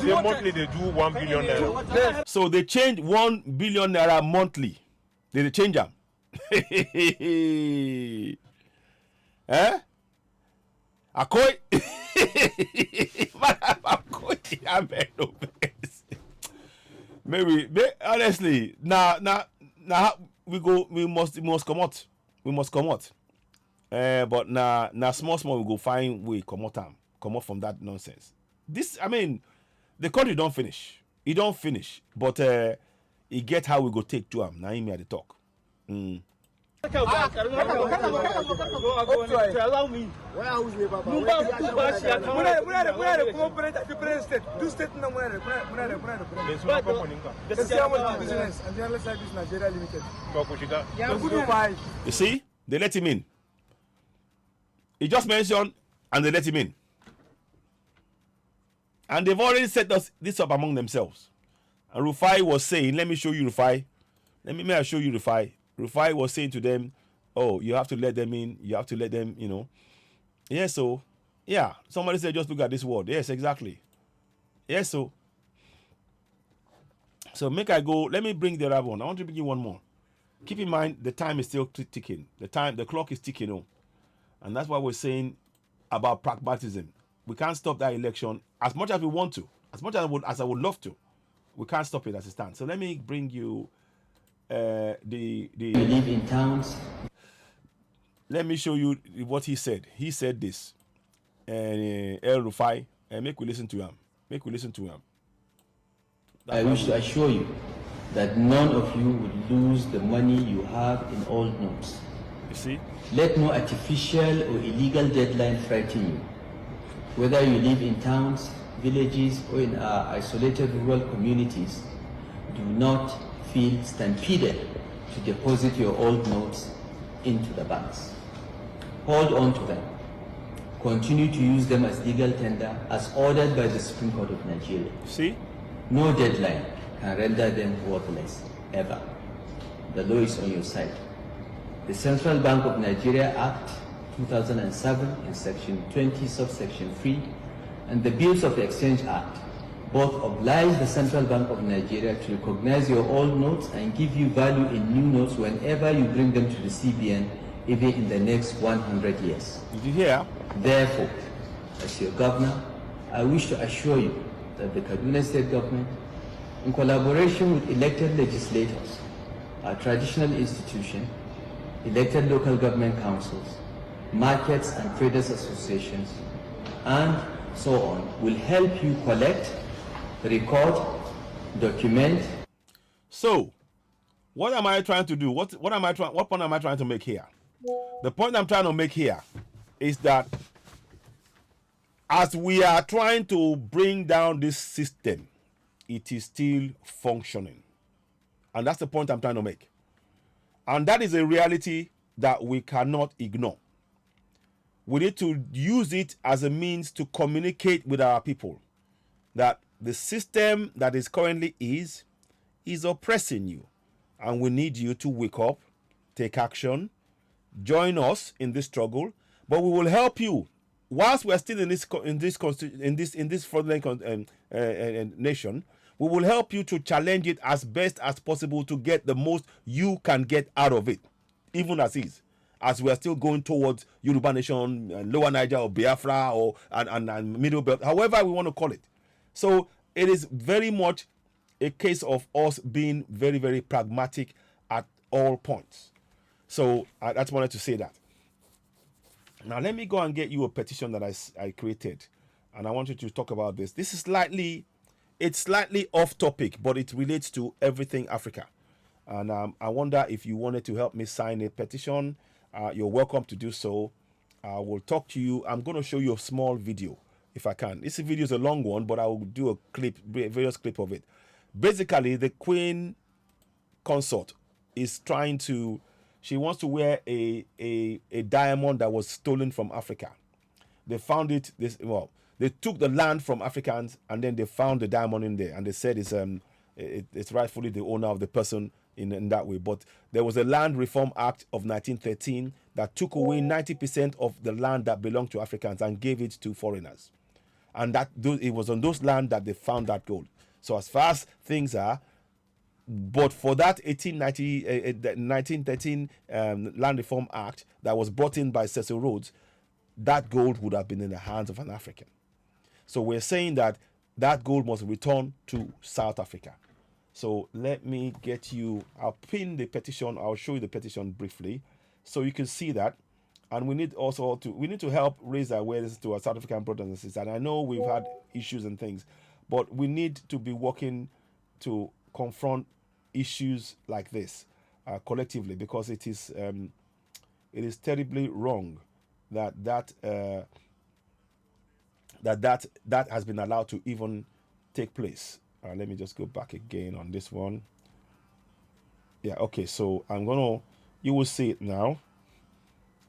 They monthly they do 1 billion naira. So they change 1 billion naira monthly. They change them. Eh? Akoy. Maybe honestly, now we must come out. We must come out. But now small we go find we come out from that nonsense. This, I mean, the country don't finish. It don't finish. But it get how we go take to him. Now he made the talk. Allow me. You see, they let him in. He just mentioned and they let him in. And they've already set this up among themselves. And Rufai was saying, let me show you Rufai. May I show you Rufai? Rufai was saying to them, oh, you have to let them in. You have to let them, you know. Yes, so, yeah. Somebody said, just look at this word. Yes, exactly. Yes, so. So make I go. Let me bring the other one. I want to bring you one more. Keep in mind, the time is still ticking. The clock is ticking on. And that's why we're saying about pragmatism. We can't stop that election as much as we want to. As much as I would love to. We can't stop it as it stands. So let me bring you we live in towns. Let me show you what he said. He said this. And El Rufai, make we listen to him. Make we listen to him. I wish to assure you that none of you would lose the money you have in old notes. You see? Let no artificial or illegal deadline frighten you. Whether you live in towns, villages, or in our isolated rural communities, do not feel stampeded to deposit your old notes into the banks. hold on to them. Continue to use them as legal tender as ordered by the Supreme Court of Nigeria. See? No deadline can render them worthless, ever. The law is on your side. The Central Bank of Nigeria Act 2007 in Section 20, subsection 3, and the Bills of Exchange Act both oblige the Central Bank of Nigeria to recognize your old notes and give you value in new notes whenever you bring them to the CBN, even in the next 100 years. Did you hear? Therefore, as your governor, I wish to assure you that the Kaduna State government, in collaboration with elected legislators, our traditional institution, elected local government councils, markets and traders associations, and so on, will help you collect, record, document. So, what am I trying to do? What point am I trying to make here? The point I'm trying to make here is that as we are trying to bring down this system, it is still functioning. And that's the point I'm trying to make. And that is a reality that we cannot ignore. We need to use it as a means to communicate with our people that the system that is currently is oppressing you. And we need you to wake up, take action, join us in this struggle, but we will help you. Whilst we are still in this fraudulent nation, we will help you to challenge it as best as possible to get the most you can get out of it, even as is. As we are still going towards Yoruba nation, Lower Niger or Biafra or and Middle Belt, however we want to call it. So it is very much a case of us being very, very pragmatic at all points. So I just wanted to say that. Now let me go and get you a petition that I created, and I want you to talk about this. This is slightly off topic, but it relates to everything Africa. And I wonder if you wanted to help me sign a petition. You're welcome to do so. I will talk to you. I'm going to show you a small video if I can. This video is a long one, but I will do a clip, various clip of it. Basically, the Queen consort is trying to. She wants to wear a diamond that was stolen from Africa. They found it. They took the land from Africans and then they found the diamond in there, and they said it's rightfully the owner of the person in that way. But there was a Land Reform Act of 1913 that took away 90% of the land that belonged to Africans and gave it to foreigners, and it was on those land that they found that gold. So as far as things are. But for that 1913 Land Reform Act that was brought in by Cecil Rhodes, that gold would have been in the hands of an African. So we're saying that gold must return to South Africa. So let me get you, I'll pin the petition, I'll show you the petition briefly so you can see that. And we need to help raise awareness to our South African brothers and sisters. And I know we've had issues and things, but we need to be working to confront issues like this collectively, because it is terribly wrong that has been allowed to even take place. Let me just go back again on this one. Yeah, okay, so you will see it now.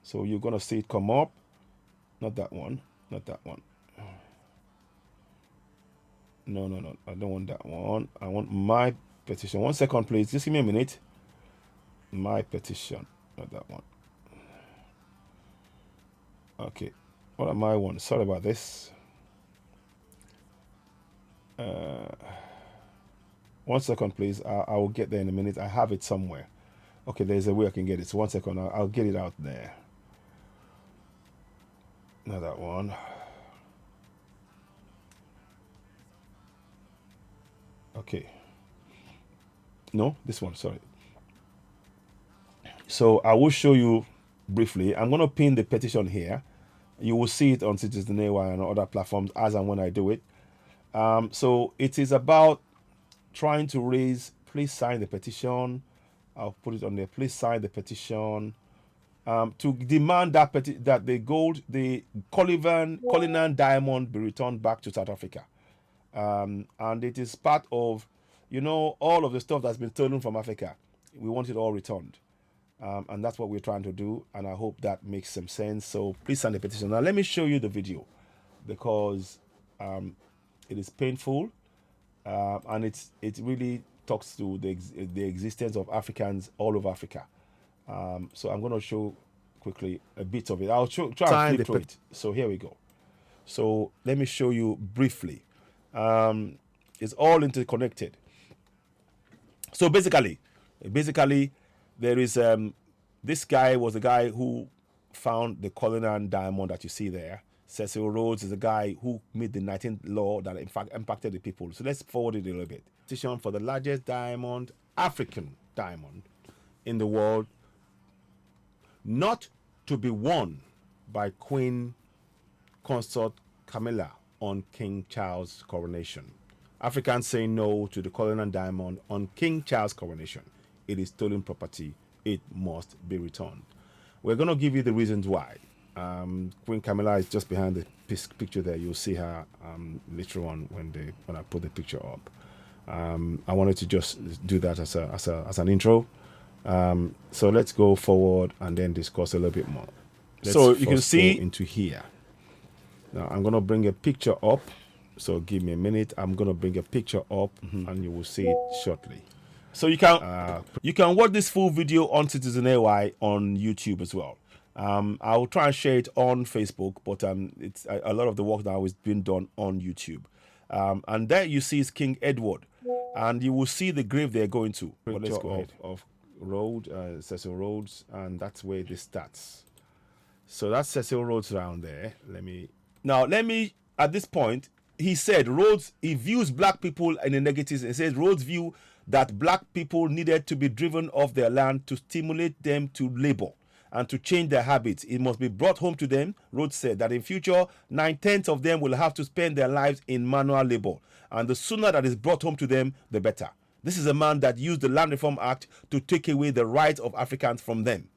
So you're gonna see it come up. Not that one. No, I don't want that one. I want my petition. 1 second, please. Just give me a minute. My petition. Not that one. Okay. What am I one? Sorry about this. 1 second, please. I will get there in a minute. I have it somewhere. Okay, there's a way I can get it. So 1 second. I'll get it out there. Not that one. Okay. No, this one, sorry. So I will show you briefly. I'm going to pin the petition here. You will see it on Citizen AY and other platforms as and when I do it. So it is about trying to raise, please sign the petition. I'll put it on there. Please sign the petition to demand that the Cullinan diamond be returned back to South Africa. And it is part of, all of the stuff that's been stolen from Africa. We want it all returned. And that's what we're trying to do, and I hope that makes some sense. So please sign the petition. Now let me show you the video, because it is painful, and it really talks to the existence of Africans all over Africa. So I'm going to show quickly a bit of it. I'll try and flip through it. So here we go. So let me show you briefly. It's all interconnected. So basically, there is this guy was the guy who found the Cullinan diamond that you see there. Cecil Rhodes is the guy who made the 19th law that in fact impacted the people. So let's forward it a little bit. Petition for the largest diamond, African diamond, in the world, not to be won by Queen Consort Camilla on King Charles' coronation. Africans say no to the Cullinan diamond on King Charles' coronation. It is stolen property. It must be returned. We're going to give you the reasons why. Queen Camilla is just behind the picture there. You'll see her later on when I put the picture up. I wanted to just do that as an intro. So let's go forward and then discuss a little bit more. So you can see into here. Now I'm going to bring a picture up. So give me a minute. I'm going to bring a picture up and you will see it shortly. So you can watch this full video on Citizen AY on YouTube as well. I will try and share it on Facebook, but it's a lot of the work now is being done on YouTube. And there you see is King Edward, and you will see the grave they're going to. But let's go ahead. Of Cecil Rhodes, and that's where this starts. So that's Cecil Rhodes around there. Let me at this point, he said Rhodes, he views black people in the negatives. He says Rhodes view that black people needed to be driven off their land to stimulate them to labor and to change their habits. It must be brought home to them. Rhodes said that in future, 9/10 of them will have to spend their lives in manual labor. And the sooner that is brought home to them, the better. This is a man that used the Land Reform Act to take away the rights of Africans from them.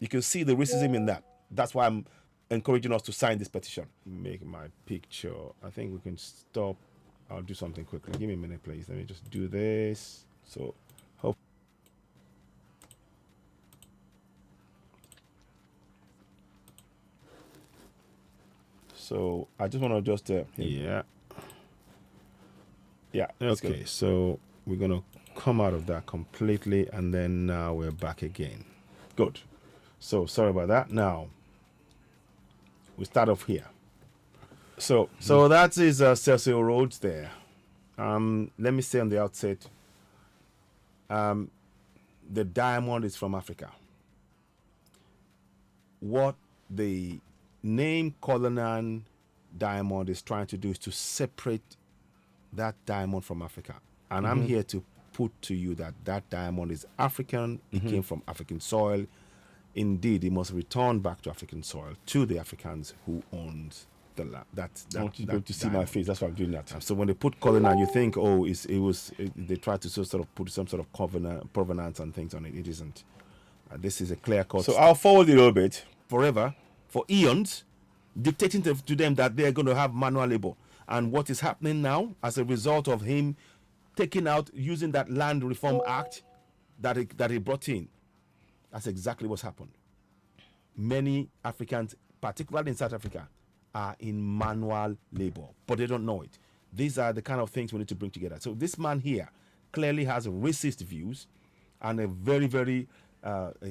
You can see the racism in that. That's why I'm encouraging us to sign this petition. Make my picture. I think we can stop. I'll do something quickly. Give me a minute, please. Let me just do this. So, hope. So, I just want to just, yeah. Okay, good. So we're going to come out of that completely, and then now we're back again. Good. So, sorry about that. Now, we start off here. So that is Cecil Rhodes there. Let me say on the outset, the diamond is from Africa. What the name Cullinan diamond is trying to do is to separate that diamond from Africa. And I'm here to put to you that that diamond is African. It came from African soil. Indeed, it must return back to African soil, to the Africans who owns the land. I want you to see my face. That's why I'm doing that. So when they put Cullinan, you think, oh, they tried to sort of put some sort of provenance and things on it. It isn't. This is a clear cut. So I'll forward it a little bit. Forever, for eons, dictating to them that they're going to have manual labor. And what is happening now, as a result of him taking out, using that Land Reform Act that he brought in, that's exactly what's happened. Many Africans, particularly in South Africa, are in manual labor, but they don't know it. These are the kind of things we need to bring together. So this man here clearly has racist views and a very, very,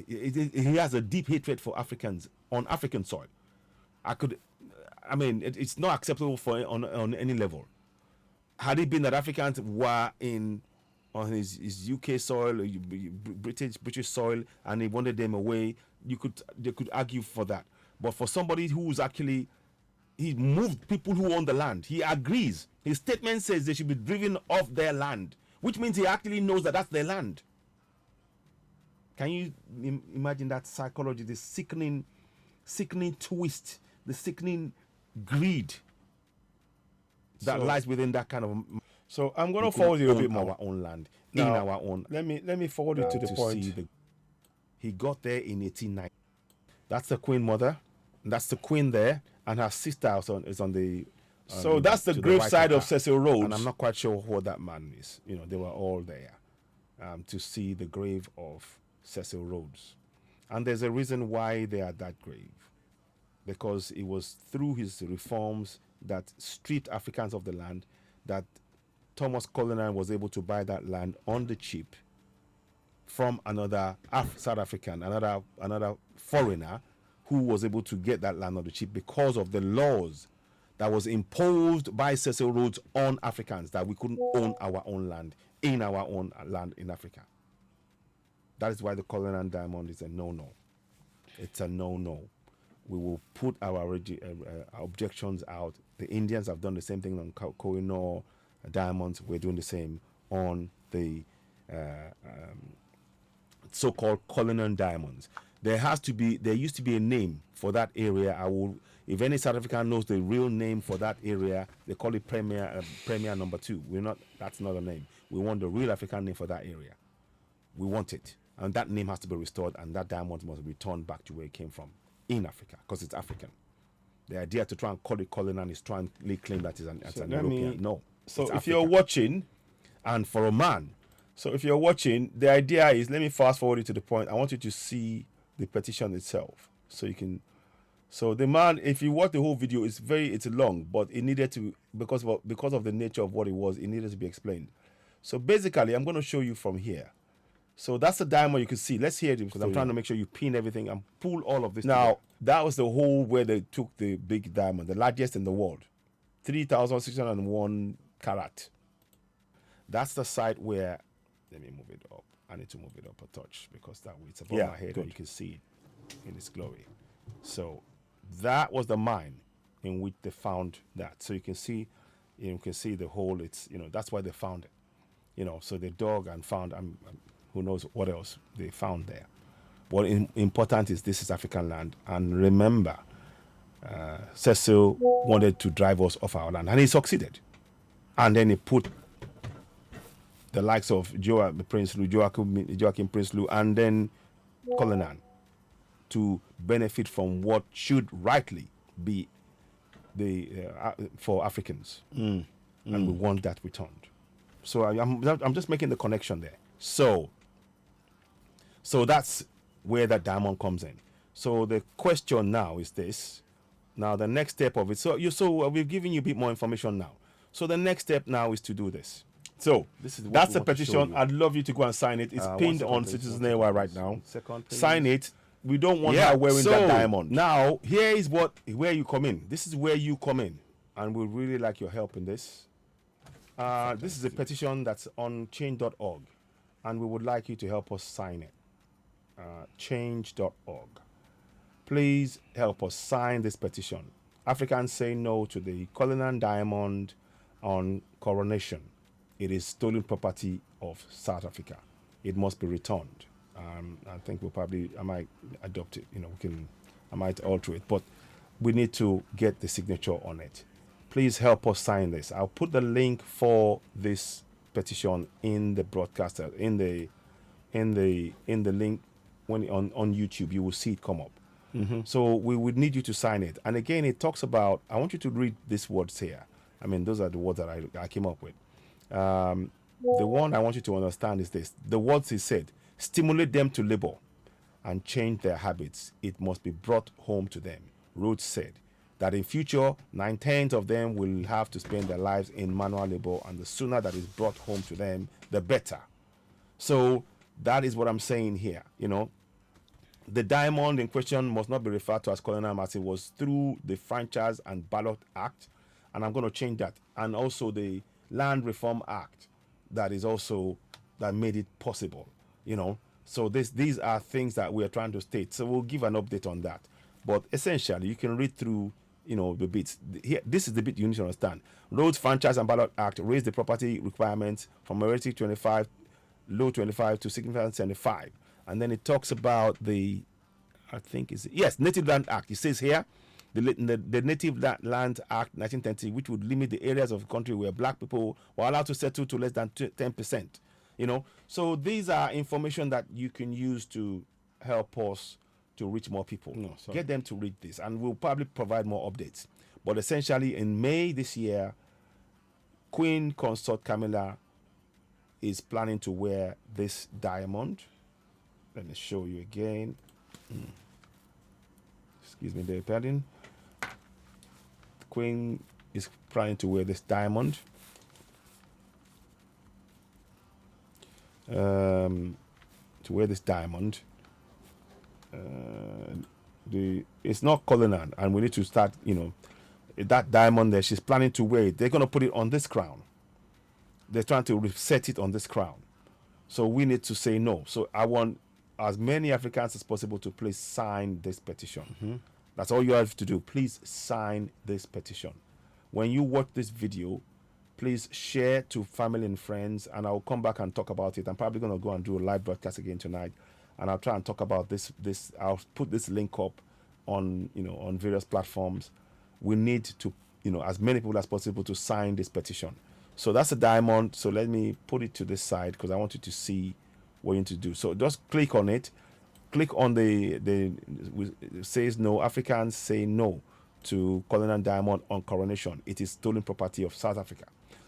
he has a deep hatred for Africans on African soil. It's not acceptable on any level. Had it been that Africans were on his UK soil, British soil, and he wanted them away, they could argue for that. But for somebody who's actually, he moved people who own the land, he agrees. His statement says they should be driven off their land, which means he actually knows that that's their land. Can you imagine that psychology, the sickening twist, the sickening greed that lies within that kind of. So I'm going to forward you a bit more. Our own land, now, in our own. Let me forward it to the point. He got there in 1890. That's the Queen Mother. That's the Queen there, and her sister is on the. So that's the grave side of Cecil Rhodes, and I'm not quite sure what that man is. They were all there to see the grave of Cecil Rhodes. And there's a reason why they are that grave. Because it was through his reforms that stripped Africans of the land that Thomas Cullinan was able to buy that land on the cheap from another South African, another foreigner who was able to get that land on the cheap because of the laws that was imposed by Cecil Rhodes on Africans, that we couldn't own our own land in our own land in Africa. That is why the Cullinan diamond is a no-no. It's a no-no. We will put our objections out. The Indians have done the same thing on Kohinoor diamonds. We're doing the same on the so-called Cullinan diamonds. There used to be a name for that area. If any South African knows the real name for that area, they call it Premier Number 2. That's not a name. We want the real African name for that area. We want it, and that name has to be restored, and that diamond must be returned back to where it came from in Africa, because it's African. The idea to try and call it Cullinan is trying to lay claim that it's an European. No. So if Africa. you're watching, and for a man, so if you're watching, the idea is, let me fast forward it to the point. I want you to see the petition itself, so you can. So the man, if you watch the whole video, it's long, but it needed to, because of the nature of what it was, it needed to be explained. So basically, I'm going to show you from here. So that's the diamond you can see. Let's hear it, because I'm trying to make sure you pin everything and pull all of this now together. that was the hole where they took the big diamond, the largest in the world, 3,601 carat. That's the site where, let me move it up. I need to move it up a touch, because that way it's above my head and you can see it in its glory. So that was the mine in which they found that. So you can see the hole. It's, that's why they found it. So they dug and found, who knows what else they found there. What important is, this is African land. And remember, Cecil wanted to drive us off our land, and he succeeded. And then he put the likes of Joachim Prinsloo, and then Cullinan to benefit from what should rightly be for Africans. And we want that returned. So I'm just making the connection there. So that's where that diamond comes in. So the question now is this. Now the next step of it. So we've given you a bit more information now. So the next step now is to do this. So that's the petition. You. I'd love you to go and sign it. It's pinned on Citizen AY right now. Sign it. We don't want her wearing that diamond. Now here is where you come in. This is where you come in, and we really like your help in this. This is a petition that's on change.org, and we would like you to help us sign it. Change.org. Please help us sign this petition. Africans say no to the Cullinan diamond on Coronation. It is stolen property of South Africa. It must be returned. I think I might adopt it. I might alter it, but we need to get the signature on it. Please help us sign this. I'll put the link for this petition in the broadcaster, in the link when on YouTube. You will see it come up. So we would need you to sign it. And again, it talks about, I want you to read these words here. Those are the words that I came up with. The one I want you to understand is this. The words he said: stimulate them to labor and change their habits. It must be brought home to them. Rhodes said that in future, 9/10 of them will have to spend their lives in manual labor, and the sooner that is brought home to them, the better. So that is what I'm saying here. The diamond in question must not be referred to as Cullinan, as it was through the Franchise and Ballot Act, and I'm going to change that, and also the Land Reform Act that made it possible. So these are things that we are trying to state. So we'll give an update on that. But essentially, you can read through, the bits. Here, this is the bit you need to understand. Rhodes Franchise and Ballot Act raised the property requirements from relative 25, low 25 to significant 75. And then it talks about Native Land Act. It says here, the Native Land Act 1930, which would limit the areas of the country where black people were allowed to settle to less than 10%. So these are information that you can use to help us to reach more people. Get them to read this, and we'll probably provide more updates. But essentially, in May this year, Queen Consort Camilla is planning to wear this diamond Let me show you again. Excuse me, there, pardon. The queen is trying to wear this diamond. To wear this diamond. It's not Cullinan, and we need to start, that diamond there, she's planning to wear it. They're going to put it on this crown. They're trying to reset it on this crown. So we need to say no. So I want as many Africans as possible to please sign this petition. That's all you have to do. Please sign this petition. When you watch this video, please share to family and friends, and I'll come back and talk about it. I'm probably going to go and do a live broadcast again tonight, and I'll try and talk about this. I'll put this link up on on various platforms. We need to as many people as possible to sign this petition. So that's a diamond. So let me put it to this side because I want you to see what you need to do. So just click on it. Click on the it says no. Africans say no to Colonial Diamond on coronation. It is stolen property of South Africa.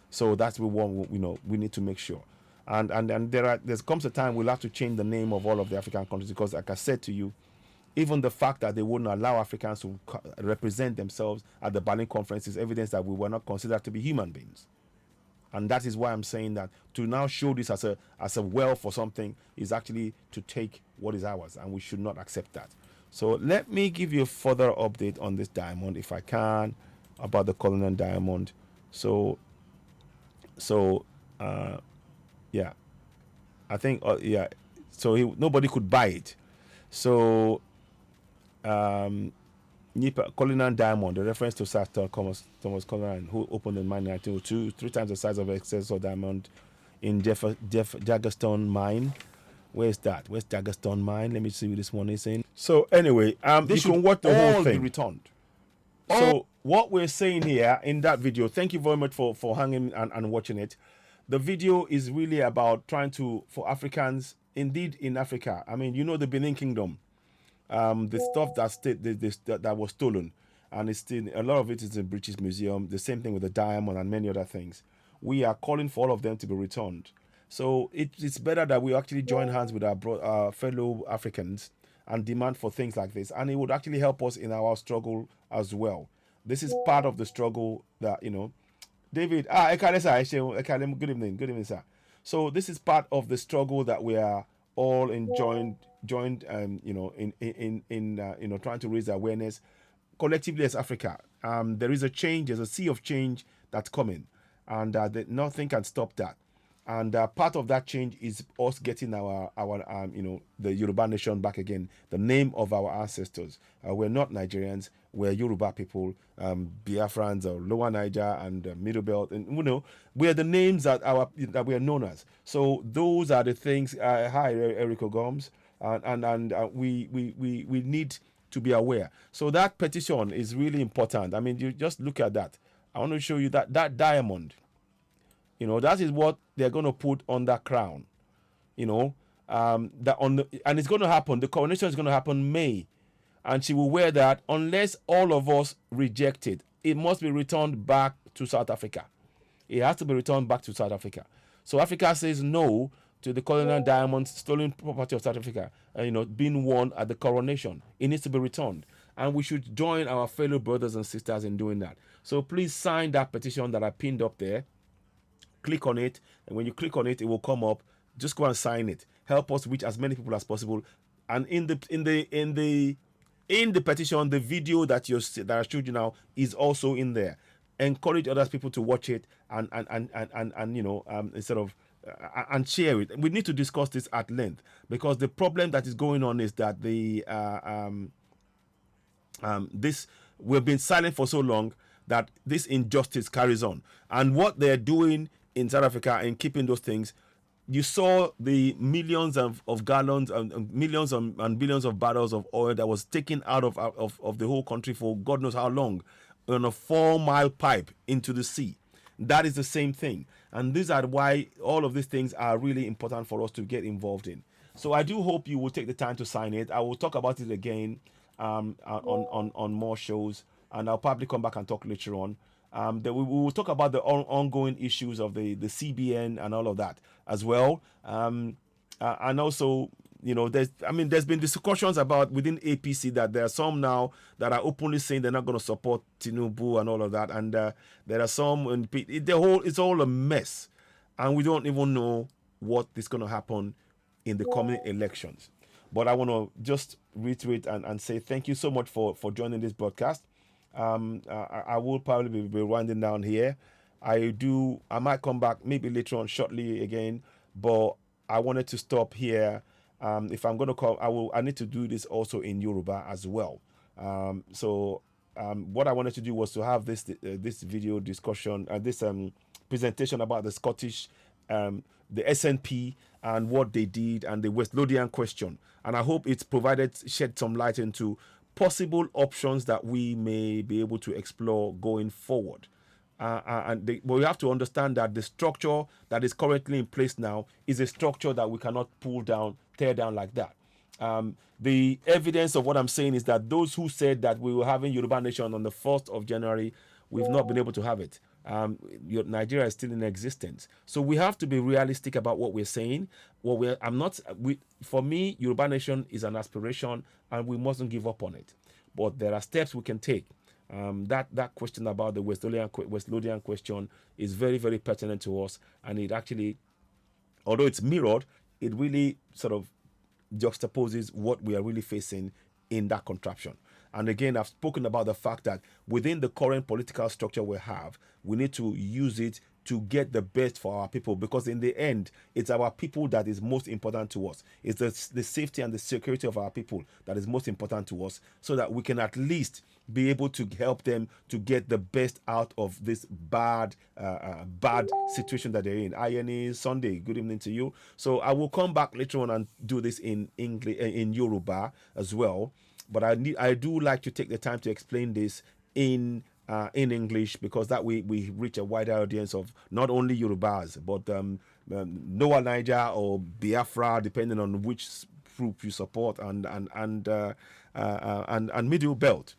So that's what we need to make sure. And there comes a time we'll have to change the name of all of the African countries because, like I said to you, even the fact that they wouldn't allow Africans to represent themselves at the Berlin conference is evidence that we were not considered to be human beings. And that is why I'm saying that to now show this as a wealth or something is actually to take what is ours, and we should not accept that. So let me give you a further update on this diamond, if I can, about the Cullinan diamond. So yeah, I think yeah. So nobody could buy it. So Cullinan diamond, the reference to Sir Thomas Cullinan, who opened in mine 1902, 3 times the size of Excelsior diamond in Jaggerstone mine. Where's that? Where's Jaggerstone mine? Let me see what this one is in. So anyway, you can watch the whole thing. Be returned. So what we're saying here in that video, thank you very much for hanging and watching it. The video is really about trying for Africans, indeed in Africa. I mean, the Benin Kingdom. The stuff that was stolen, and it's still a lot of it is in British Museum. The same thing with the diamond and many other things. We are calling for all of them to be returned. So it's better that we actually join hands with our fellow Africans and demand for things like this, and it would actually help us in our struggle as well. This is part of the struggle that David. Good evening, sir. So this is part of the struggle that we are all joined in trying to raise awareness collectively as Africa. There is a change, there's a sea of change that's coming, and nothing can stop that. And part of that change is us getting our the Yoruba nation back again, the name of our ancestors. We're not Nigerians, we're Yoruba people, Biafrans or Lower Niger and Middle Belt, and we're the names that we are known as. So those are the things. Hi, Erico Gomes, and we need to be aware. So that petition is really important. I mean, you just look at that. I want to show you that diamond. That is what they're going to put on that crown. And it's going to happen. The coronation is going to happen May, and she will wear that unless all of us reject it. It must be returned back to South Africa. It has to be returned back to South Africa. So Africa says no to the colonial diamonds, stolen property of South Africa, being worn at the coronation. It needs to be returned, and we should join our fellow brothers and sisters in doing that. So please sign that petition that I pinned up there. Click on it, and when you click on it, it will come up. Just go and sign it. Help us reach as many people as possible. And in the petition, the video that I showed you now is also in there. Encourage other people to watch it and instead of and share it. We need to discuss this at length, because the problem that is going on is that we've been silent for so long that this injustice carries on, and what they're doing in South Africa and keeping those things. You saw the millions of gallons and millions and billions of barrels of oil that was taken out of the whole country for God knows how long on a 4-mile pipe into the sea. That is the same thing. And these are why all of these things are really important for us to get involved in. So I do hope you will take the time to sign it. I will talk about it again on more shows, and I'll probably come back and talk later on. We will talk about the ongoing issues of the CBN and all of that as well. And also, there's been discussions about within APC that there are some now that are openly saying they're not going to support Tinubu and all of that, and there are some, and it's all a mess, and we don't even know what is going to happen in the coming elections. But I want to just reiterate and say thank you so much for joining this broadcast. I will probably be winding down here. I might come back maybe later on shortly again, but I wanted to stop here. If I'm going to call, I need to do this also in Yoruba as well. What I wanted to do was to have this video discussion and this presentation about the Scottish, the SNP and what they did and the West Lothian question. And I hope it's shed some light into possible options that we may be able to explore going forward. But we have to understand that the structure that is currently in place now is a structure that we cannot tear down like that. The evidence of what I'm saying is that those who said that we were having Yoruba Nation on the 1st of January, we've not been able to have it. Nigeria is still in existence, so we have to be realistic about what we're saying. For me, Yoruba Nation is an aspiration, and we mustn't give up on it. But there are steps we can take. That question about the West Lothian question is very, very pertinent to us, and it actually, although it's mirrored, it really sort of juxtaposes what we are really facing in that contraption. And again, I've spoken about the fact that within the current political structure we have, we need to use it to get the best for our people, because in the end, it's our people that is most important to us. It's the safety and the security of our people that is most important to us, so that we can at least be able to help them to get the best out of this bad situation that they're in. INE Sunday, good evening to you. So I will come back later on and do this in English, in Yoruba as well. But I do like to take the time to explain this in English, because that way we reach a wider audience of not only Yorubas but Noah Niger or Biafra, depending on which group you support, and Middle Belt,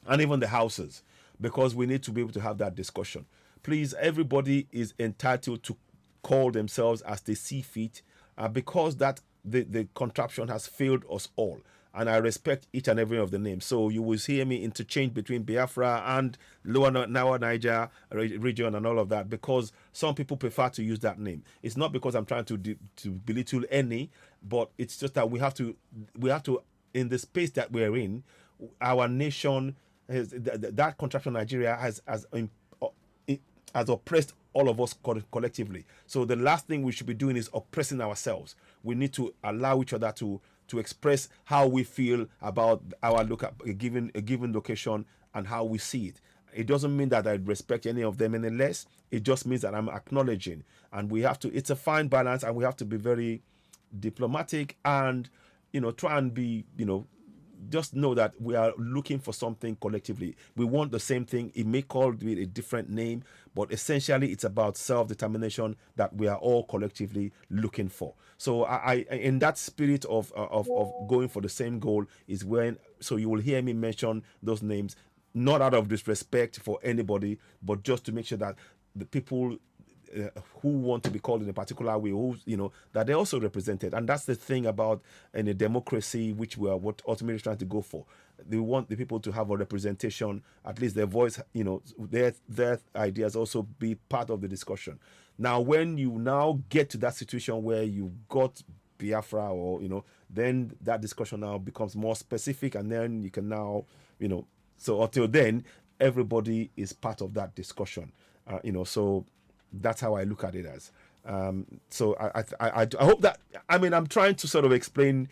and even the houses, because we need to be able to have that discussion. Please, everybody is entitled to call themselves as they see fit, because that the contraption has failed us all. And I respect each and every of the names. So you will hear me interchange between Biafra and Lower Niger region and all of that, because some people prefer to use that name. It's not because I'm trying to belittle any, but it's just that we have to, in the space that we're in, our nation, that contraption Nigeria has oppressed all of us collectively. So the last thing we should be doing is oppressing ourselves. We need to allow each other to express how we feel about our a given location and how we see it. It doesn't mean that I respect any of them any less. It just means that I'm acknowledging, and we have to. It's a fine balance, and we have to be very diplomatic and try and be just know that we are looking for something collectively. We want the same thing. It may call it a different name, but essentially it's about self-determination that we are all collectively looking for. So I in that spirit of going for the same goal is when, so you will hear me mention those names, not out of disrespect for anybody, but just to make sure that the people who want to be called in a particular way, that they're also represented. And that's the thing about in a democracy, which we are ultimately trying to go for. They want the people to have a representation, at least their voice, their ideas also be part of the discussion. Now, when you now get to that situation where you got Biafra, or then that discussion now becomes more specific, and then you can now, so until then, everybody is part of that discussion, so that's how I look at it as. So I hope that, I'm trying to sort of explain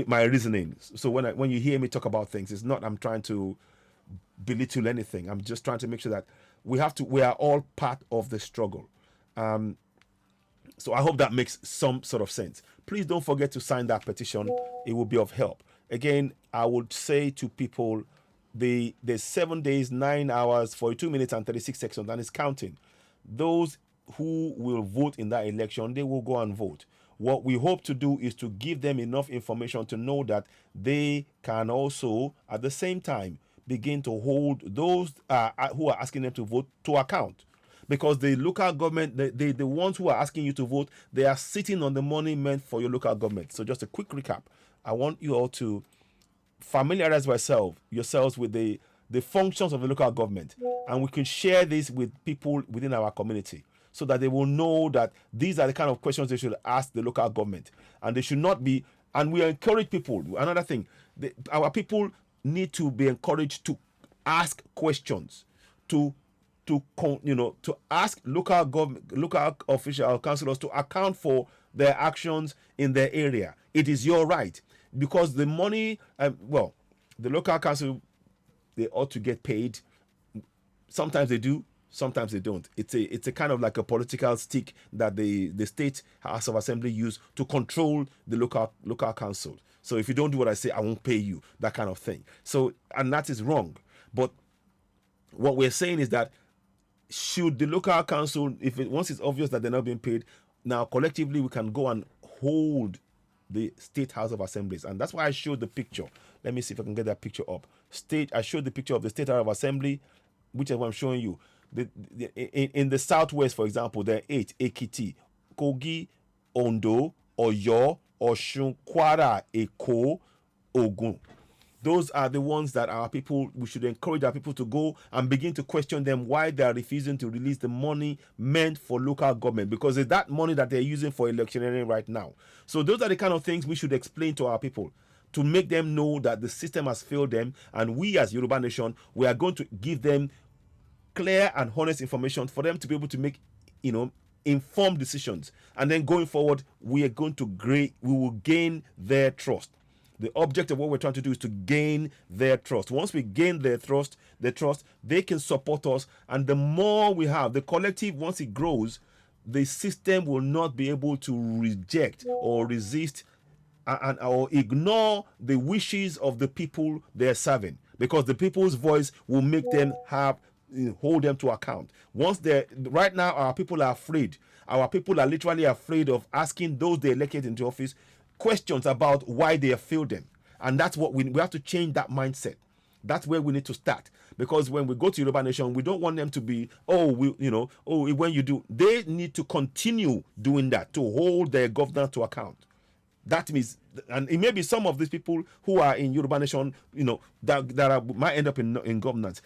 my reasoning. So when you hear me talk about things, it's not I'm trying to belittle anything. I'm just trying to make sure that we are all part of the struggle. So I hope that makes some sort of sense. Please don't forget to sign that petition. It will be of help. Again, I would say to people, there's 7 days, 9 hours, 42 minutes and 36 seconds, and it's counting. Those who will vote in that election, they will go and vote. What we hope to do is to give them enough information to know that they can also, at the same time, begin to hold those who are asking them to vote to account. because the local government, the ones who are asking you to vote, they are sitting on the money meant for your local government. So just a quick recap. I want you all to familiarize yourselves with the functions of the local government, and we can share this with people within our community so that they will know that these are the kind of questions they should ask the local government, and they should not be. And we encourage people. Another thing, our people need to be encouraged to ask questions, to to ask local government, local official councillors to account for their actions in their area. It is your right, because the money, the local council, they ought to get paid. Sometimes they do, sometimes they don't. It's a kind of like a political stick that the state House of Assembly use to control the local council. So if you don't do what I say, I won't pay you, that kind of thing. So, and that is wrong. But what we're saying is that should the local council, once it's obvious that they're not being paid, now collectively we can go and hold the State House of Assemblies. And that's why I showed the picture. Let me see if I can get that picture up. I showed the picture of the State House of Assembly, which is what I'm showing you. In the southwest, for example, there are 8: Ekiti, Kogi, Ondo, Oyo, Osun, Kwara, Eko, Ogun. Those are the ones that we should encourage our people to go and begin to question them why they are refusing to release the money meant for local government, because it's that money that they're using for electioneering right now. So those are the kind of things we should explain to our people, to make them know that the system has failed them, and we as Yoruba Nation, we are going to give them clear and honest information for them to be able to make, informed decisions. And then going forward, we will gain their trust. The object of what we're trying to do is to gain their trust. Once we gain their trust, they can support us. And the more we have, the collective, once it grows, the system will not be able to reject or resist or ignore the wishes of the people they're serving, because the people's voice will make them hold them to account. Right now, our people are afraid. Our people are literally afraid of asking those they elected into office questions about why they have failed them. And that's what we have to change that mindset. That's where we need to start. Because when we go to Yoruba Nation, we don't want them to be, when you do, they need to continue doing that, to hold their governor to account. That means, and it may be some of these people who are in Yoruba Nation, might end up in governance.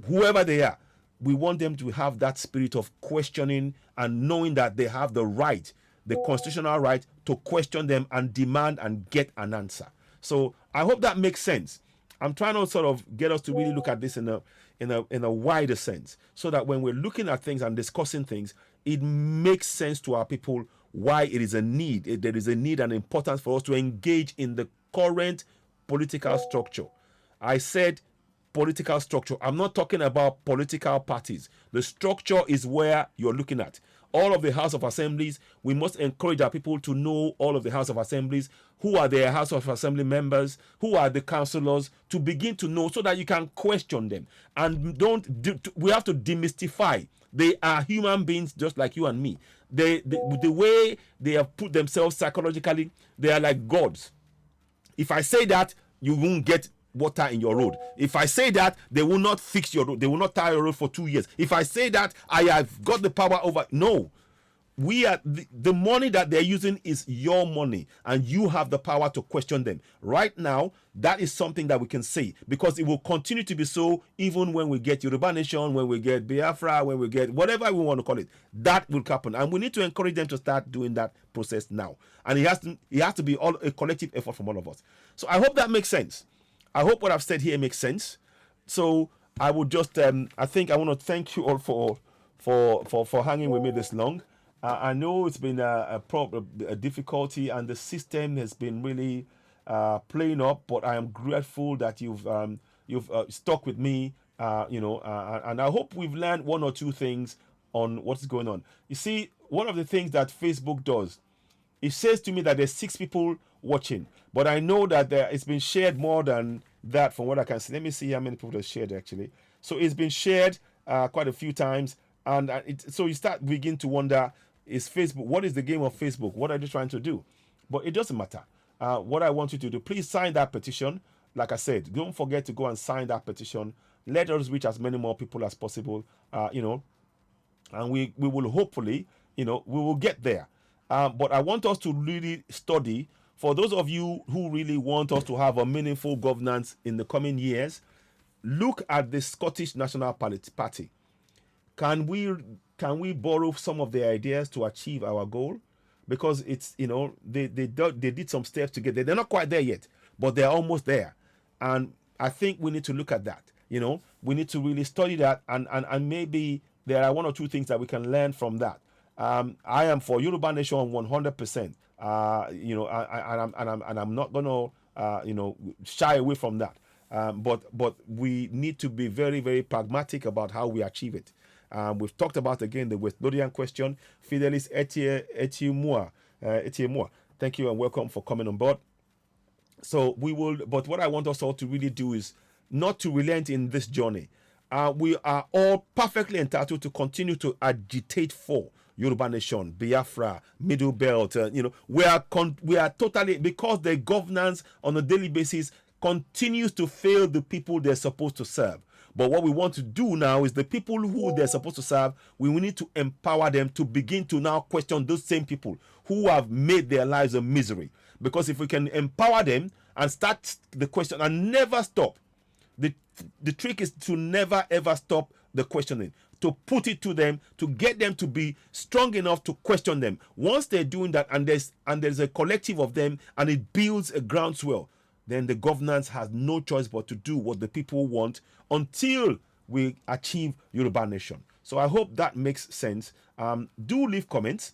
Whoever they are, we want them to have that spirit of questioning and knowing that they have the right, the constitutional right, to question them and demand and get an answer. So I hope that makes sense. I'm trying to sort of get us to really look at this in a wider sense, so that when we're looking at things and discussing things, it makes sense to our people why it is a need. There is a need and importance for us to engage in the current political structure. I said political structure. I'm not talking about political parties. The structure is where you're looking at. All of the House of Assemblies, we must encourage our people to know all of the House of Assemblies, who are their House of Assembly members, who are the councillors, to begin to know so that you can question them. And we have to demystify. They are human beings just like you and me. The way they have put themselves psychologically, they are like gods. If I say that, you won't get water in your road. If I say that, they will not fix your road. They will not tire your road for 2 years. If I say that, I have got the power over. No. We are the money that they're using is your money, and you have the power to question them. Right now, that is something that we can say, because it will continue to be so even when we get Yoruba Nation, when we get Biafra, when we get whatever we want to call it. That will happen, and we need to encourage them to start doing that process now. And it has to be a collective effort from all of us. So I hope that makes sense. I hope what I've said here makes sense. So I would just, I think I want to thank you all for hanging with me this long. I know it's been a difficulty, and the system has been really playing up. But I am grateful that you've stuck with me, and I hope we've learned one or two things on what's going on. You see, one of the things that Facebook does, it says to me that there's 6 people watching, but I know that it's been shared more than that from what I can see. Let me see how many people have shared actually. So it's been shared quite a few times, and so you begin to wonder, is Facebook, what is the game of Facebook? What are they trying to do? But it doesn't matter. What I want you to do, please sign that petition. Like I said, don't forget to go and sign that petition. Let us reach as many more people as possible. and we will hopefully, we will get there. But I want us to really study. For those of you who really want us to have a meaningful governance in the coming years, look at the Scottish National Party. Can we borrow some of their ideas to achieve our goal? Because it's they did some steps to get there. They're not quite there yet, but they're almost there. And I think we need to look at that. We need to really study that, and maybe there are one or two things that we can learn from that. I am for Yoruba Nation 100%. And I'm not gonna shy away from that. But we need to be very, very pragmatic about how we achieve it. We've talked about again the West Lothian question. Fidelis Etiemua, thank you and welcome for coming on board. So we will, but what I want us all to really do is not to relent in this journey. We are all perfectly entitled to continue to agitate for Yoruba Nation, Biafra, Middle Belt. We are totally, because the governance on a daily basis continues to fail the people they're supposed to serve. But what we want to do now is the people who they're supposed to serve, we need to empower them to begin to now question those same people who have made their lives a misery. Because if we can empower them and start the question and never stop, the trick is to never ever stop the questioning, to put it to them, to get them to be strong enough to question them. Once they're doing that, and there's a collective of them, and it builds a groundswell, then the governance has no choice but to do what the people want until we achieve Yoruba Nation. So I hope that makes sense. Do leave comments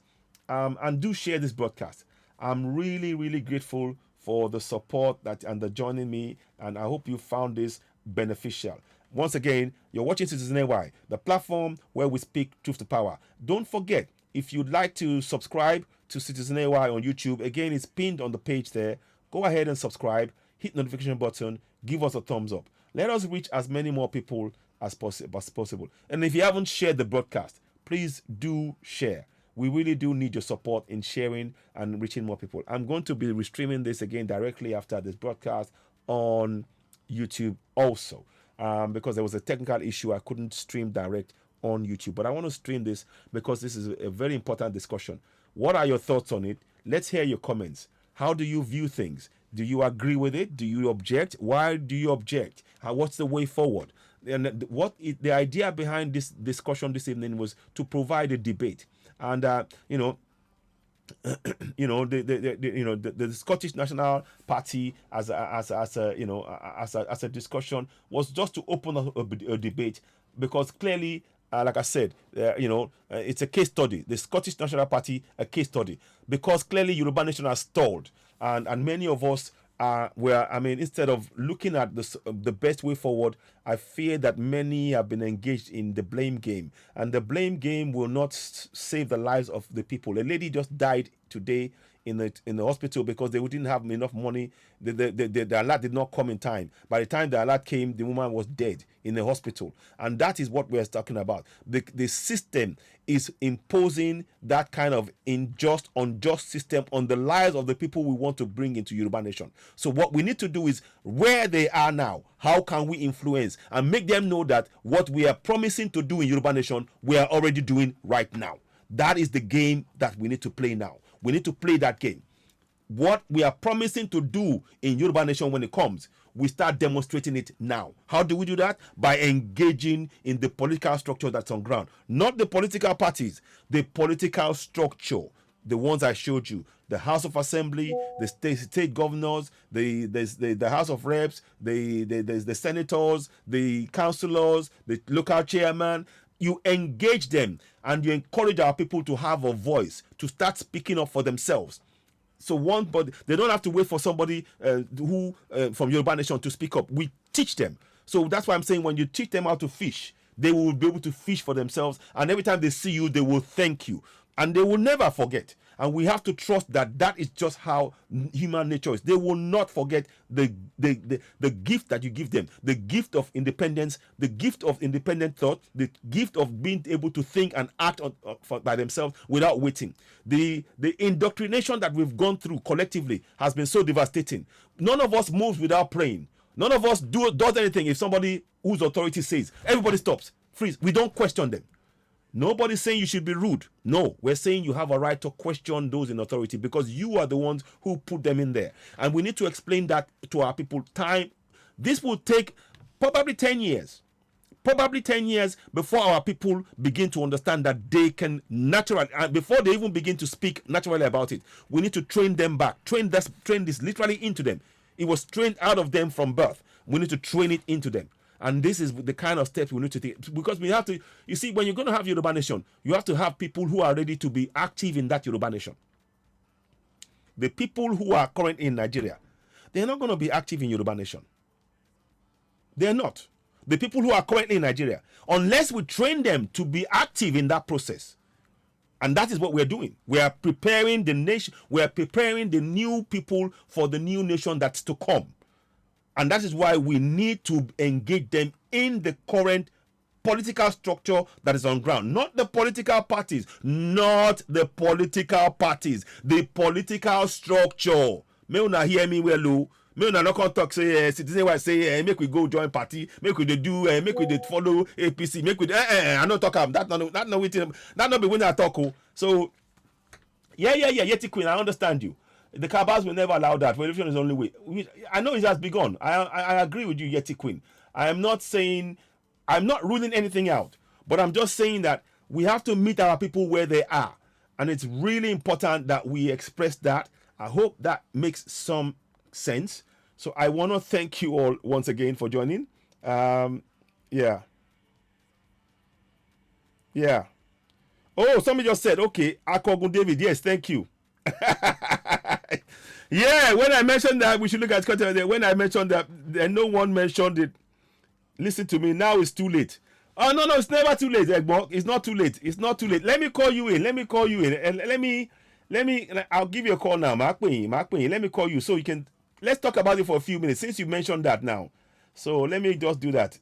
and do share this broadcast. I'm really, really grateful for the support and the joining me, and I hope you found this beneficial. Once again, you're watching Citizen AY, the platform where we speak truth to power. Don't forget, if you'd like to subscribe to Citizen AY on YouTube, again, it's pinned on the page there. Go ahead and subscribe, hit notification button, give us a thumbs up. Let us reach as many more people as possible. And if you haven't shared the broadcast, please do share. We really do need your support in sharing and reaching more people. I'm going to be restreaming this again directly after this broadcast on YouTube also, because there was a technical issue. I couldn't stream direct on YouTube, but I want to stream this because this is a very important discussion. What are your thoughts on it? Let's hear your comments. How do you view things? Do you agree with it? Do you object? Why do you object? What's the way forward? And the idea behind this discussion this evening was to provide a debate. And the Scottish National Party as a discussion was just to open up a debate, because clearly, like I said, it's a case study. The Scottish National Party, a case study, because clearly Yoruba Nation has stalled, and many of us instead of looking at the best way forward, I fear that many have been engaged in the blame game, and the blame game will not save the lives of the people. A lady just died today in the hospital because they didn't have enough money. The alert did not come in time. By the time the alert came, the woman was dead in the hospital, and that is what we're talking about. The system is imposing that kind of unjust system on the lives of the people we want to bring into Yoruba Nation. So what we need to do is, where they are now, how can we influence and make them know that what we are promising to do in Yoruba Nation, we are already doing right now. That is the game that we need to play now. We need to play that game. What we are promising to do in Yoruba Nation when it comes, we start demonstrating it now. How do we do that? By engaging in the political structure that's on ground. Not the political parties, the political structure. The ones I showed you. The House of Assembly, the state governors, the House of Reps, the senators, the councillors, the local chairman. You engage them and you encourage our people to have a voice, to start speaking up for themselves. So but they don't have to wait for somebody who from Yoruba Nation to speak up. We teach them. So that's why I'm saying, when you teach them how to fish, they will be able to fish for themselves. And every time they see you, they will thank you. And they will never forget. And we have to trust that that is just how human nature is. They will not forget the gift that you give them, the gift of independence, the gift of independent thought, the gift of being able to think and act by themselves without waiting. The indoctrination that we've gone through collectively has been so devastating. None of us moves without praying. None of us does anything if somebody whose authority says. Everybody stops, freeze. We don't question them. Nobody's saying you should be rude. No, we're saying you have a right to question those in authority because you are the ones who put them in there. And we need to explain that to our people. This will take probably 10 years. Probably 10 years before our people begin to understand that they can naturally, and before they even begin to speak naturally about it, we need to train them back. Train this literally into them. It was trained out of them from birth. We need to train it into them. And this is the kind of steps we need to take, because we have to, you see, when you're going to have Yoruba Nation, you have to have people who are ready to be active in that Yoruba Nation. The people who are currently in Nigeria, they're not going to be active in Yoruba Nation. They're not. The people who are currently in Nigeria, unless we train them to be active in that process. And that is what we're doing. We are preparing the nation, we are preparing the new people for the new nation that's to come. And that is why we need to engage them in the current political structure that is on ground. Not the political parties. Not the political parties. The political structure. May una hear me well, may una not come talk say citizen wise say make we go join party, make we do make we follow APC, make we I not talk am that not be when I talk. So yeah, Yeti Queen, I understand you. The Kabas will never allow that. Revolution is the only way. I know it has begun. I agree with you, Yeti Queen. I am not saying, I'm not ruling anything out, but I'm just saying that we have to meet our people where they are. And it's really important that we express that. I hope that makes some sense. So I want to thank you all once again for joining. Yeah. Oh, somebody just said, okay, Akogun David. Yes, thank you. Yeah, when I mentioned that we should look at content, when I mentioned that, no one mentioned it. Listen to me, now it's too late. Oh no, it's never too late, Egbo. It's not too late. It's not too late. Let me call you in. And let me. I'll give you a call now. Mark me. Let me call you so you can. Let's talk about it for a few minutes since you mentioned that now. So let me just do that.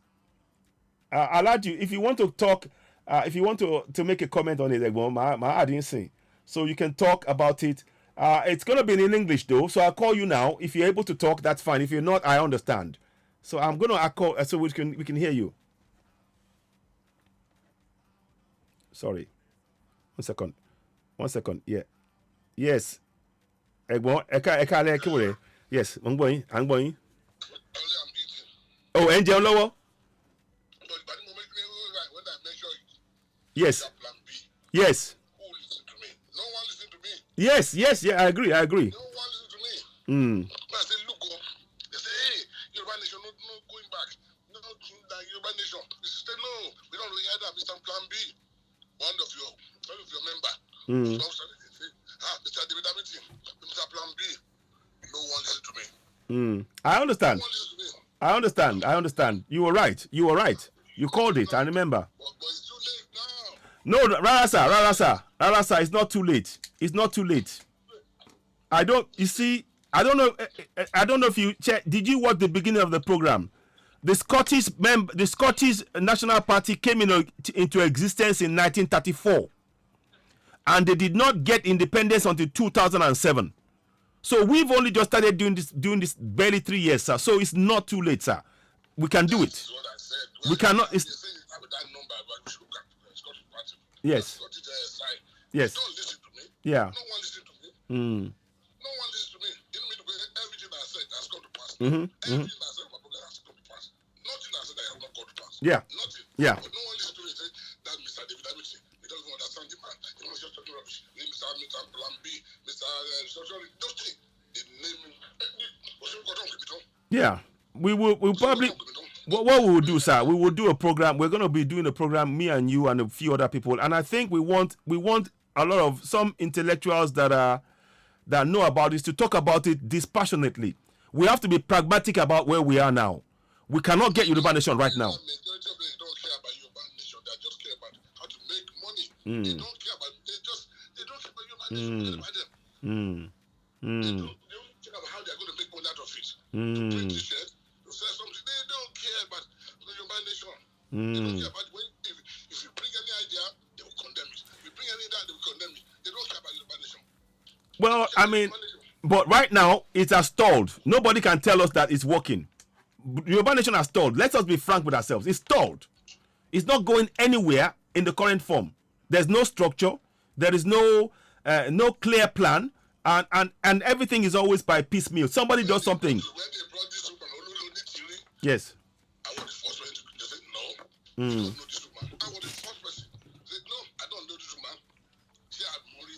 I'll add you if you want to talk. If you want to make a comment on it, Egbo, I didn't say. So you can talk about it. It's going to be in English though, so I'll call you now. If you're able to talk, that's fine. If you're not, I understand. So I'm going to call so we can hear you. Sorry. 1 second. Yeah. Yes. Yes. I'm going. Oh, Angel Lower. Yes. Yes. Yes, yeah, I agree. No one listen to me. I say, look, they say, hey, Yoruba Nation, no going back. No, that Yoruba Nation. They say, no, we don't really have that. Mr. Plan B, one of your member. Mr. David Hamilton, Mr. Plan B. No one listen to me. I understand. No one listen to me. I understand. You were right. You called it. I remember. But it's too late now. No, Rarasa, it's not too late. It's not too late. I don't know if you check. Did you watch the beginning of the program? The Scottish National Party came into existence in 1934, and they did not get independence until 2007. So we've only just started doing this barely 3 years, sir. So it's not too late, sir. We can do it. That's what I said. We cannot. They say it's not with that number, but we should look at the Scottish Party. Yes. Scottish side. Yes. Don't listen to me. Yeah. No one listen to me. No one listen to me. You know me, everything I said has come to pass. Everything I said in my program has come to pass. Nothing I said that has not come to pass. Yeah. Nothing. Yeah. But no one listen to me. Say that Mr. David Hamilton. He doesn't understand the man. He was just talking rubbish. Mr. Plan B, Mr. Nothing. They name him. Yeah. We'll probably. What we will do, sir? We will do a program. We're going to be doing a program, me and you and a few other people, and I think we want a lot of some intellectuals that know about this to talk about it dispassionately. We have to be pragmatic about where we are now. We cannot get Yoruba Nation right now. Majority of them don't care about Yoruba Nation. They just care about how to make money. They don't care about. They don't care about Yoruba Nation. They don't care about how they're going to make money out of it. To print t-shirts, to sell something. They don't care about the Yoruba Nation. They don't care about if you bring any idea, they will condemn it. If you bring any idea, they will condemn it. They don't care about Yoruba Nation. Well, I mean, but right now it has stalled. Nobody can tell us that it's working. Yoruba Nation has stalled. Let us be frank with ourselves. It's stalled. It's not going anywhere in the current form. There's no structure. There is no no clear plan, and everything is always by piecemeal. Somebody does something. When they brought this woman, Olori Thierry, Yes. I was the first one to say, no, you don't know this woman. I was the first person. Say, no, I don't know this woman. She had Mori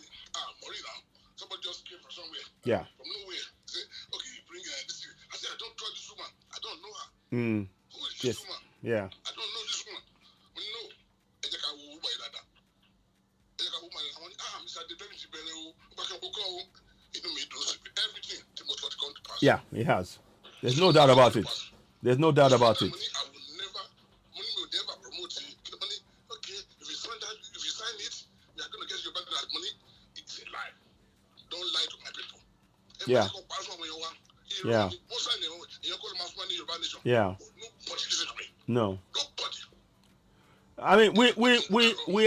now. Somebody just came from somewhere. Yeah. From nowhere. Say, okay, you bring this. I said, I don't trust this woman. I don't know her. Who is this Yes. woman? Yeah. I don't know this woman. We know. Ejeka wo woman dada. Ejeka woman Mr. Debeli Tibele o, Bakaboko o. Everything to must come to pass. Yeah, it has. There's no doubt about it. There's no doubt about it. Money will never promote it. Money, okay, if you sign it, we are going to get your back that money. It's a lie. Don't lie to my people. Yeah. Yeah. Yeah. No. I mean, we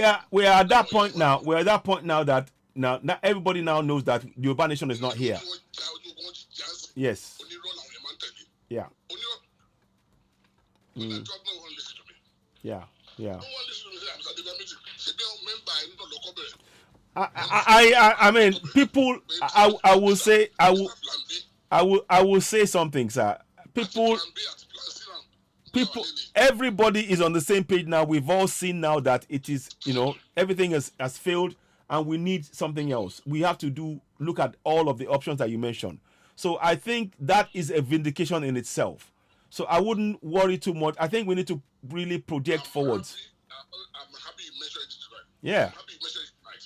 are at that point now. We're at that point now that now everybody now knows that the Yoruba nation is not here. Yes. Yeah. Yeah. Yeah. I mean, people. I will say I will say something, sir. People, everybody is on the same page now. We've all seen now that it is, everything has failed, and we need something else. We have to look at all of the options that you mentioned. So I think that is a vindication in itself. So I wouldn't worry too much. I think we need to really project forwards. I'm happy you mentioned it right. Yeah. I'm happy you mentioned it right.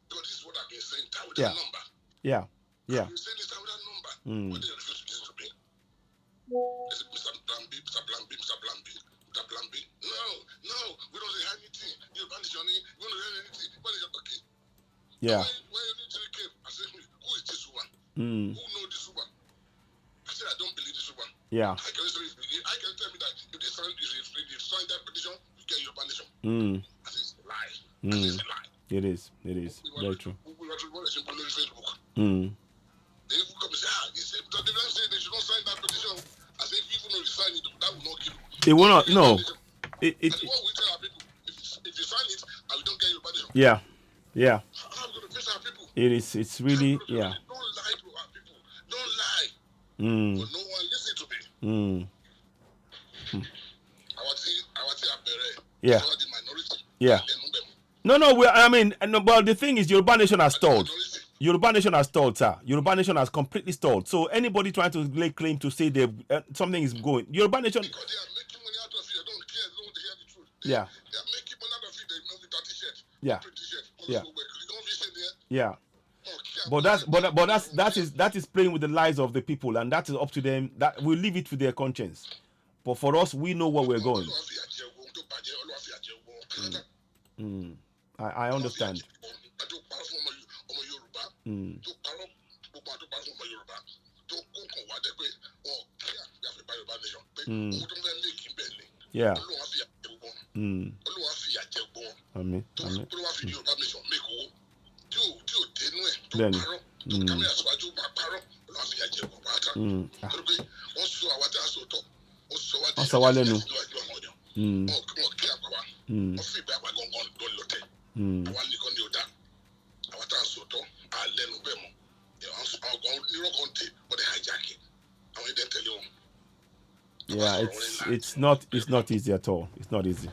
Because this is what I've been saying. That with Yeah. that number. Yeah. Yeah. I've been saying this with that number. What they refuse to listen to me? They say, Mr. Plan B, Mr. Plan B, Mr. Plan B, Mr. Plan B. No, we don't say anything. You're banishing, we don't say anything. Okay. Yeah. When you need to came, I said, who is this woman? Who knows this woman? I said, I don't believe this woman. Yeah. I can tell me that if they sign that petition, you get your banishment. I said, it's a lie. I said, it's a lie. It is. Very true. We were to on Facebook. They even come and say, they say they should not sign that petition. I said, if you don't sign it, that will not kill you. It will not. No. What we tell our people, if you sign it, and we don't get your banishment. Yeah. Yeah. How are we going to face our people? It is. It's really. Yeah. Don't lie to our people. Don't lie. But no one listen to me. Yeah. Yeah. No. Well, the thing is, Yoruba Nation has stalled. Yoruba Nation has stalled, sir. Yoruba Nation has completely stalled. So anybody trying to lay claim to say something is going, Yoruba Nation. Because they are making money out of it. They don't care. They don't hear the truth. Yeah. They are making money out of it. They know the dirty shirt. Yeah. Yeah. Yeah. But that is playing with the lives of the people, and that is up to them. That we leave it to their conscience. But for us, we know where we're going. I understand. Yeah. Amen. Yeah, it's not easy at all. It's not easy.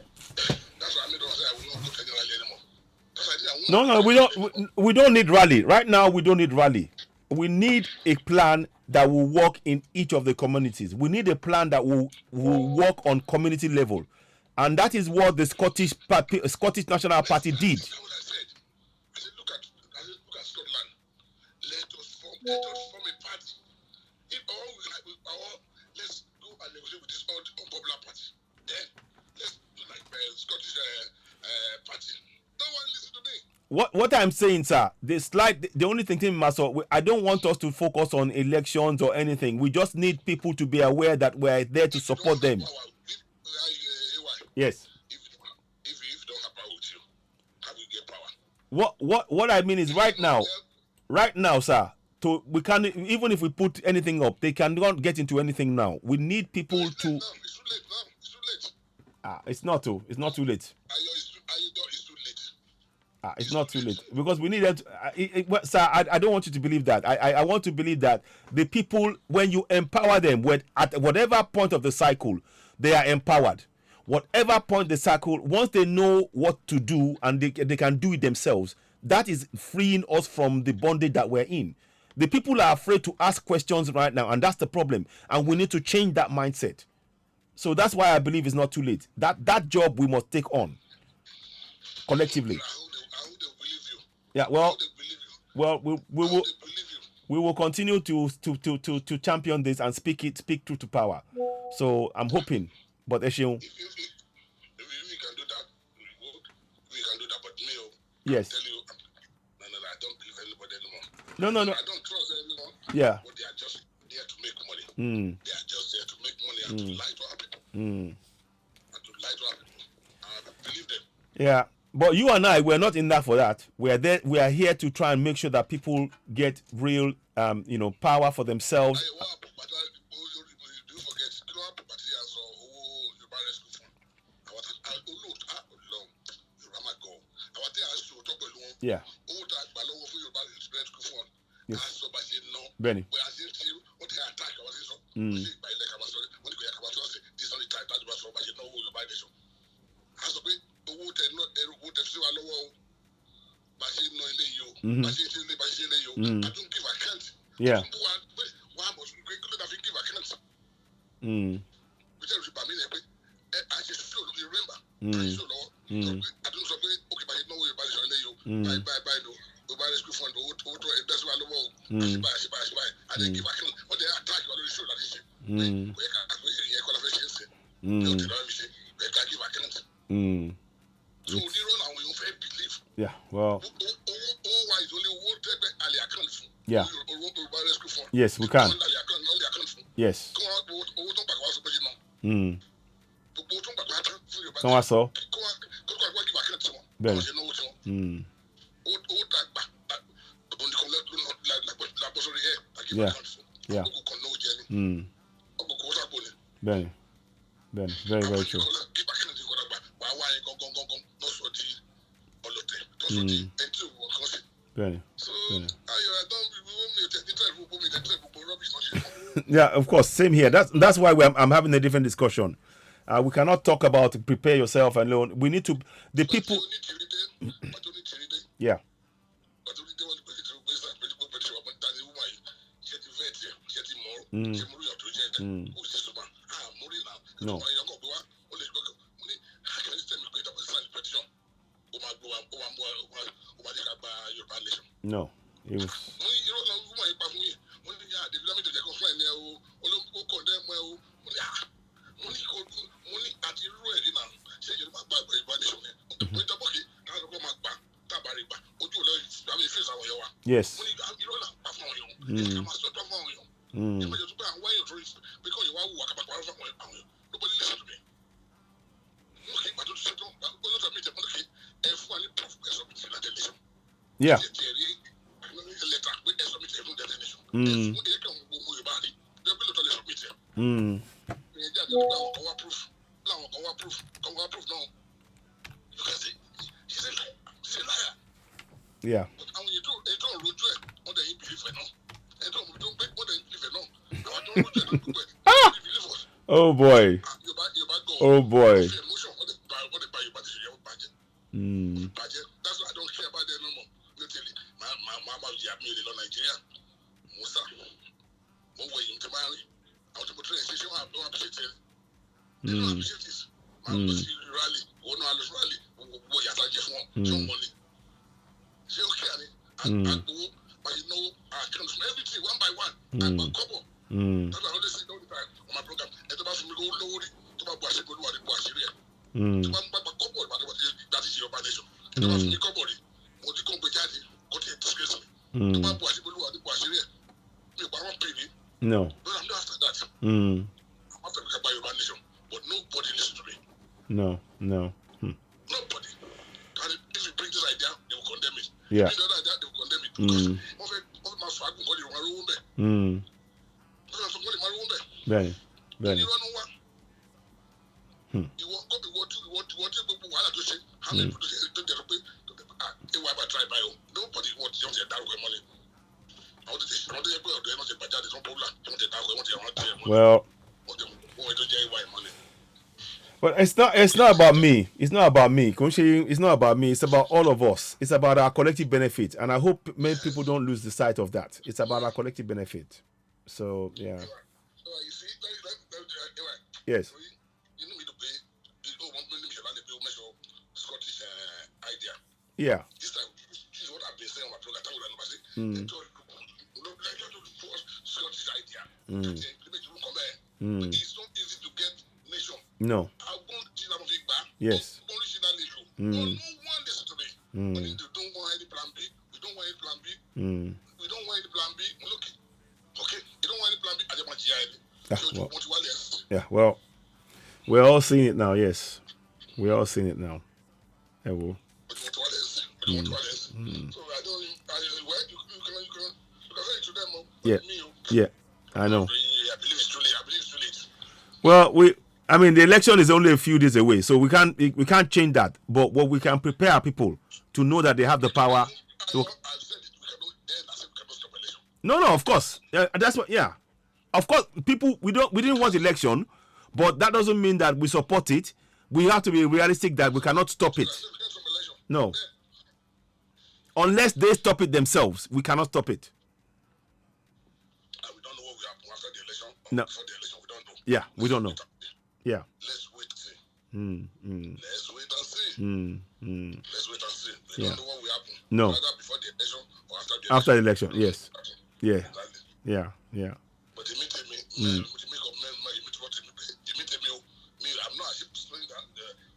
No, we don't need rally. Right now, we don't need rally. We need a plan that will work in each of the communities. We need a plan that will work on community level. And that is what the Scottish National Party did. I said, look at Scotland. Let us form a party. Let's go and negotiate with this unpopular party. Then let's do like Scottish party. No one listen to me. What I'm saying, sir, the only thing, Master, I don't want us to focus on elections or anything. We just need people to be aware that we're there to support them. Yes. If you don't have power with you, how will you get power? What I mean is right now, sir, we can't, even if we put anything up, they cannot get into anything now. We need people to. It's too late. It's not too late. It's too late. It's not too late because we need them to, sir. I don't want you to believe that. I want to believe that the people, when you empower them, at whatever point of the cycle, they are empowered. Whatever point the cycle, once they know what to do and they can do it themselves, that is freeing us from the bondage that we're in. The people are afraid to ask questions right now, and that's the problem. And we need to change that mindset. So that's why I believe it's not too late. That job we must take on collectively. I hope they believe you. Yeah, I well, hope they believe you. well, we I will hope they believe you. we will continue to champion this and speak truth to power. So I'm hoping, but Esheun, If we can do that, we can do that. But me, yes, tell you, no, I don't believe anybody anymore. no, I don't trust anyone. yeah, But they are just there to make money. mm, They are just there to make money and to lie to our people. mm, And to lie to our people. And I believe them. yeah. But you and I, we're not in that for that. We are there. We are here to try and make sure that people get real, power for themselves. Do you forget? You know how property has Yoruba rescue fund? Our thing has to talk alone. Yeah. All that below for Yoruba rescue fund. Yes. As so by saying no. Benny. We are saying what they attack our so. By like our story. When you come to say this is only time that was so by no Yoruba nation. As a bit, owó tẹ sí wa lọ́wọ́ o bá ṣe ná ilé yìí o bá ṣe ilé yìí o I don't give account. Yeah. Wọ́n á bọ̀ sí pé kí ló dá fi give account. Bí tẹ́lẹ̀ fi bà mí lẹ pé a ṣe sí òun you remember a ṣe sí òun lọ́wọ́ a tún sọ pé òkè bá ṣe náwó Yorùbá nation ilé yìí o báyìí ló Yorùbá rescue fund owó tó ẹgbẹ́ sí wa lọ́wọ́ o àṣìbáyìí a dẹ̀ give account wọ́n dẹ̀ attack wa lórí show láti ṣe kò yẹ ká ìyẹn kọ́ la fẹ́ ṣe ń sìn yóò tẹ̀lé wọn fi ṣe kò yẹ ká give account. So onírọ̀ làwọn èèyàn fẹ́ believe. Yeah, well. Owó wa is only owó tẹ́gbẹ́ alẹ́ account fún. Yeah. Yorùbá rescue fund. Yes, we can. Alẹ́ account fún. Yes. Kí wọ́n owó tó ń gbàgbọ́ wá sọ pé ṣe náà. Gbogbo owó tó ń gbàgbọ́ wá fún Yorùbá. Kí wọ́n sọ. Kí wọ́n give account tí wọn. Bẹ́ẹ̀ni. Wọ́n ṣe náwó tí wọn. Owó tá a gbà òǹdíkan lábọ́ sórí ẹ̀ àgírí account fún. Yeah. Ọgbọ̀n kan náà jẹ́ ni. Ọgbọ̀n kò sápò ni. Bẹ́ẹ̀ni. Very, very true. Give account tí wọ́n gbà wà á wáyé gangan náà sọ di ọlọ́tẹ̀ tó sọ di ẹni tí òun kàn sí. Bẹ́ẹ̀ni. So, I don't yeah, of course, same here. That's why I'm having a different discussion. We cannot talk about prepare yourself alone. We need to the people. Yeah. No. No, it was. Yes. Yeah. Yeah. Oh boy. Oh boy. That's why I don't care about them no more. Literally, my mama Nigeria. Musa. Mo wo yin temari. I want to put in station I don't appreciate it. They don't appreciate this. Rally. One rally. Wo ya ta je fún so money. Say okay ani. And go but you know I can from everything one by one. And a couple. That's what I always say all the time on my program. And to me go lórí to ba bo ase pẹ̀lú wa bo ase re. To ba couple that is your nation. To ba me couple ri. Mo ti kon pe jáde ko ti disgrace me. To ba bo ase pẹ̀lú wa bo ase re. Me pa won pay me. No. But I'm not after that. I'm after your nation. But nobody listen to me. No. Nobody. And if you bring this idea, they will condemn it. Yeah. If you bring the other idea, they will condemn it. Because of my swag, God, you are wrong. Benny. You don't know what. You want to go to what people want to say. How many people say, Well, but it's not about me. It's not about me. Kunshi, it's not about me. It's about all of us. It's about our collective benefit. And I hope many people don't lose the sight of that. It's about our collective benefit. So yeah. Yes. Yeah. This is what I've been saying on my program. Scottish idea. It's not easy to get nation. No. Yes. No one listen to me. We don't want any plan B. We don't want any plan B. We don't want any plan B. Look, okay, you don't want any plan B. I just want GI. Yeah, well, we're all seeing it now, yes. We're all seeing it now. Yeah, well. So I don't, you can say it to them. Yeah, yeah, I know. I believe it's too late. Well, I mean, the election is only a few days away, so we can't change that. But what we can prepare people to know that they have the power. No, of course. That's what. Yeah, of course. People, we didn't want election, but that doesn't mean that we support it. We have to be realistic that we cannot stop it. No. Unless they stop it themselves, we cannot stop it. We don't know what will happen after the election. No. Before the election, we don't know. Yeah, we don't know. Yeah. Let's wait and see. Let's wait and see. Let's wait and see. We don't know what will happen. No. Either before the election or after the election. Yes. Yeah. Exactly. Yeah. But I'm not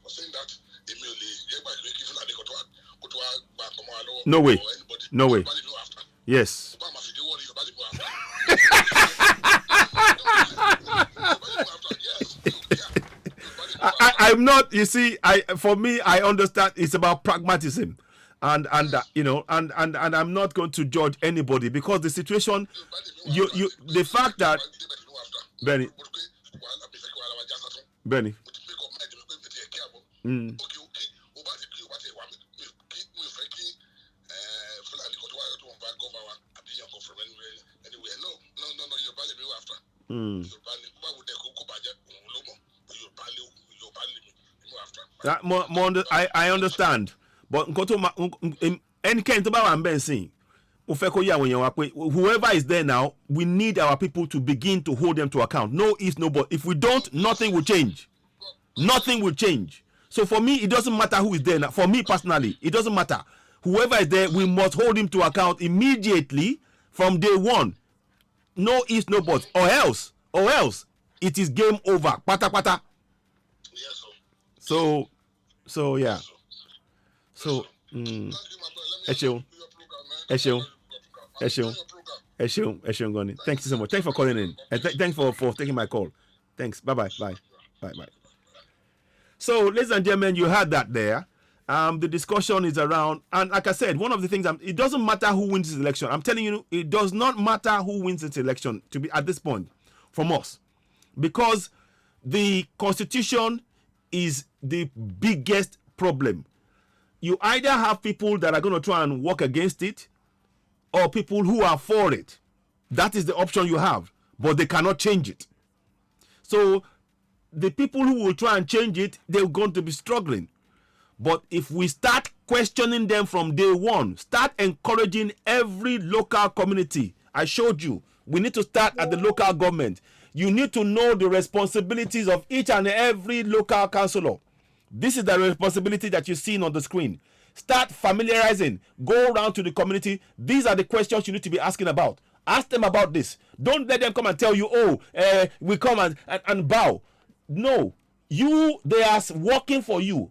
saying that. No way. No way. Yes. I'm not. You see, for me, I understand. It's about pragmatism, and you know, and I'm not going to judge anybody because the situation, the fact that Benny. I understand, but whoever is there now, we need our people to begin to hold them to account. No if, no but. If we don't, nothing will change. Nothing will change. So for me, it doesn't matter who is there now. For me personally, it doesn't matter. Whoever is there, we must hold him to account immediately from day one. No if, no but. Or else, it is game over. Pata pata. So yeah. So, Esheun, Goni. Thank you so much. Thanks for calling in. And thanks for taking my call. Thanks. Bye. So, ladies and gentlemen, you heard that there. The discussion is around, and like I said, one of the things, it doesn't matter who wins this election. I'm telling you, it does not matter who wins this election to be at this point from us, because the Constitution is the biggest problem. You either have people that are going to try and work against it, or people who are for it. That is the option you have, but they cannot change it. So the people who will try and change it, they're going to be struggling. But if we start questioning them from day one, start encouraging every local community. I showed you, we need to start at the local government. You need to know the responsibilities of each and every local councillor. This is the responsibility that you're seeing on the screen. Start familiarizing. Go around to the community. These are the questions you need to be asking about. Ask them about this. Don't let them come and tell you, we come and bow. No. They are working for you.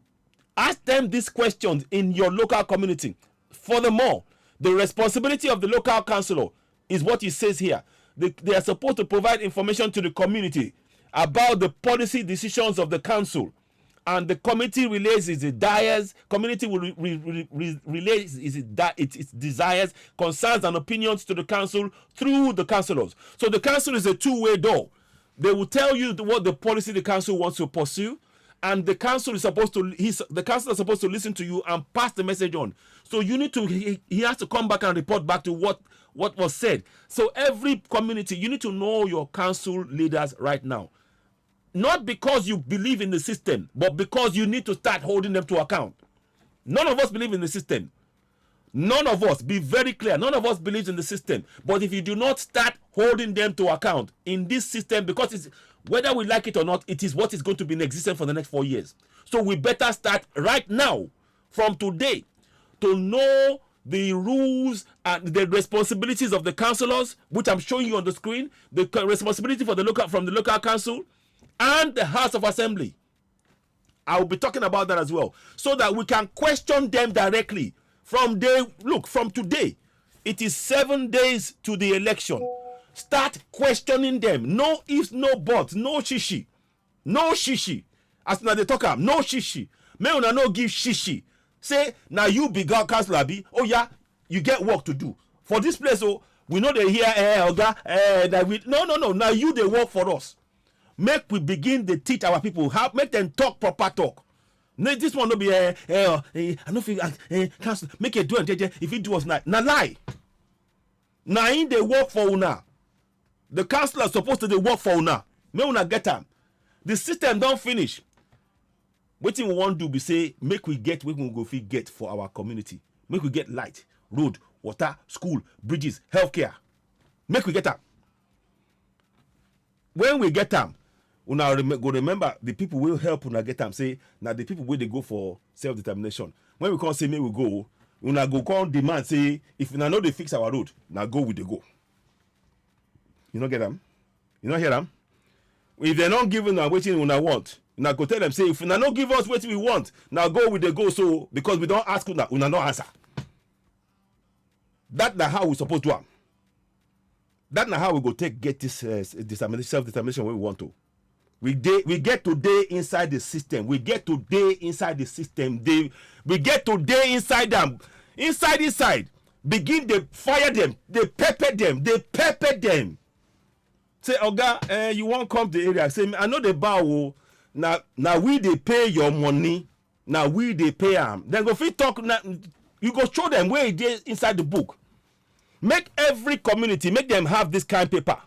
Ask them these questions in your local community. Furthermore, the responsibility of the local councillor is what it says here. They are supposed to provide information to the community about the policy decisions of the council. And the committee relays its desires. Community will relays its desires, concerns, and opinions to the council through the councillors. So the council is a two-way door. They will tell you what the policy the council wants to pursue, and the council is supposed to the council is supposed to listen to you and pass the message on. So you need to he has to come back and report back to what was said. So every community, you need to know your council leaders right now. Not because you believe in the system, but because you need to start holding them to account. None of us believe in the system. None of us, be very clear, none of us believes in the system. But if you do not start holding them to account in this system, because it's, whether we like it or not, it is what is going to be in existence for the next 4 years. So we better start right now, from today, to know the rules and the responsibilities of the councillors, which I'm showing you on the screen, the responsibility for the from the local council and the House of Assembly. I will be talking about that as well, so that we can question them directly. From today, it is 7 days to the election. Start questioning them. No ifs, no buts, no shishi. No shishi. As now they talk about, no shishi. May una no give shishi. Say, now you be God councillor be. Oh yeah, you get work to do. For this place, oh, we know they hear, that we, no. Now you they work for us. Make we begin to teach our people how, make them talk proper talk. No, this one no be I don't feel council make it do it if it do us now. Now lie. Now in they work for una. The councillor supposed to they work for una. May una get them. The system don't finish. What we want to do be say make we get what we go fit get for our community. Make we get light, road, water, school, bridges, healthcare. Make we get them. When we get them, una go remember the people will help una get them. Say now the people where they go for self-determination. When we can't say may we go, una go come demand say if una know they fix our road, now go with the go. You don't get them? You don't hear them? If they're not giving us what una want, una go tell them say if una not give us what we want, now go with the go. So because we don't ask una no answer. That's how we supposed to do. That's not how we go get this self-determination where we want to. We get today inside the system. We get today inside the system. We get today inside them. Inside. Begin to fire them. They pepper them. Say, Oga, you won't come to the area. Say, I know the bow. Now we they pay your money. Now we they pay them. Then go fit talk. Now, you go show them where it is inside the book. Make every community, make them have this kind of paper.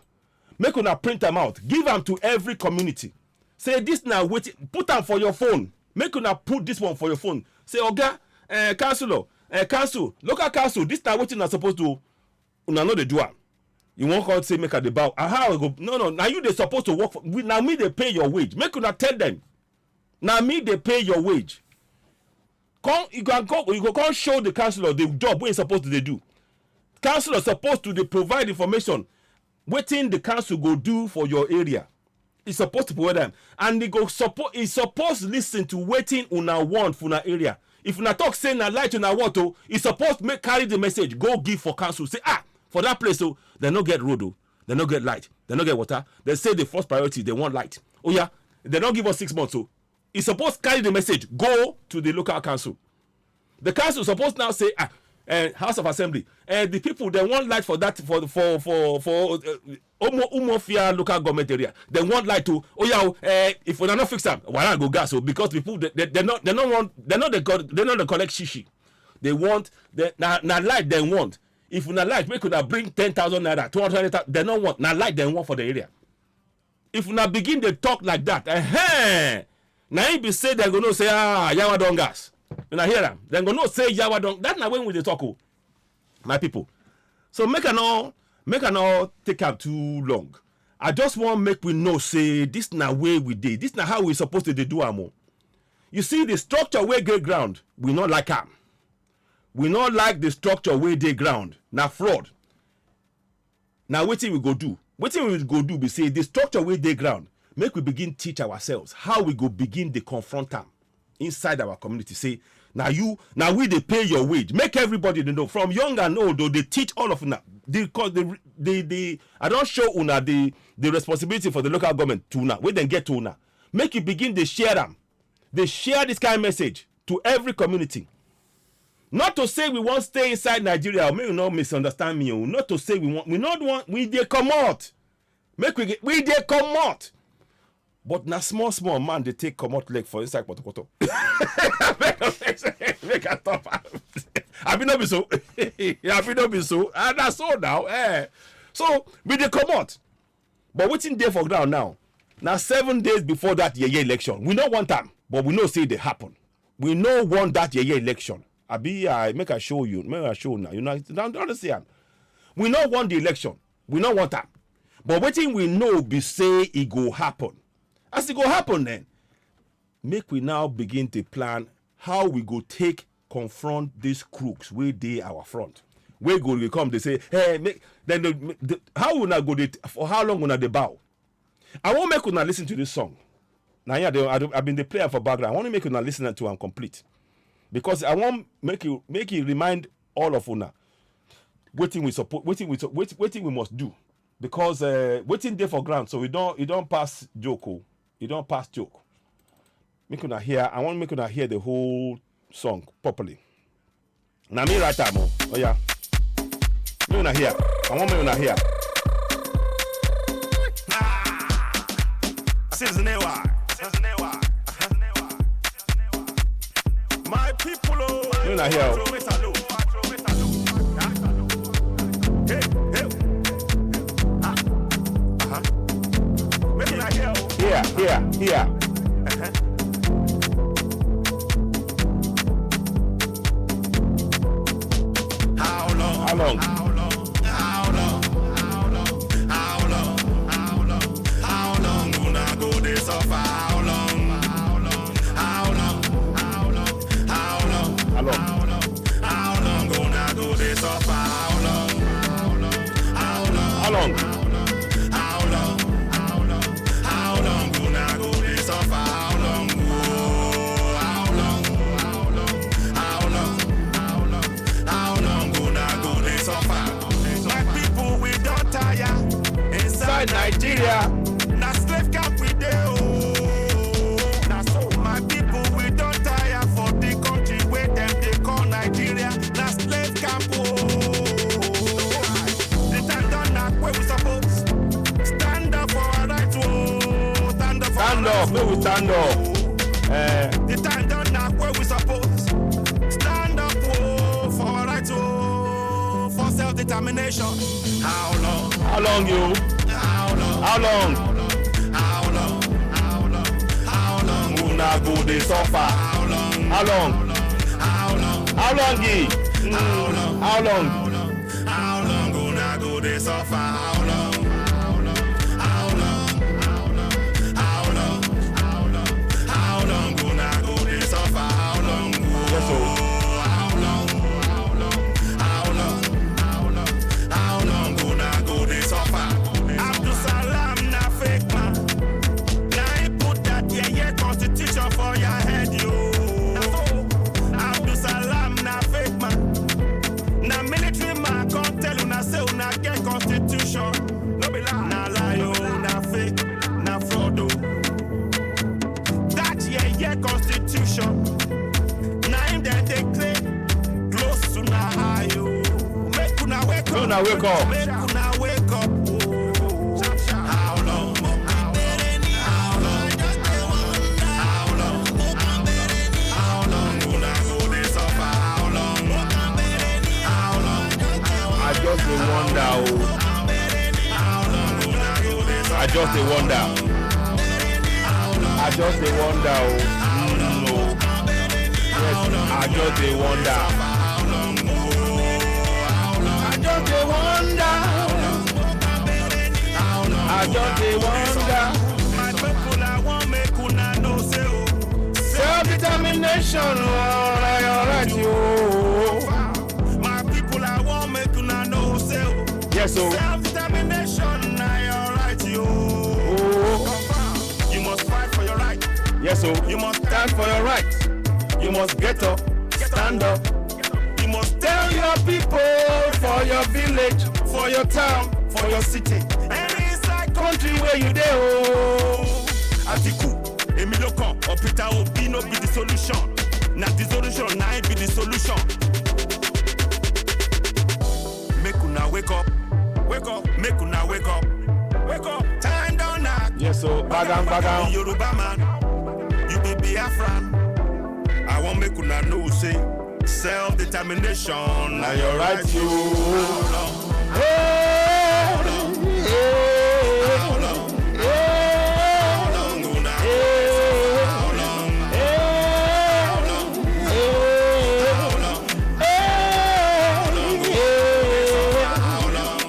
Make una print them out. Give them to every community. Say this now, wait, put them for your phone. Make una put this one for your phone. Say, Oga, council, local council, this now what you not supposed to, una know they do am. You won't come say make a the bow. How I go? No. Now you they supposed to work for. Now me they pay your wage. Make una tell them. Now me they pay your wage. You go come show the councillor the job what you supposed to they do. Councillor supposed to they provide information. Waiting the council go do for your area. It's supposed to provide them, and they go support. It's supposed to listen to waiting una want for una area. If una talk say na light una want to, it's supposed to carry the message. Go give for council. Say for that place so they no get road, they no get light, they no get water. They say the first priority they want light. Oh yeah, they don't give us 6 months. So it's supposed to carry the message. Go to the local council. The council supposed now say House of Assembly, the people they want light for that for Umofia local government area. They want light to if we are not fix them, why not go gas? So because people they not the collect shishi. They want now light they want. If we not light, we could have bring 10,000 naira, 200,000. They don't want now light they want for the area. If we not begin to talk like that, now if you say they're gonna say yawa don gas. When I hear them, they're gonna say yawa don. That's not when we talk, my people. So make an all take up too long. I just want make we know say this na way we did. This na how we supposed to do amo. You see the structure where get ground, we not like am. We not like the structure where they ground. Now fraud. Now what we go do? What we go do? We say the structure where they ground. Make we begin teach ourselves how we go begin to confront them inside our community. Say now we they pay your wage. Make everybody know from young and old. Though they teach all of una because I don't show una the responsibility for the local government to una. Where then get to una. Make you begin to share them. They share this kind of message to every community. Not to say we want to stay inside Nigeria, or maybe not misunderstand me. Not to say we they come out. Make we they come out. But now small man they take comot leg for inside potopoto. Make a stop. I be not be so. I be not be so. And that's all now. So we dey comot. But waiting there for ground now. Now 7 days before that year election. We don't want them, but we know say they happen. We know want that year election. I make a show you. Make a show now. You know, don't understand. We don't want the election. We don't want that. But waiting we know be say it go happen. As it go happen then, make we now begin to plan how we go take confront these crooks where they our front. Where go they come, they say, hey, how will not go for how long will not they bow? I won't make you not listen to this song. Now yeah, I've been the player for background. I want to make you not listen to and complete. Because I want make you remind all of una waiting we support waiting we must do. Because waiting there for ground, so you don't pass joke. You don't pass joke. Make you not hear. I want to make you not hear the whole song properly. Now me right time, oh yeah. Me not hear. I want me not hear. My people, oh, Me not hear. Here. How long? How long? How long? How long? How long? How long? How long gonna go this suffer? How long? How long? How long? How long? How long? How long? How long gonna go this suffer? How long? How long? How long? How long? How long? How long? How long gonna go this suffer? How long? Oh, how long? How long? How long? How long? How long gonna go this suffer? My people, we don't tire inside Nigeria. Now slave camp we dey oh. Now so my people, we don't tire for the country where them they call Nigeria. Now slave camp oh. The time done now where we suppose stand up for our rights oh. Stand up for Stand our up, rights, make we stand up. the time done now where we suppose stand up oh, for our rights oh, for self-determination. How long? How long you? How long? How long? How long? How long? How long? Una go dey suffer. How long? How long? How long? How long ye? How long? How long? How long gonna go this suffer? How long? How long? How long? How long? How long? How long gonna go this suffer? How long? Yes, so. How long? How long? How long? How long? How long gonna go this suffer? Abdul Salam na fake man. Now he put that yeah constitution for your head yo. Abdul Salam na fake man. Na military man come tell una say una get constitution. No be lie. Na lie oh, na fake, na fraud oh. That yeah constitution. Na him dem dey claim close to na high oh. Make una wake up. Una wake up. Make una wake up oh. How long? How long? How long? How long gonna go this suffer? How long? How long? I just dey wonder oh. How long gonna go this suffer? I just dey wonder. I just dey wonder oh. No. Yes, I just dey wonder. I just dey wonder. I just dey wonder. My people, I want make una know say oh. Self-determination, alright, yo. My people, I want make una know say oh. Yes, so. Self-determination, na alright yo. Oh. You must fight for your right. Yes, so. You must Stand for your right. You must get up, stand up. You must Tell your people, for your village, for your town, for your city, any inside country where you dey oh. Atiku, Emilio Kan, or Peter Obi no be the solution. Na the solution, na it be the solution. Make una wake up, make una wake up, time down now. Yes, Yes, so bagam. Yoruba man, you be Biafran. I won't make una know say self-determination. Now you're right, you. How long? How long una go dey suffer? How long? How long? How long? How long go dey suffer? How long?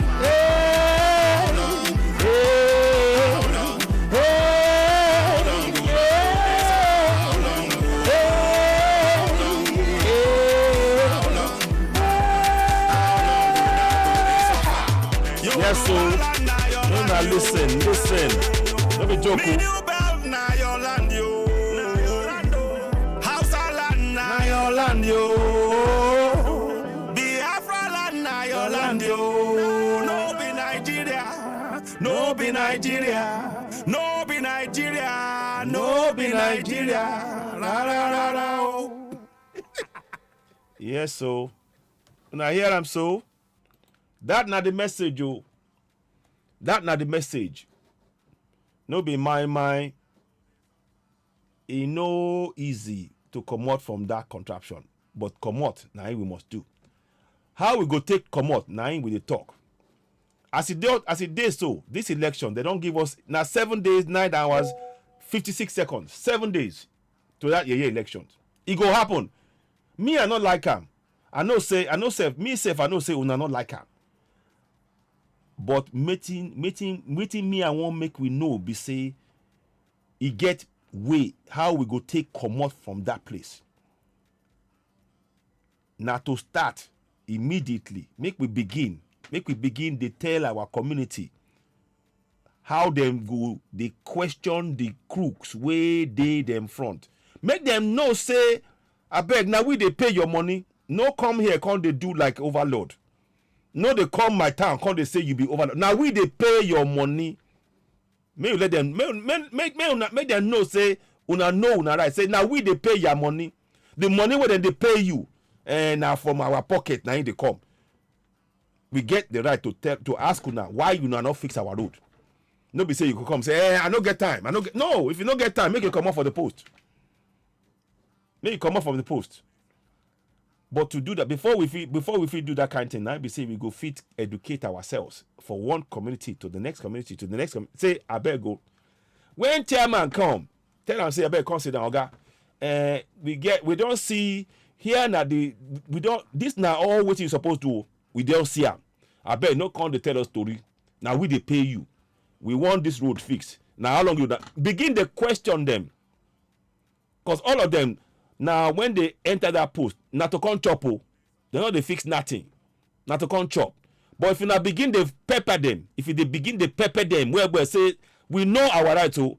How long? How long? How long go dey suffer? How long? Yes, so now listen. Let me joke. Me new belt na your land yo. House land na your land yo. Biafra land na your land yo. No be Nigeria. No be Nigeria. No be Nigeria. No be Nigeria. La la la la. Oh. Yes, so now here I'm so. That not the message, yo. That not the message. No be my. It no easy to come out from that contraption, but come out now we must do. How we go take come out now we dey talk. As it dey so, this election they don't give us now 7 days, 9 hours, 56 seconds, 7 days to that year elections. It go happen. Me I not like him. I know say me una not like him. But meeting me I won't make we know be say it get way how we go take come out from that place. Now to start immediately, make we begin they tell our community how them go they question the crooks way they them front. Make them know say I beg now we they pay your money. No come here come they do like overload. No, they come my town, come they say you be over. Now we they pay your money. May you let them make them know say una know una right. Say now we they pay your money. The money where they pay you and now from our pocket now they come. We get the right to ask una why you not fix our road. No be say you could come say I don't get time. No, if you don't get time, make you come off for the post. Make you come off from the post. But to do that, before we fit do that kind of thing, now we say we go fit educate ourselves for one community to the next community to the next community. Say I better go. When chairman come, tell him say I better come sit down, oga. We don't see here now this now all what you supposed to we don't see him. I bet no come to tell us story. Now we they pay you. We want this road fixed. Now how long you that? Begin to question them. Because all of them now when they enter that post, not to come chop, they know they fix nothing. Not to come chop. But if you now begin to pepper them, if they begin to pepper them, where we say we know our right to,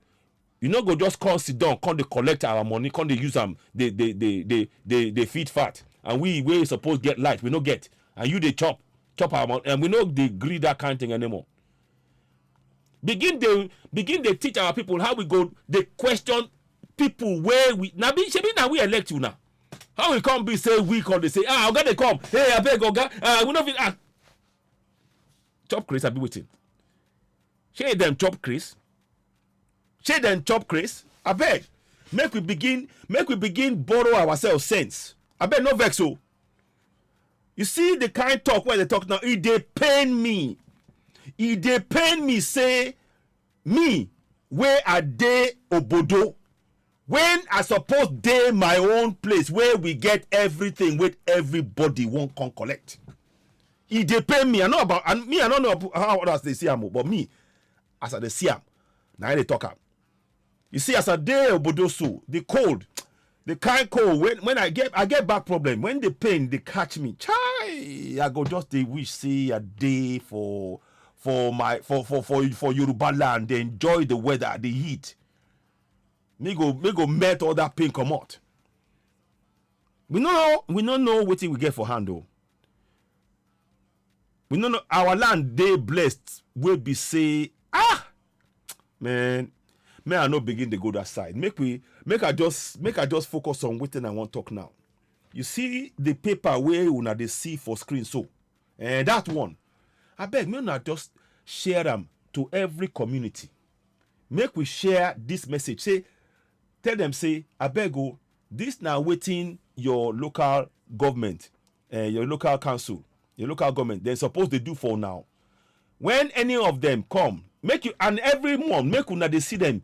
you know go just come sit down, come they collect our money, come they use them, they feed fat. And we supposed get light, we no get. And you they chop our money, and we know they agree that kind of thing anymore. Begin they teach our people how we go, they question people where we now be we elect you now. How we come be say we come they say oga they come. Hey, I beg oga, we not fit chop Chris, I be waiting. Share them chop Chris. I beg. Make we begin borrow ourselves sense. I beg no vex so. You see the kind talk where they talk now, it dey pain me. It dey pain me say me where I dey obodo when I suppose dey my own place where we get everything with everybody won't come collect. It dey pain me. I know about and me I don't know how others they see am, but me as I dey see am, now they talk am. You see as I dey obodo so the cold. The kind cold when I get back problem when the pain they catch me, chai I go just they wish say a day for Yoruba land, they enjoy the weather, the heat. Me go melt all that pain come out. We don't know what we get for handle. We don't know our land they blessed will be say man. May I not begin to go that side. Make I just focus on what I want to talk now. You see the paper where una they see for screen so, and that one, I beg me not just share them to every community. make we share this message. Say, tell them, say, I beg you, this now waiting your local government, your local council, your local government, they're supposed to do for now. When any of them come, make you, and every month, make una they see them,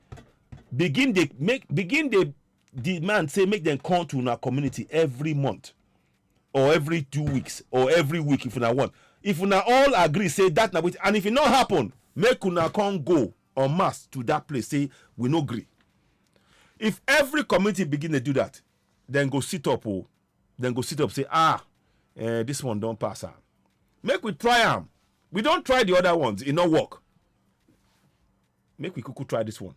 begin the demand, say, make them come to our community every month, or every 2 weeks, or every week if una want. If una all agree, say that now, and if it not happen, make una come go en masse to that place, say, we no agree. If every community begin to do that, then go sit up, say, this one don't pass am. Make we try am. We don't try the other ones, it not work. Make we kuku try this one.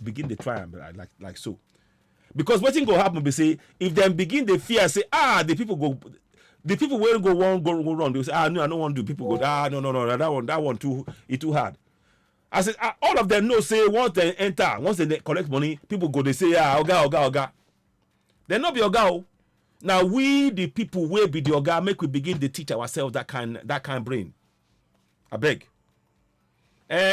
Begin the try am like so. Because what thing go happen be say, if them begin the fear, say, the people will go wrong. They say, no, I don't want to do. People go, no, that one too hard. I said, all of them know, say, once they enter, once they collect money, people go, they say, oga. They not be oga. Now we, the people, will be the oga, make we begin to teach ourselves that kind brain. I beg.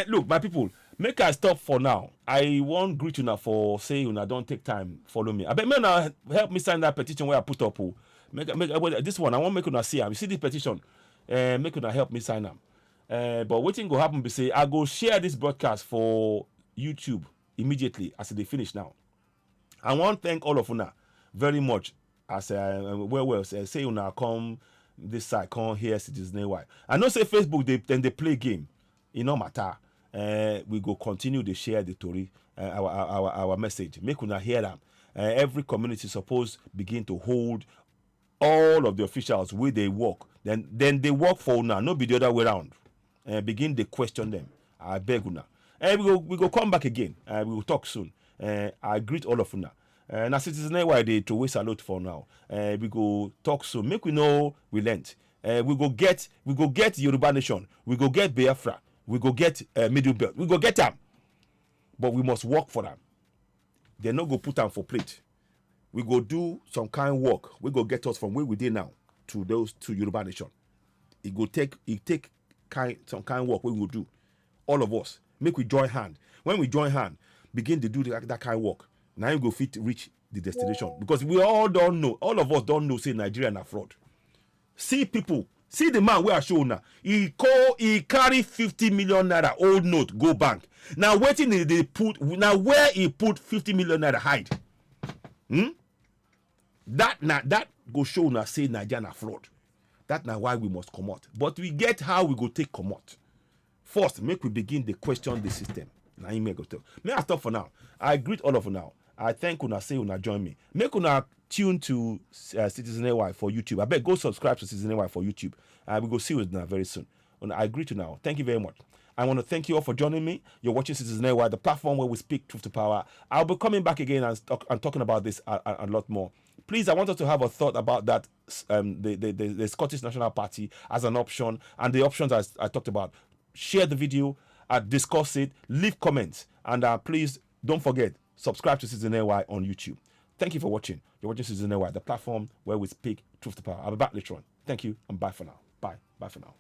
Look, my people, make I stop for now. I won't greet you now for saying you don't take time, follow me. I beg me now help me sign that petition where I put up. Make this one, I won't make you see them. You see this petition, make you help me sign them. But what thing go happen be say I go share this broadcast for YouTube immediately as they finish now. I want to thank all of you very much as say you come this side come here Citizen Why. I know say Facebook they play game. It no matter. We go continue to share the story, our message. Make una hear them. Every community suppose begin to hold all of the officials where they work. Then they work for una, no be the other way around. Begin to question them. I beg una. We go come back again. We will talk soon. I greet all of una. Now Citizen why they throw salute for now. We go talk soon. Make we know we learnt. We go get Yoruba nation. We go get Biafra. We go get Middle Belt. We go get them. But we must work for them. They not go put them for plate. We go do some kind of work. We go get us from where we did now to Yoruba nation. It take some kind of work we will do. All of us. Make we join hand. When we join hand, begin to do that kind of work. Now you go fit to reach the destination. Because we all don't know. All of us don't know say Nigeria na fraud. See people. See the man where I show now. He carry 50 million naira old note go bank. Now waiting they put now where he put 50 million naira hide. That go show now say Nigeria na fraud. That now why we must come out. But we get how we go take come out. First, make we begin to question the system. Now you may go tell. May I stop for now? I greet all of you now. I thank una say una join me. Make una tune to Citizen AY for YouTube. I bet go subscribe to Citizen AY for YouTube. We go see you now very soon. And I greet you now. Thank you very much. I want to thank you all for joining me. You're watching Citizen AY, the platform where we speak truth to power. I'll be coming back again and talking about this a lot more. Please, I want us to have a thought about that, the Scottish National Party as an option, and the options as I talked about. Share the video, discuss it, leave comments, and please don't forget, subscribe to Citizen AY on YouTube. Thank you for watching. You're watching Citizen AY, the platform where we speak truth to power. I'll be back later on. Thank you, and bye for now. Bye. Bye for now.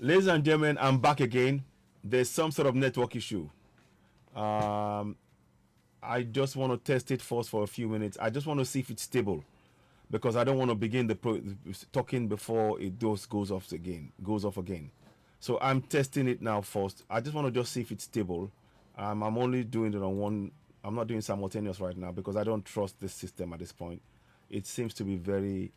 Ladies and gentlemen, I'm back again. There's some sort of network issue. I just want to test it first for a few minutes. I just want to see if it's stable, because I don't want to begin the talking before it goes off again. So I'm testing it now first. I just want to just see if it's stable. I'm only doing it on one. I'm not doing simultaneous right now because I don't trust this system at this point. It seems to be very